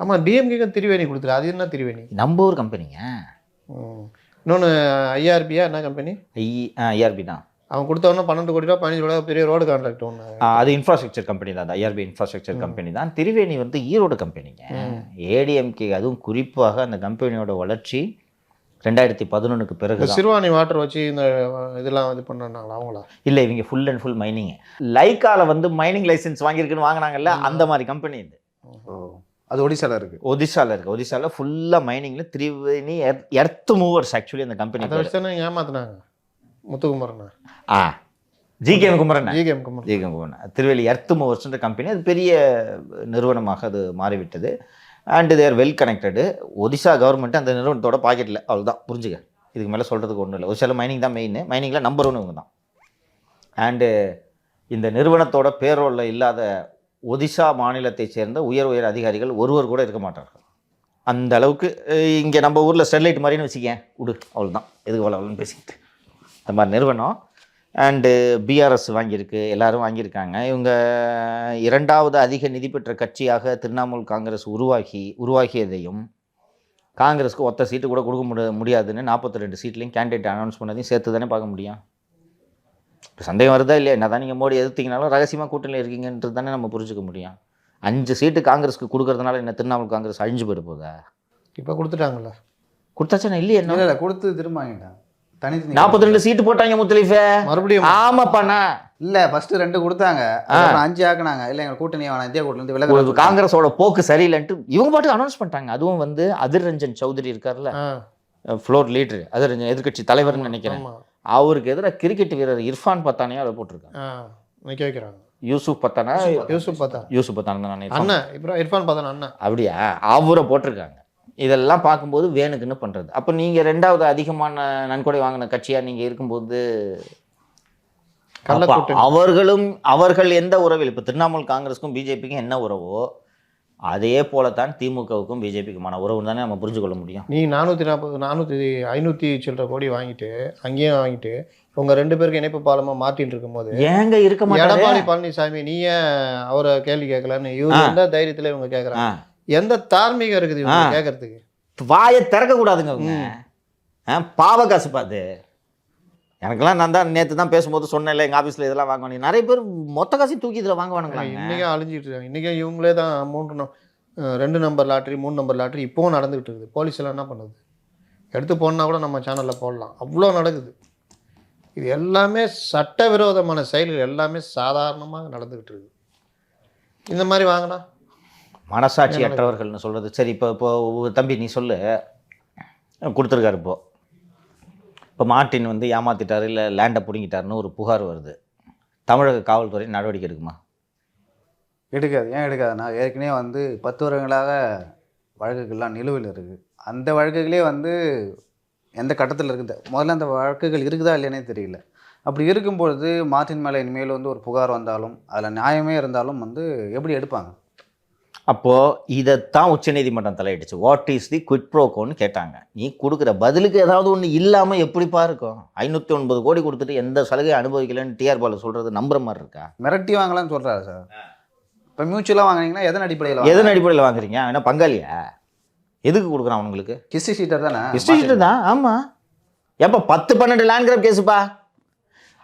ஆமாம், டிஎம்கேக்கு திரிவேணி கொடுத்துரு. அது என்ன திரிவேணி? நம்ம ஊர் கம்பெனிங்க. இன்னொன்று ஐஆர்பியா என்ன கம்பெனி? ஐஆர்பி தான். அவன் கொடுத்தவொன்னே 12 கோடி ரூபா 15 கோடி ரூபா பெரிய ரோடு கான்ட்ராக்ட் ஒன்று. அது இன்ஃப்ராஸ்ட்ரக்சர் கம்பெனி தான். ஐஆர்பி இன்ஃப்ராஸ்ட்ரக்சர் கம்பெனி தான். திரிவேணி வந்து ஈரோடு கம்பெனிங்க. ஏடிஎம்கே. அதுவும் குறிப்பாக அந்த கம்பெனியோட வளர்ச்சி 2011க்கு பிறகு. சிறுவாணி வாட்டர் வச்சு இந்த இதெல்லாம் இது பண்ணாங்களா அவங்களா? இல்லை, இவங்க ஃபுல் அண்ட் ஃபுல் மைனிங். லைக்காவில் வந்து மைனிங் லைசன்ஸ் வாங்கியிருக்குன்னு வாங்கினாங்கல்ல, அந்த மாதிரி கம்பெனி இது. அது ஒடிசாவில் இருக்குது. ஒடிசாவில் இருக்குது. ஒடிசாவில் ஃபுல்லாக மைனிங்கில் திரிவேணி எர்த் மூவர்ஸ் ஆக்சுவலி அந்த கம்பெனி. அதை வச்சு தானே ஏமாத்தினாங்க முத்துக்குமரன். ஜிகேஎம் குமரன். திருவேலி எர்த் மூவர்ஸ்ன்ற கம்பெனி. அது பெரிய நிறுவனமாக அது மாறிவிட்டது. And they're well connected. Odisha government அந்த நிறுவனத்தோட பாக்கெட்டில். அவ்வளோதான், புரிஞ்சுக்க. இதுக்கு மேலே சொல்கிறதுக்கு ஒன்றும் இல்லை. ஒடிசாவில் மைனிங் தான் மெயின். மைனிங்கில் நம்பர் 1 இவங்க தான். அண்டு இந்த நிறுவனத்தோட பேரோலில் இல்லாத ஒடிசா மாநிலத்தை சேர்ந்த உயர் அதிகாரிகள் ஒருவர் கூட இருக்க மாட்டார்கள். அந்த அளவுக்கு இங்கே நம்ம ஊரில் ஸ்டெர்லைட் மாதிரின்னு வச்சுக்கேன், விடு, அவ்வளோதான். எதுக்கு அவ்வளோன்னு பேசிக்கிட்டு இந்த மாதிரி நிறுவனம். அண்டு பிஆர்எஸ் வாங்கியிருக்கு, எல்லோரும் வாங்கியிருக்காங்க. இவங்க 2வது அதிக நிதி பெற்ற கட்சியாக திரிணாமுல் காங்கிரஸ் உருவாகியதையும் காங்கிரஸுக்கு ஒத்த சீட்டு கூட கொடுக்க முடியாதுன்னு 42 சீட்லையும் கேண்டிடேட் அனௌன்ஸ் பண்ணதையும் சேர்த்து தானே பார்க்க முடியும். இப்போ சந்தேகம் வருதா இல்லையா? என்ன தான் நீங்கள் மோடி எதிர்த்தீங்கனாலும் ரகசியமாக கூட்டணியில் இருக்கீங்கன்றது தானே நம்ம புரிஞ்சுக்க முடியும். 5 சீட்டு காங்கிரஸுக்கு கொடுக்கறதுனால என்ன திரிணாமுல் காங்கிரஸ் அழிஞ்சு போயிட போதா? இப்போ கொடுத்துட்டாங்களா? கொடுத்தாச்சுன்னா இல்லையே? என்ன இல்லை, கொடுத்து திரும்ப வாங்கிட்டாங்க. 42 சீட்டு போட்டாங்க முத்தலீஃபே. மறுபடியும்? ஆமாப்பாண்ணா. இல்லை, ஃபர்ஸ்ட் 2 கொடுத்தாங்க, 5 ஆக்குனாங்க. இல்லை, எங்கள் கூட்டணியை வேணாம், இந்தியா கூட்டணி விலகு. காங்கிரஸோட போக்கு சரியில்லைன்ட்டு இவங்க பாட்டுக்கு அனௌன்ஸ் பண்ணிட்டாங்க. அதுவும் வந்து அதிர் ரஞ்சன் சௌத்ரி இருக்கார்ல, ஃப்ளோர் லீடர், அதிர் ரஞ்சன் எதிர்கட்சி தலைவர்னு நினைக்கிறேன். அவருக்கு எதிராக கிரிக்கெட் வீரர் இர்ஃபான் பத்தானையா அதை போட்டிருக்காங்க. நிற்க வைக்கிறாங்க. யூசுப் பத்தானா தான் அண்ணன். இப்போ இர்ஃபான் பத்தானா அண்ணன். அப்படியா? அவரை போட்டிருக்காங்க. இதெல்லாம் பார்க்கும்போது வேணுக்குன்னு பண்ணுறது. அப்போ நீங்கள் 2வது அதிகமான நன்கொடை வாங்கின கட்சியாக நீங்கள் இருக்கும்போது அவர்கள் எந்த உறவில், இப்போ திரிணாமுல் காங்கிரஸுக்கும் பிஜேபிக்கும் என்ன உறவோ அதே போலத்தான் திமுகவுக்கும் பிஜேபிக்குமான உறவுன்னு தானே நம்ம புரிஞ்சு கொள்ள முடியும். நீ 500 சில்லற கோடி வாங்கிட்டு அங்கேயும் வாங்கிட்டு உங்கள் 2 பேருக்கு இணைப்பு பாலமாக மாற்றிட்டு இருக்கும்போது ஏங்க இருக்க மாட்டாங்க. எடப்பாடி பழனிசாமி நீ ஏன் அவரை கேள்வி கேட்கலன்னு இவங்க எந்த தைரியத்தில் இவங்க கேட்குறாங்க? எந்த தார்மீகம் இருக்குது இவங்க கேட்கறதுக்கு? வாயை திறக்க கூடாதுங்க அவங்க. பாவ காசு பார்த்து எனக்கெல்லாம் நான் தான் நேற்று தான் பேசும்போது சொன்னேன்ல, எங்கள் ஆஃபீஸில் இதெல்லாம் வாங்குவாங்க. நிறைய பேர் மொத்த காசு தூக்கி இதில் வாங்குவானுங்களா? இன்றைக்கும் அழிஞ்சிட்டு இருக்காங்க. இன்றைக்கும் இவங்களே தான் 2 நம்பர் லாட்ரி 3 நம்பர் லாட்ரி இப்போவும் நடந்துகிட்டு இருக்குது. போலீஸ் எல்லாம் என்ன பண்ணுது? எடுத்து போனால் கூட நம்ம சேனலில் போடலாம். அவ்வளோ நடக்குது. இது எல்லாமே சட்டவிரோதமான செயல்கள், எல்லாமே சாதாரணமாக நடந்துக்கிட்டு இருக்குது. இந்த மாதிரி வாங்கினா மனசாட்சி அற்றவர்கள்னு சொல்கிறது சரி. இப்போ தம்பி நீ சொல்லு, கொடுத்துருக்காரு. இப்போ மார்ட்டின் வந்து ஏமாத்திட்டார், இல்லை லேண்டை பிடுங்கிட்டாருன்னு ஒரு புகார் வருது. தமிழக காவல்துறை நடவடிக்கை எடுக்குமா? எடுக்காது. ஏன் எடுக்காதுன்னா, ஏற்கனவே வந்து 10 வருடங்களாக வழக்குகள்லாம் நிலுவையில் இருக்குது. அந்த வழக்குகளே வந்து எந்த கட்டத்தில் இருக்குது, முதல்ல அந்த வழக்குகள் இருக்குதா இல்லையானே தெரியல. அப்படி இருக்கும்பொழுது மார்ட்டின் மேலே இனிமேல் வந்து ஒரு புகார் வந்தாலும் அதில் நியாயமே இருந்தாலும் வந்து எப்படி எடுப்பாங்க? அப்போது இதைத்தான் உச்சநீதிமன்றம் தலையிடுச்சு. வாட் இஸ் தி குவிட் ப்ரோக்கோன்னு கேட்டாங்க. நீ கொடுக்குற பதிலுக்கு ஏதாவது ஒன்று இல்லாமல் எப்படிப்பா இருக்கும்? 509 கோடி கொடுத்துட்டு எந்த சலுகை அனுபவிக்கலன்னு டிஆர் பாலு சொல்கிறது நம்புற மாதிரி இருக்கா? மிரட்டி வாங்கலாம்னு சொல்கிறாரு சார். இப்போ மியூச்சுவலாக வாங்கினீங்கன்னா எதன் அடிப்படையில் எதன் அடிப்படையில் வாங்குறீங்க? என்ன பங்காளியா? எதுக்கு கொடுக்குறான் அவங்களுக்கு? ஹிஸ்ட்ரி ஷீட்டர் தானே? ஹிஸ்ட்ரி ஷீட்டர் தான். ஆமாம். எப்போ 10-12 லேண்ட் கிராப் கேஸுப்பா.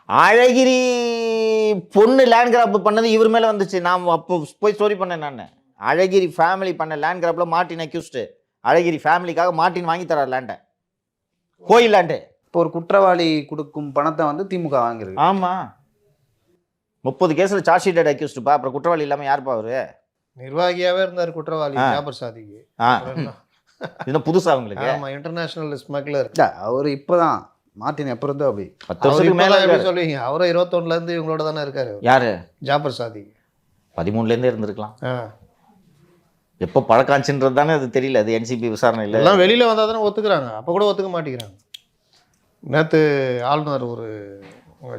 அழகிரி பொண்ணு லேண்ட் கிராப் பண்ணது இவர் மேலே வந்துச்சு. நான் அப்போ போய் ஸ்டோரி பண்ணேன். நான் அழகிரி ஃபேமிலி பண்ண லேண்ட் கிராப்பில் மார்ட்டின் அக்யூஸ்டு. அழகிரி ஃபேமிலிக்காக மார்ட்டின் வாங்கி தரார் லேண்டை, கோயில் லேண்டு. இப்போ ஒரு குற்றவாளி கொடுக்கும் பணத்தை வந்து திமுக வாங்கிருக்கு. ஆமாம். 30 கேஸில் சார்ஜ் ஷீட்டட் அக்யூஸ்டுப்பா. அப்புறம் குற்றவாளி இல்லாமல் யாருப்பா அவரு? நிர்வாகியாகவே இருந்தார் குற்றவாளி ஜாபர் சாதிக்கு. இது புதுசாக அவங்களுக்கு? ஆமாம், இன்டர்நேஷனல் ஸ்மக்லர். அவர் இப்போ தான் மார்ட்டின் எப்போ இருந்தோ அப்படி 10 வருஷத்துக்கு மேலே எப்படி சொல்லுவீங்க? அவரும் 21லேருந்து இவங்களோட தானே இருக்காரு. யாரு? ஜாபர் சாதிக் 13லேருந்தே இருந்திருக்கலாம். எப்போ பழக்காச்சுன்றது தானே அது தெரியல. அது என்சிபி விசாரணை இல்லை. எல்லாம் வெளியில் வந்தால் தானே ஒத்துக்கிறாங்க. அப்போ கூட ஒத்துக்க மாட்டேங்கிறாங்க. நேற்று ஆளுநர் ஒரு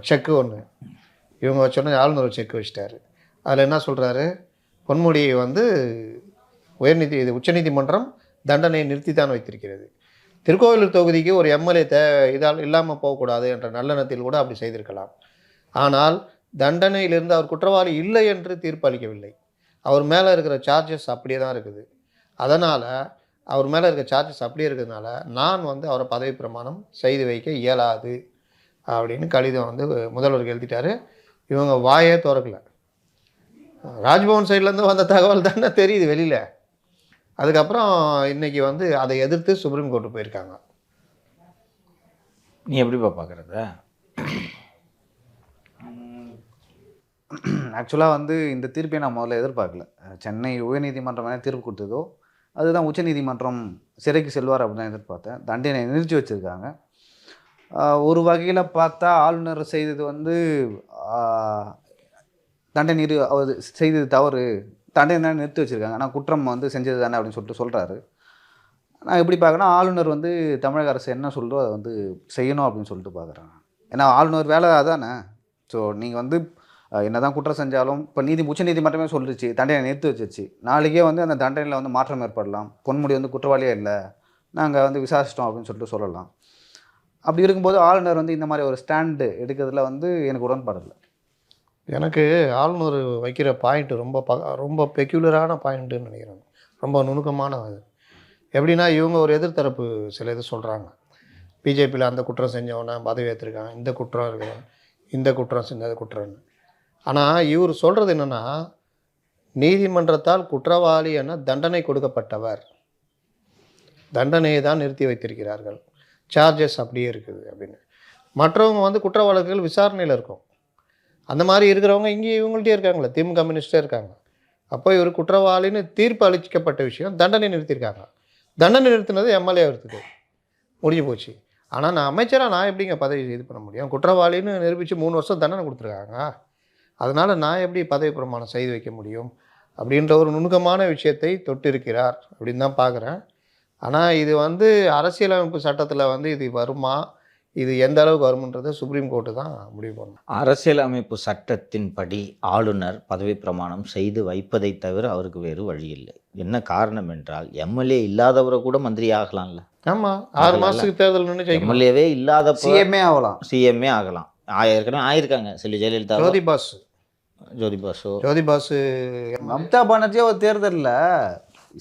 செக்கு ஒன்று இவங்க வச்சோன்னே ஆளுநர் ஒரு செக்கு வச்சிட்டாரு. அதில் என்ன சொல்கிறாரு? பொன்முடியை வந்து உச்சநீதிமன்றம் தண்டனையை நிறுத்தி தான் வைத்திருக்கிறது. திருக்கோவிலூர் தொகுதிக்கு ஒரு எம்எல்ஏ இதால் இல்லாமல் போகக்கூடாது என்ற நல்லெண்ணத்தில் கூட அப்படி செய்திருக்கலாம். ஆனால் தண்டனையிலிருந்து அவர் குற்றவாளி இல்லை என்று தீர்ப்பு அளிக்கவில்லை. அவர் மேலே இருக்கிற சார்ஜஸ் அப்படியே தான் இருக்குது. அதனால் அவர் மேலே இருக்கிற சார்ஜஸ் அப்படியே இருக்கிறதுனால நான் வந்து அவரை பதவி பிரமாணம் செய்து வைக்க இயலாது அப்படின்னு கடிதம் வந்து முதல்வருக்கு எழுதிட்டாரு. இவங்க வாயே திறக்கல. ராஜ்பவன் சைட்லேருந்து வந்த தகவல் தானே தெரியுது வெளியில். அதுக்கப்புறம் இன்றைக்கி வந்து அதை எதிர்த்து சுப்ரீம் கோர்ட்டு போயிருக்காங்க. நீ எப்படிப்பா பார்க்குறத? ஆக்சுவலாக வந்து இந்த தீர்ப்பை நான் முதல்ல எதிர்பார்க்கல. சென்னை உயர்நீதிமன்றம் என்ன தீர்ப்பு கொடுத்ததோ அதுதான் உச்சநீதிமன்றம் சிறைக்கு செல்வார் அப்படின்னு தான் எதிர்பார்த்தேன். தண்டனை நிறுத்தி வச்சுருக்காங்க. ஒரு வகையில் பார்த்தா ஆளுநர் செய்தது வந்து தண்டனை அவர் செய்தது தவறு, தண்டனை நிறுத்தி வச்சுருக்காங்க. ஆனால் குற்றம் வந்து செஞ்சது தானே அப்படின்னு சொல்கிறாரு. நான் எப்படி பார்க்குறேன்னா ஆளுநர் வந்து தமிழக அரசு என்ன சொல்கிறோ அதை வந்து செய்யணும் அப்படின்னு சொல்லிட்டு பார்க்குறேன். ஏன்னா ஆளுநர் வேலை அதானே. ஸோ நீங்கள் வந்து என்ன தான் குற்றம் செஞ்சாலும் இப்போ உச்சநீதிமன்றமே சொல்லிடுச்சு, தண்டனை நிறுத்தி வச்சிருச்சு. நாளைக்கே வந்து அந்த தண்டனையில் வந்து மாற்றம் ஏற்படலாம். பொன்முடி வந்து குற்றவாளியே இல்லை, நாங்கள் வந்து விசாரிச்சிட்டோம் அப்படின்னு சொல்லிட்டு சொல்லலாம். அப்படி இருக்கும்போது ஆளுநர் வந்து இந்த மாதிரி ஒரு ஸ்டாண்டு எடுக்கிறதுல வந்து எனக்கு உடன்பாடு இல்லை. எனக்கு ஆளுநர் வைக்கிற பாயிண்ட்டு ரொம்ப பெக்யூலரான பாயிண்ட்டுன்னு நினைக்கிறேன். ரொம்ப நுணுக்கமான அது. எப்படின்னா இவங்க ஒரு எதிர்த்தரப்பு சில இது சொல்கிறாங்க. பிஜேபியில் அந்த குற்றம் செஞ்சவன பதவி ஏற்றிருக்காங்க, இந்த குற்றம் இருக்கிறேன், இந்த குற்றம் செஞ்சது குற்றம்னு. ஆனால் இவர் சொல்கிறது என்னென்னா நீதிமன்றத்தால் குற்றவாளி என தண்டனை கொடுக்கப்பட்டவர், தண்டனையை தான் நிறுத்தி வைத்திருக்கிறார்கள், சார்ஜஸ் அப்படியே இருக்குது அப்படின்னு. மற்றவங்க வந்து குற்ற வழக்குகள் விசாரணையில் இருக்கும். அந்த மாதிரி இருக்கிறவங்க இங்கே இவங்கள்ட்டே இருக்காங்களே, திமுக மினிஸ்டரே இருக்காங்க. அப்போ இவர் குற்றவாளின்னு தீர்ப்பு அளிக்கப்பட்ட விஷயம் தண்டனை நிறுத்தியிருக்காங்க. தண்டனை நிறுத்தினது எம்எல்ஏ எடுத்துக்கு முடிஞ்சு போச்சு. ஆனால் நான் அமைச்சராக நான் எப்படிங்க பதவி இது பண்ண முடியும்? குற்றவாளின்னு நிரூபித்து 3 வருஷம் தண்டனை கொடுத்துருக்காங்க. அதனால் நான் எப்படி பதவி பிரமாணம் செய்து வைக்க முடியும் அப்படின்ற ஒரு நுணுக்கமான விஷயத்தை தொட்டிருக்கிறார் அப்படின்னு தான் பார்க்குறேன். ஆனால் இது வந்து அரசியலமைப்பு சட்டத்தில் வந்து இது வருமா, இது எந்த அளவுக்கு வரும்ன்றதை சுப்ரீம் கோர்ட்டு தான் முடிவு பண்ணணும். அரசியலமைப்பு சட்டத்தின்படி ஆளுநர் பதவி பிரமாணம் செய்து வைப்பதை தவிர அவருக்கு வேறு வழி இல்லை. என்ன காரணம் என்றால் எம்எல்ஏ இல்லாதவரை கூட மந்திரி ஆகலாம்ல. ஆமாம், 6 மாதத்துக்கு தேர்தல் நின்று எம்எல்ஏவே இல்லாத சிஎம்ஏ ஆகலாம். சிஎம்ஏ ஆகலாம். ஏற்கனவே ஆயிருக்காங்க. ஜெயலலிதா, ஜோதி பாசு, மம்தா பானர்ஜி ஒரு தேர்தலில்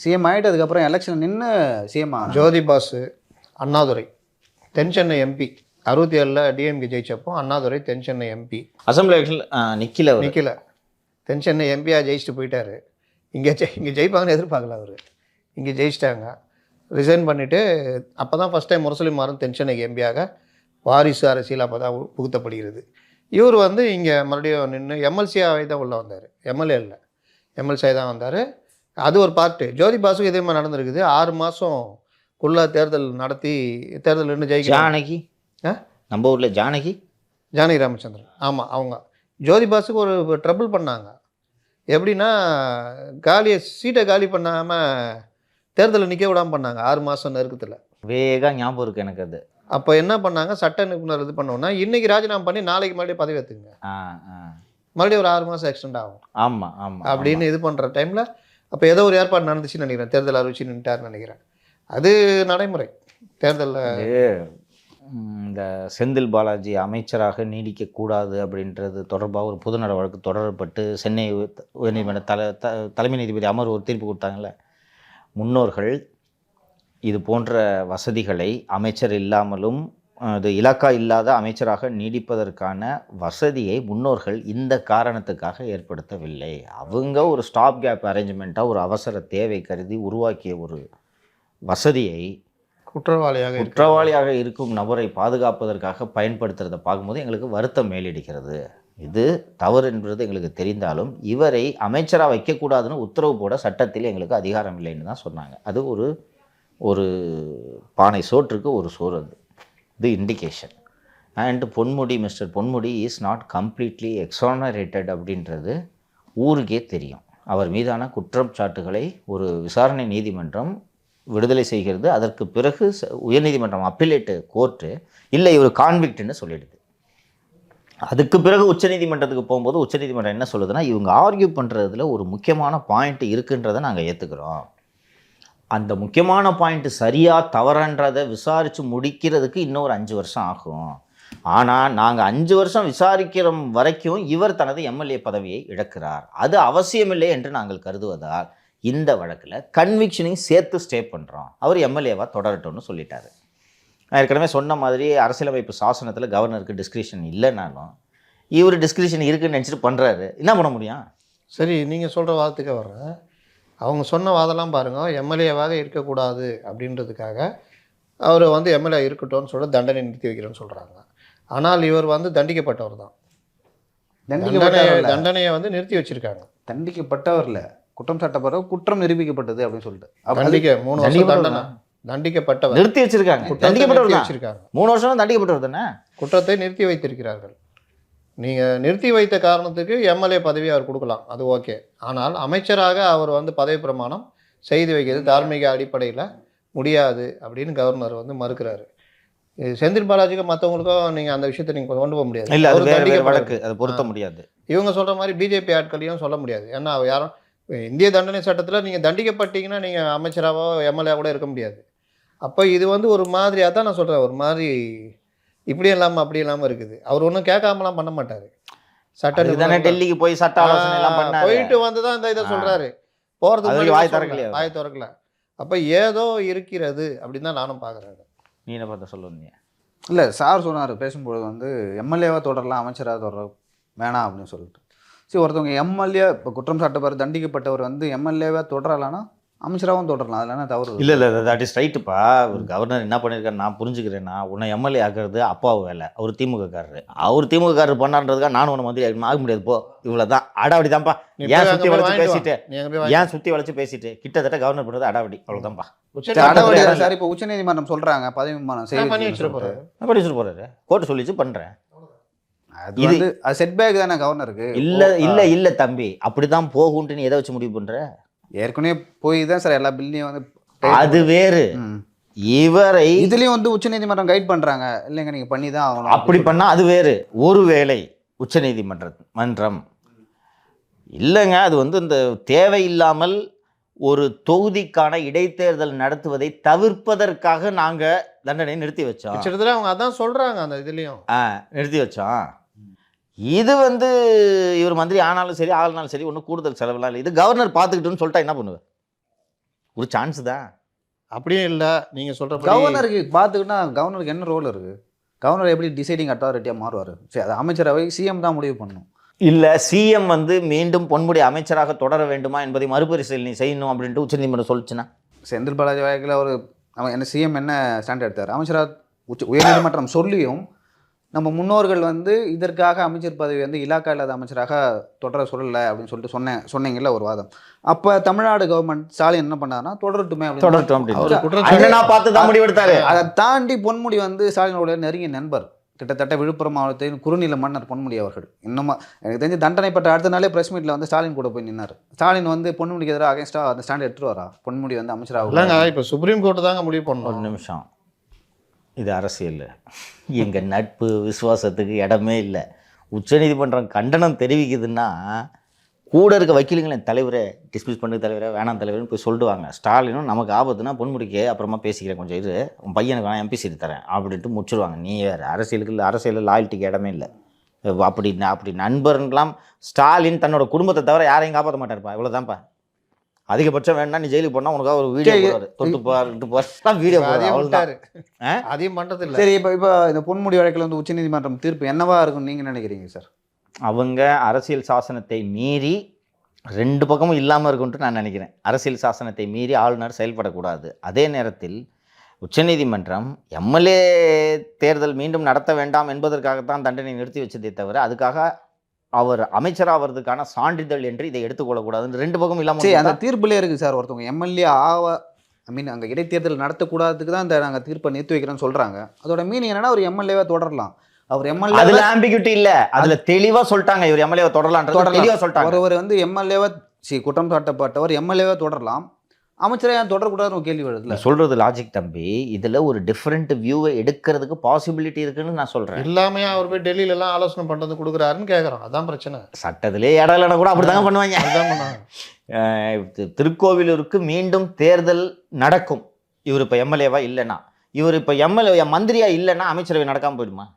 சிஎம் ஆகிட்டு அதுக்கப்புறம் எலெக்ஷன் நின்று சிஎம் ஜோதி பாசு, அண்ணாதுரை தென் சென்னை எம்பி 67ல் டிஎம்கே ஜெயிச்சப்போ அண்ணாதுரை தென் சென்னை எம்பி அசம்பிளி எலெக்ஷன் நிற்கல தென் சென்னை எம்பியாக ஜெயிச்சுட்டு போயிட்டார். இங்கே ஜெயிப்பாங்கன்னு எதிர்பார்க்கல அவர். இங்கே ஜெயிச்சிட்டாங்க, ரிசைன் பண்ணிவிட்டு. அப்போ தான் ஃபஸ்ட் டைம் முரசொலி மாறன் தென் சென்னைக்கு எம்பியாக வாரிசு அரசியல் அப்போ தான் புகுத்தப்படுகிறது. இவர் வந்து இங்கே மறுபடியும் நின்று எம்எல்சியாகவே தான் உள்ளே வந்தார். எம்எல்ஏ இல்லை, எம்எல்சியாக தான் வந்தார். அது ஒரு பார்ட்டு. ஜோதி பாசுக்கு இதே மாதிரி நடந்திருக்குது. 6 மாதம்குள்ளே தேர்தல் நடத்தி தேர்தல் நின்று ஜெயிக்க. ஜானகி, நம்ம ஊரில் ஜானகி ராமச்சந்திரன், ஆமாம், அவங்க ஜோதி பாசுக்கு ஒரு ட்ரபிள் பண்ணாங்க. எப்படின்னா சீட்டை காலி பண்ணாமல் தேர்தலில் நிற்க விடாமல் பண்ணாங்க 6 மாதம் நெருக்கத்தில். வேகா ஞாபகம் இருக்கு எனக்கு அது. அப்போ என்ன பண்ணாங்க, சட்ட நிபுணர் இது பண்ணோன்னா இன்னைக்கு ராஜினாமா பண்ணி நாளைக்கு மறுபடியும் பதவி ஏற்றுங்க, மறுபடியும் ஒரு 6 மாதம் எக்ஸ்டெண்ட் ஆகும் ஆமாம் ஆமாம் அப்படின்னு இது பண்ணுற டைமில் அப்போ ஏதோ ஒரு ஏற்பாடு நடந்துச்சுன்னு நினைக்கிறேன். தேர்தல் அறிவிச்சு நின்ட்டார்னு நினைக்கிறேன். அது நடைமுறை தேர்தலில். இந்த செந்தில் பாலாஜி அமைச்சராக நீடிக்கக்கூடாது அப்படின்றது தொடர்பாக ஒரு பொதுநல வழக்கு தொடரப்பட்டு சென்னை உயர்நீதிமன்ற தலைமை நீதிபதி அமர்வு ஒரு தீர்ப்பு கொடுத்தாங்கல்ல. முன்னோர்கள் இது போன்ற வசதிகளை அமைச்சர் இல்லாமலும் அது இலாக்கா இல்லாத அமைச்சராக நீடிப்பதற்கான வசதியை முன்னோர்கள் இந்த காரணத்துக்காக ஏற்படுத்தவில்லை. அவங்க ஒரு ஸ்டாப் கேப் அரேஞ்ச்மெண்ட்டாக ஒரு அவசர தேவை கருதி உருவாக்கிய ஒரு வசதியை குற்றவாளியாக இருக்கும் நபரை பாதுகாப்பதற்காக பயன்படுத்துறதை பார்க்கும்போது எங்களுக்கு வருத்தம் மேலிடுகிறது. இது தவறு என்பது எங்களுக்கு தெரிந்தாலும் இவரை அமைச்சராக வைக்கக்கூடாதுன்னு உத்தரவு போட சட்டத்தில் எங்களுக்கு அதிகாரம் இல்லைன்னு தான் சொன்னாங்க. அது ஒரு பானை சோற்றுக்கு ஒரு சோறு. அது இது indication. And mister Ponmudi is not completely exonerated அப்படின்றது ஊருக்கே தெரியும். அவர் மீதான குற்றச்சாட்டுகளை ஒரு விசாரணை நீதிமன்றம் விடுதலை செய்கிறது. அதற்கு பிறகு உயர்நீதிமன்றம் அப்பீலேட்டு கோர்ட்டு இல்லை இவர் கான்விக்ட்னு சொல்லிடுது. அதுக்கு பிறகு உச்சநீதிமன்றத்துக்கு போகும்போது உச்சநீதிமன்றம் என்ன சொல்லுதுன்னா, இவங்க ஆர்கியூ பண்ணுறதுல ஒரு முக்கியமான பாயிண்ட் இருக்குன்றதை நாங்கள் ஏற்றுக்கிறோம். அந்த முக்கியமான பாயிண்ட்டு சரியாக தவறன்றதை விசாரித்து முடிக்கிறதுக்கு இன்னொரு 5 வருஷம் ஆகும். ஆனால் நாங்கள் 5 வருஷம் விசாரிக்கிற வரைக்கும் இவர் தனது எம்எல்ஏ பதவியை இழக்கிறார், அது அவசியமில்லை என்று நாங்கள் கருதுவதால் இந்த வழக்கில் கன்விக்ஷனையும் சேர்த்து ஸ்டே பண்ணுறோம், அவர் எம்எல்ஏவாக தொடரட்டும்னு சொல்லிட்டாரு. நான் ஏற்கனவே சொன்ன மாதிரி அரசியலமைப்பு சாசனத்தில் கவர்னருக்கு டிஸ்கிரிப்ஷன் இல்லைனாலும் இவர் டிஸ்கிரிப்ஷன் இருக்குன்னு நினச்சிட்டு பண்ணுறாரு. என்ன பண்ண முடியும்? சரி, நீங்கள் சொல்கிற வாதத்துக்கு வர்றேன். அவங்க சொன்ன வாதெல்லாம் பாருங்கள், எம்எல்ஏவாக இருக்கக்கூடாது அப்படின்றதுக்காக அவர் எம்எல்ஏ இருக்கட்டும்னு சொல்ல தண்டனை நிறுத்தி வைக்கிறேன்னு சொல்கிறாங்க. ஆனால் இவர் தண்டிக்கப்பட்டவர் தான். தண்டனையை நிறுத்தி வச்சுருக்காங்க. தண்டிக்கப்பட்டவர்ல குற்றம் சாட்டப்பட்டவர், குற்றம் நிரூபிக்கப்பட்டது அப்படின்னு சொல்லிட்டு 3 வருஷம் தண்டனை. தண்டிக்கப்பட்டவர் நிறுத்தி வச்சிருக்காங்க. 3 வருஷம் தண்டிக்கப்பட்டவர் தானே. குற்றத்தை நிறுத்தி வைத்திருக்கிறார்கள். நீங்கள் நிறுத்தி வைத்த காரணத்துக்கு எம்எல்ஏ பதவி அவர் கொடுக்கலாம், அது ஓகே. ஆனால் அமைச்சராக அவர் பதவி பிரமாணம் செய்து வைக்கிறது தார்மீக அடிப்படையில் முடியாது அப்படின்னு கவர்னர் மறுக்கிறாரு. செந்தில் பாலாஜிக்கும் மற்றவங்களுக்கும் நீங்கள் அந்த விஷயத்தை நீங்கள் கொண்டு போக முடியாது. இல்லை, அது வழக்கு, அதை பொருத்த முடியாது. இவங்க சொல்கிற மாதிரி பிஜேபி ஆட்களையும் சொல்ல முடியாது. ஏன்னா யாரும் இந்திய தண்டனை சட்டத்தில் நீங்கள் தண்டிக்கப்பட்டீங்கன்னா நீங்கள் அமைச்சராகவோ எம்எல்ஏ கூட இருக்க முடியாது. அப்போ இது ஒரு மாதிரியாக தான் நான் சொல்கிறேன், ஒரு மாதிரி இப்படி இல்லாமல் அப்படி இல்லாமல் இருக்குது. அவர் ஒன்றும் கேட்காமலாம் பண்ண மாட்டார். சட்ட டெல்லிக்கு போய் சட்ட ஆலோசனை எல்லாம் பண்ண போயிட்டு தான் இந்த இதை சொல்கிறாரு. போகிறதுக்கு வாய் திறக்கல. அப்போ ஏதோ இருக்கிறது அப்படின்னு தான் நானும் பார்க்குறேன். நீ என்ன பார்த்த சொல்லுவீங்க? இல்லை, சார் சொன்னார் பேசும்பொழுது எம்எல்ஏவாக தொடரலாம், அமைச்சராக தொடர வேணாம் அப்படின்னு சொல்லிட்டு. சரி, ஒருத்தவங்க எம்எல்ஏ இப்போ குற்றம் சாட்டப்பவர் தண்டிக்கப்பட்டவர் எம்எல்ஏவாக தொடரலான்னா அமைச்சராகவும் தொடரலாம், அதில் என்ன தவறு? இல்லை, தட் இஸ் ரைட்டுப்பா. ஒரு கவர்னர் என்ன பண்ணியிருக்காரு நான் புரிஞ்சுக்கிறேன்னா, உன்னை எம்எல்ஏ ஆகிறது அப்பாவு வேலை, அவர் திமுகக்காரரு. அவர் திமுகக்காரர் பண்ணான்றதுக்காக நானும் உன்னை மந்திரி ஆக முடியாது போ, இவ்வளோ தான். அடாவடி தான்ப்பா. ஏன் சுற்றி வளைச்சு பேசிட்டு கிட்டத்தட்ட கவர்னர் பண்ணுறது அடாவடி, அவ்வளோதான்ப்பா. அடாவடி சார். இப்போ உச்சநீதிமன்றம் சொல்கிறாங்க பதவி விமானம் பண்ணி வச்சுட்டு போகிறாரு, கோர்ட்டு சொல்லிச்சு பண்ணுறேன். இது செட்பேக் தானே கவர்னருக்கு? இல்லை தம்பி, அப்படி தான் போகுன்ட்டு நீ எதை வச்சு முடிவு பண்ணுற? ஏற்கனவே போய் தான் சார் எல்லா பில்லையும் அது வேறு. இவரை இதுலயும் உச்சநீதிமன்றம் கைட் பண்றாங்க, இல்லைங்க நீங்க பண்ணி தான் ஆகணும். அப்படி பண்ணா அது வேறு. ஒருவேளை உச்சநீதிமன்றம் இல்லைங்க, அது இந்த தேவையில்லாமல் ஒரு தொகுதிக்கான இடைத்தேர்தல் நடத்துவதை தவிர்ப்பதற்காக நாங்க தண்டனை நிறுத்தி வச்சோம். அவங்க அதான் சொல்றாங்க, அந்த இதுலயும் நிறுத்தி வச்சோம். இது இவர் மந்திரி ஆனாலும் சரி ஆனாலும் சரி ஒன்றும் கூடுதல் செலவெல்லாம் இல்லை. இது கவர்னர் பார்த்துக்கிட்டுன்னு சொல்லிட்டா என்ன பண்ணுவேன்? ஒரு சான்ஸ் தான். அப்படியே இல்லை நீங்கள் சொல்கிற கவர்னருக்கு பார்த்துக்கிட்டா கவர்னருக்கு என்ன ரோல் இருக்குது? கவர்னர் எப்படி டிசைடிங் அத்தாரிட்டியாக மாறுவார்? சரி, அது அமைச்சரவை சிஎம் தான் முடிவு பண்ணணும். இல்லை, சிஎம் மீண்டும் பொன்முடி அமைச்சராக தொடர வேண்டுமா என்பதை மறுபரிசீலனை செய்யணும் அப்படின்ட்டு உச்சநீதிமன்றம் சொல்லிச்சுன்னா, செந்தில் பாலாஜி வழக்கில் ஒரு என்ன சிஎம் என்ன ஸ்டாண்ட் எடுத்தார்? அமைச்சராக உயர்நீதிமன்றம் சொல்லியும் நம்ம முன்னோர்கள் இதற்காக அமைச்சர் பதவி இலாக்கா இல்லாத அமைச்சராக தொடர சொல்லலை அப்படின்னு சொல்லிட்டு சொன்னீங்கல்ல ஒரு வாதம். அப்போ தமிழ்நாடு கவர்மெண்ட் ஸ்டாலின் என்ன பண்ணாருன்னா தொடரட்டுமே அப்படின்னு பார்த்து தான் முடிவெடுத்தாரு. அதை தாண்டி பொன்முடி ஸ்டாலினோட நெருங்கிய நண்பர். கிட்டத்தட்ட விழுப்புரம் மாவட்டத்தின் குறுநில மன்னர் பொன்முடி அவர்கள் இன்னுமா எனக்கு தெரிஞ்சு தண்டனை பெற்ற அடுத்த நாளே ப்ரெஸ் மீட்டில் வந்து ஸ்டாலின் கூட போய் நின்னார். ஸ்டாலின் வந்து பொன்முடிக்கு எதிராக அகேன்ஸ்டாக அந்த ஸ்டாண்ட் எடுத்துட்டு வரா. பொன்முடி வந்து அமைச்சராக இல்லைங்க, இப்போ சுப்ரீம் கோர்ட்டு தாங்க முடிவு ஒரு பண்ணணும். நிமிஷம், இது அரசியல். எங்கள் நட்பு விசுவாசத்துக்கு இடமே இல்லை. உச்சநீதிமன்றம் கண்டனம் தெரிவிக்குதுன்னா கூட இருக்க வக்கீலுங்களின் தலைவரை டிஸ்மிஸ் பண்ணு தலைவரை வேணாம் தலைவர்னு போய் சொல்லிடுவாங்க. ஸ்டாலினும் நமக்கு ஆபத்துனா பொன்முடிக்கு அப்புறமா பேசிக்கிறேன், கொஞ்சம் இது உன் பையனுக்கு வேணாம் எம்பி சீட்டு தரேன் அப்படின்ட்டு முடிச்சிடுவாங்க. நீ வேறு அரசியலுக்கு இல்லை, அரசியலில் லாயல்ட்டிக்கு இடமே இல்லை. அப்படி நண்பர்கள்லாம் ஸ்டாலின் தன்னோட குடும்பத்தை தவிர யாரையும் காப்பாற்ற மாட்டாருப்பா, இவ்வளோதான்ப்பா. அதிகபட்சம் வேணா நீ ஜெயிலுக்கு போனால் உனக்காக ஒரு வீடியோ போடுவார், தொட்டு போட்டு வீடியோ போடுவார். அதையும் பண்ணுறது இல்லை. சரி, இப்போ இந்த பொன்முடி வழக்கில் வந்து உச்சநீதிமன்றம் தீர்ப்பு என்னவா இருக்கும்னு நீங்கள் நினைக்கிறீங்க சார்? அவங்க அரசியல் சாசனத்தை மீறி ரெண்டு பக்கமும் இல்லாமல் இருக்குன்ட்டு நான் நினைக்கிறேன். அரசியல் சாசனத்தை மீறி ஆளுநர் செயல்படக்கூடாது. அதே நேரத்தில் உச்சநீதிமன்றம் எம்எல்ஏ தேர்தல் மீண்டும் நடத்த வேண்டாம் என்பதற்காகத்தான் தண்டனை நிறுத்தி வச்சதே தவிர அதுக்காக அவர் அமைச்சராகிறதுக்கான சான்றிதழ் என்று இதை எடுத்துக்கொள்ளக்கூடாதுன்னு ரெண்டு பக்கமும் இல்லாமல். சரி, அந்த தீர்ப்புலேயே இருக்குது சார். ஒருத்தவங்க எம்எல்ஏ அங்கே இடைத்தேர்தல் நடத்தக்கூடாதுக்கு தான் இந்த நாங்கள் தீர்ப்பை நிறுத்தி வைக்கிறோன்னு சொல்கிறாங்க. அதோட மீனிங் என்னன்னா ஒரு எம்எல்ஏவை தொடரலாம். அவர் எம்எல்ஏ அதுல ஆம்பிகுட்டி இல்ல, அதுல தெளிவா சொல்லிட்டாங்க இவர் எம்எல்ஏவை தொடரலாம்ன்றது தெளிவா சொல்லிட்டாங்க. ஒருவர் வந்து எம்எல்ஏவை குற்றம் சாட்டப்பட்டவர் எம்எல்ஏவை தொடரலாம், அமைச்சரை ஏன் தொடரக்கூடாதுன்னு ஒரு கேள்வி வருதுல்ல. சொல்றது லாஜிக் தம்பி. இதுல ஒரு டிஃபரெண்ட் வியூவை எடுக்கிறதுக்கு பாசிபிலிட்டி இருக்குன்னு நான் சொல்றேன். இல்லாமையா அவர் போய் டெல்லியில எல்லாம் ஆலோசனை பண்றது கொடுக்குறாருன்னு கேட்குறோம். அதான் பிரச்சனை. சட்டத்திலே இடம் இல்லைன்னா கூட அப்படிதாங்க பண்ணுவாங்க. அதுதான் பண்ணுவாங்க. திருக்கோவிலூருக்கு மீண்டும் தேர்தல் நடக்கும். இவர் இப்ப எம்எல்ஏவா இல்லைன்னா, இவர் இப்ப எம்எல்ஏ மந்திரியா இல்லைன்னா அமைச்சரவை நடக்காம போயிடுமா?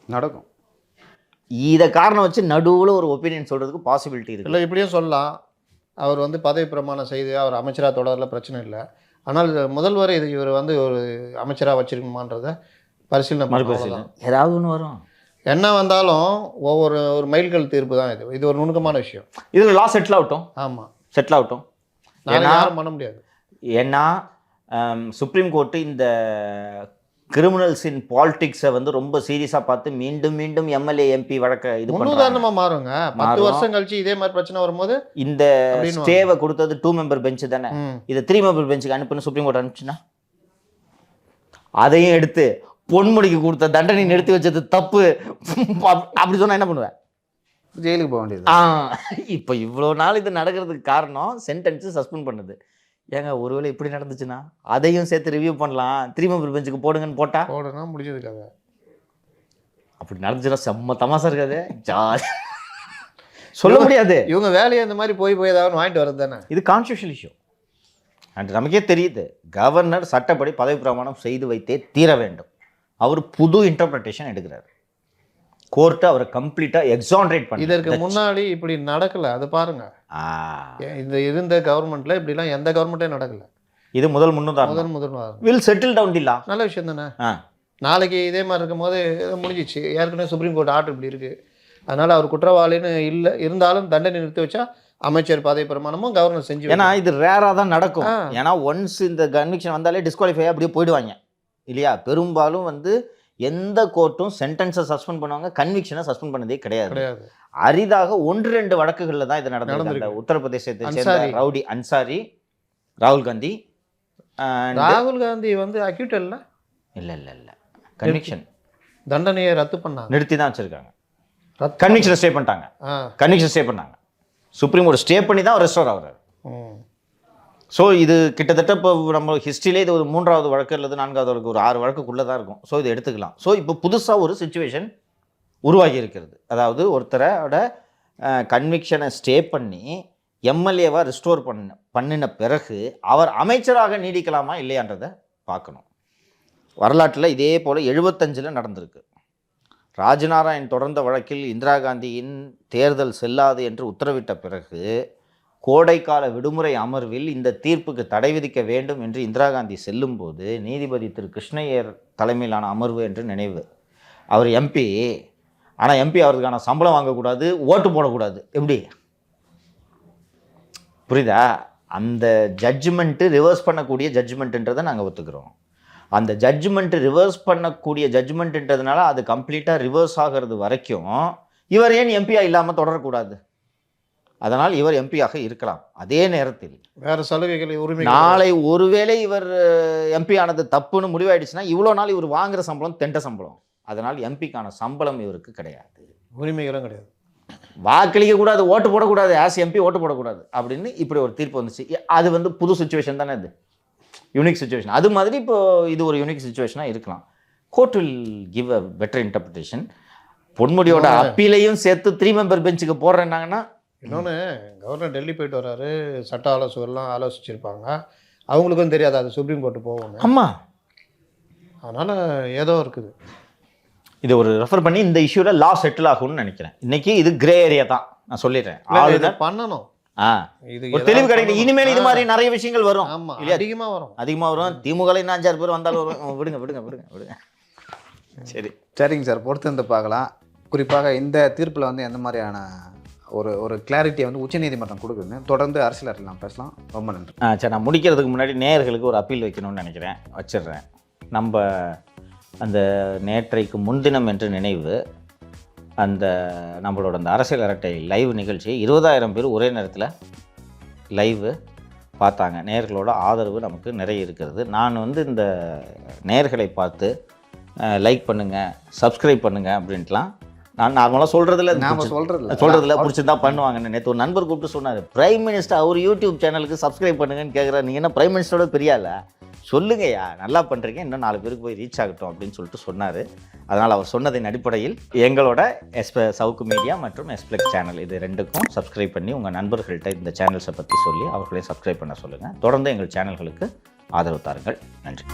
நடக்கும். இதை காரணம் வச்சு நடுவில் ஒரு ஒப்பீனியன் சொல்றதுக்கு பாசிபிலிட்டி இருக்கு. இல்லை, இப்படியும் சொல்லலாம். அவர் வந்து பதவி பிரமாணம் செய்து அவர் அமைச்சராக தொடரல, பிரச்சனை இல்லை. ஆனால் முதல்வர் இவர் வந்து ஒரு அமைச்சராக வச்சிருக்கணுமான்றத பரிசீலனை மறுபரிசீலனை ஏதாவது ஒன்று வரும். என்ன வந்தாலும் ஒரு மைல்கல் தீர்ப்பு தான் இது. இது ஒரு நுணுக்கமான விஷயம். இது லா செட்டில் ஆகட்டும். ஆமாம், செட்டில் ஆகட்டும். நான் யாரும் பண்ண முடியாது. ஏன்னா சுப்ரீம் கோர்ட்டு இந்த கிரிமினல்ஸின் பாலிடிக்ஸை வந்து ரொம்ப சீரியஸாக பார்த்து மீண்டும் மீண்டும் எம்எல்ஏ எம்பி வழக்க இது முன்னுதாரணமாக மாறுங்க. 10 வருஷம் கழிச்சு இதே மாதிரி பிரச்சனை வரும்போது இந்த ஸ்டேவை கொடுத்தது 2 மெம்பர் பெஞ்சு தானே, இதை 3 மெம்பர் பெஞ்சுக்கு அனுப்புன்னு சுப்ரீம் கோர்ட் அனுப்பிச்சுன்னா அதையும் எடுத்து பொன்முடிக்கு கொடுத்த தண்டனை நிறுத்தி வச்சது தப்பு அப்படி சொன்னா என்ன பண்ணுவேன்? ஜெயிலுக்கு போக வேண்டியது. இப்போ இவ்வளோ நாள் இது நடக்கிறதுக்கு காரணம் சென்டென்ஸு சஸ்பெண்ட் பண்ணுது. ஏங்க ஒருவேளை இப்படி நடந்துச்சுன்னா அதையும் சேர்த்து ரிவ்யூ பண்ணலாம், 3 மெம்பர் பெஞ்சுக்கு போடுங்கன்னு போடுனா முடிஞ்சதுக்காக. அப்படி நடந்துச்சுன்னா செம்ம தமாசா இருக்காது, ஜாலி சொல்ல முடியாது. இவங்க வேலையை இந்த மாதிரி போய் ஏதாவது வாங்கிட்டு வரது தானே. இது கான்ஸ்டியூஷனல் இஷ்யூ. அண்ட் நமக்கே தெரியுது, கவர்னர் சட்டப்படி பதவி பிரமாணம் செய்து வைத்தே தீர வேண்டும். அவர் புது இன்டர்பிரேஷன் எடுக்கிறார். கோர்ட்டு அவரை கம்ப்ளீட்டாக எக்ஸான்ரேட் பண்ணி. இதற்கு முன்னாடி இப்படி நடக்கல, அது பாருங்க. இந்த இருந்த கவர்மெண்ட்ல இப்படிலாம் எந்த கவர்மெண்ட்டே நடக்கல. இது முதல் முன்னுதாரணம். முதல் வில் செட்டில் டவுன் இல்லா, நல்ல விஷயம் தானே. நாளைக்கு இதே மாதிரி இருக்கும் போது முடிஞ்சிச்சு. ஏற்கனவே சுப்ரீம் கோர்ட் ஆர்டர் இப்படி இருக்கு, அதனால அவர் குற்றவாளின்னு இல்லை இருந்தாலும் தண்டனை நிறுத்தி வச்சா அமைச்சர் பதவி பிரமாணமும் கவர்னர் செஞ்சு. ஏன்னா இது ரேராக தான் நடக்கும். ஏன்னா ஒன்ஸ் இந்த கன்விக்ஷன் வந்தாலே டிஸ்குவாலிஃபை அப்படியே போயிடுவாங்க இல்லையா. பெரும்பாலும் வந்து எந்த கோர்ட்டும் சென்டென்ஸை சஸ்பெண்ட் பண்ணுவாங்க, கன்விக்ஷனை சஸ்பெண்ட் பண்ணதே கிடையாது. அரிதாக 1-2 வழக்குகளில் தான் இது நடந்தது. உத்தரப்பிரதேசத்தை சேர்ந்த ரவுடி அன்சாரி, ராகுல் காந்தி வந்து அக்யூட் இல்லை இல்லை கன்விக்ஷன் தண்டனையை ரத்து பண்ணாங்க, நிறுத்தி தான் வச்சிருக்காங்க. கன்விக்ஷனை ஸ்டே பண்ணிட்டாங்க. கன்விக்ஷன் ஸ்டே பண்ணாங்க. சுப்ரீம் கோர்ட் ஸ்டே பண்ணி தான் ரெஸ்டோர் ஆகுறாரு. ஸோ இது கிட்டத்தட்ட இப்போ நம்ம ஹிஸ்ட்ரியிலே இது ஒரு 3வது வழக்கு அல்லது 4வது வழக்கு, ஒரு 6 வழக்குக்குள்ளே தான் இருக்கும். ஸோ இதை எடுத்துக்கலாம். ஸோ இப்போ புதுசாக ஒரு சிச்சுவேஷன் உருவாகி இருக்கிறது. அதாவது ஒருத்தரோட கன்விக்ஷனை ஸ்டே பண்ணி எம்எல்ஏவாக ரிஸ்டோர் பண்ணின பிறகு அவர் அமைச்சராக நீடிக்கலாமா இல்லையான்றதை பார்க்கணும். வரலாற்றில் இதே போல் 75 நடந்திருக்கு. ராஜநாராயண் தொடர்ந்த வழக்கில் இந்திரா காந்தியின் தேர்தல் செல்லாது என்று உத்தரவிட்ட பிறகு கோடைக்கால விடுமுறை அமர்வில் இந்த தீர்ப்புக்கு தடை விதிக்க வேண்டும் என்று இந்திரா காந்தி செல்லும்போது நீதிபதி திரு கிருஷ்ணய்யர் தலைமையிலான அமர்வு என்று நினைவு. அவர் எம்பி, ஆனால் எம்பி அவருக்கான சம்பளம் வாங்கக்கூடாது, ஓட்டு போடக்கூடாது. எப்படி புரியுதா? அந்த ஜட்ஜ்மெண்ட்டு ரிவர்ஸ் பண்ணக்கூடிய ஜட்ஜ்மெண்ட்டுன்றதை நாங்கள் ஒத்துக்கிறோம். அந்த ஜட்ஜ்மெண்ட்டு ரிவர்ஸ் பண்ணக்கூடிய ஜட்ஜ்மெண்ட்டுன்றதுனால அது கம்ப்ளீட்டாக ரிவர்ஸ் ஆகிறது வரைக்கும் இவர் ஏன் எம்பியாக இல்லாமல் தொடரக்கூடாது? அதனால் இவர் எம்பியாக இருக்கலாம். அதே நேரத்தில் வேறு சலுகைகள், உரிமை, நாளை ஒருவேளை இவர் எம்பி ஆனது தப்புன்னு முடிவாயிடுச்சுன்னா இவ்வளோ நாள் இவர் வாங்குகிற சம்பளம் தெண்ட சம்பளம். அதனால் எம்பிக்கான சம்பளம் இவருக்கு கிடையாது, உரிமைகளும் கிடையாது, வாக்களிக்க கூடாது, ஓட்டு போடக்கூடாது, ஆஸ் எம்பி ஓட்டு போடக்கூடாது அப்படின்னு இப்படி ஒரு தீர்ப்பு வந்துச்சு. அது வந்து புது சுச்சுவேஷன் தானே, இது யூனிக் சுச்சுவேஷன். அது மாதிரி இப்போ இது ஒரு யூனிக் சுச்சுவேஷனாக இருக்கலாம். Court will give a better interpretation. பொன்முடியோட அப்பீலையும் சேர்த்து 3 மெம்பர் பெஞ்சுக்கு போடுறேன்னாங்கன்னா, இன்னொன்று கவர்னர் டெல்லி போயிட்டு வர்றாரு, சட்ட ஆலோசகர்லாம் ஆலோசிச்சிருப்பாங்க, அவங்களுக்கும் தெரியாது அது சுப்ரீம் கோர்ட்டு போவாங்க. ஆமாம், அதனால் ஏதோ இருக்குது. இதை ஒரு ரெஃபர் பண்ணி இந்த இஷ்யூவில் லா செட்டில் ஆகும்னு நினைக்கிறேன். இன்னைக்கு இது கிரே ஏரியா தான், நான் சொல்லிடுறேன். இதை பண்ணணும், இது ஒரு தெளிவு கிடைக்கும். இனிமேல் இது மாதிரி நிறைய விஷயங்கள் வரும். ஆமாம், இல்லையா? அதிகமாக வரும். திமுக 5-6 பேர் வந்தாலும் வரும். விடுங்க விடுங்க விடுங்க விடுங்க. சரிங்க சார், பொறுத்து வந்து பார்க்கலாம். குறிப்பாக இந்த தீர்ப்பில் வந்து எந்த மாதிரியான ஒரு கிளாரிட்டியை வந்து உச்சநீதிமன்றம் கொடுக்குதுன்னு தொடர்ந்து அரசியல் நாம் பேசலாம். ரொம்ப நன்றி. சரி, நான் முடிக்கிறதுக்கு முன்னாடி நேயர்களுக்கு ஒரு அப்பீல் வைக்கணும்னு நினைக்கிறேன், வச்சிடுறேன். நம்ம அந்த நேற்றைக்கு முன்தினம் என்று நினைவு அந்த நம்மளோட அந்த அரசியல் அரட்டை லைவ் நிகழ்ச்சியை 20,000 பேர் ஒரே நேரத்தில் லைவு பார்த்தாங்க. நேயர்களோட ஆதரவு நமக்கு நிறைய இருக்கிறது. நான் வந்து இந்த நேயர்களை பார்த்து லைக் பண்ணுங்கள், சப்ஸ்கிரைப் பண்ணுங்கள் அப்படின்ட்டுலாம் நான் நார்மலாக சொல்கிறதில்ல பிடிச்சிருந்தா பண்ணுவாங்கன்னு. நேற்று ஒரு நண்பர் கூப்பிட்டு சொன்னார், பிரைம் மினிஸ்டர் அவர் யூடியூப் சேனலுக்கு சப்ஸ்கிரைப் பண்ணுங்கன்னு கேட்குறாரு. நீங்கள் என்ன பிரைம் மினிஸ்டரோட பெரியால? சொல்லுங்கய்யா, நல்லா பண்ணுறீங்க, இன்னும் 4 பேருக்கு போய் ரீச் ஆகட்டும் அப்படின்னு சொல்லிட்டு சொன்னார். அதனால் அவர் சொன்னதின் அடிப்படையில் எங்களோட சவுக்கு மீடியா மற்றும் எஸ்பிளெக்ஸ் சேனல் இது 2க்கும் சப்ஸ்கிரைப் பண்ணி உங்கள் நண்பர்கள்ட்ட இந்த சேனல்ஸை பற்றி சொல்லி அவர்களையும் சப்ஸ்கிரைப் பண்ண சொல்லுங்கள். தொடர்ந்து எங்கள் சேனல்களுக்கு ஆதரவு தாருங்கள். நன்றி.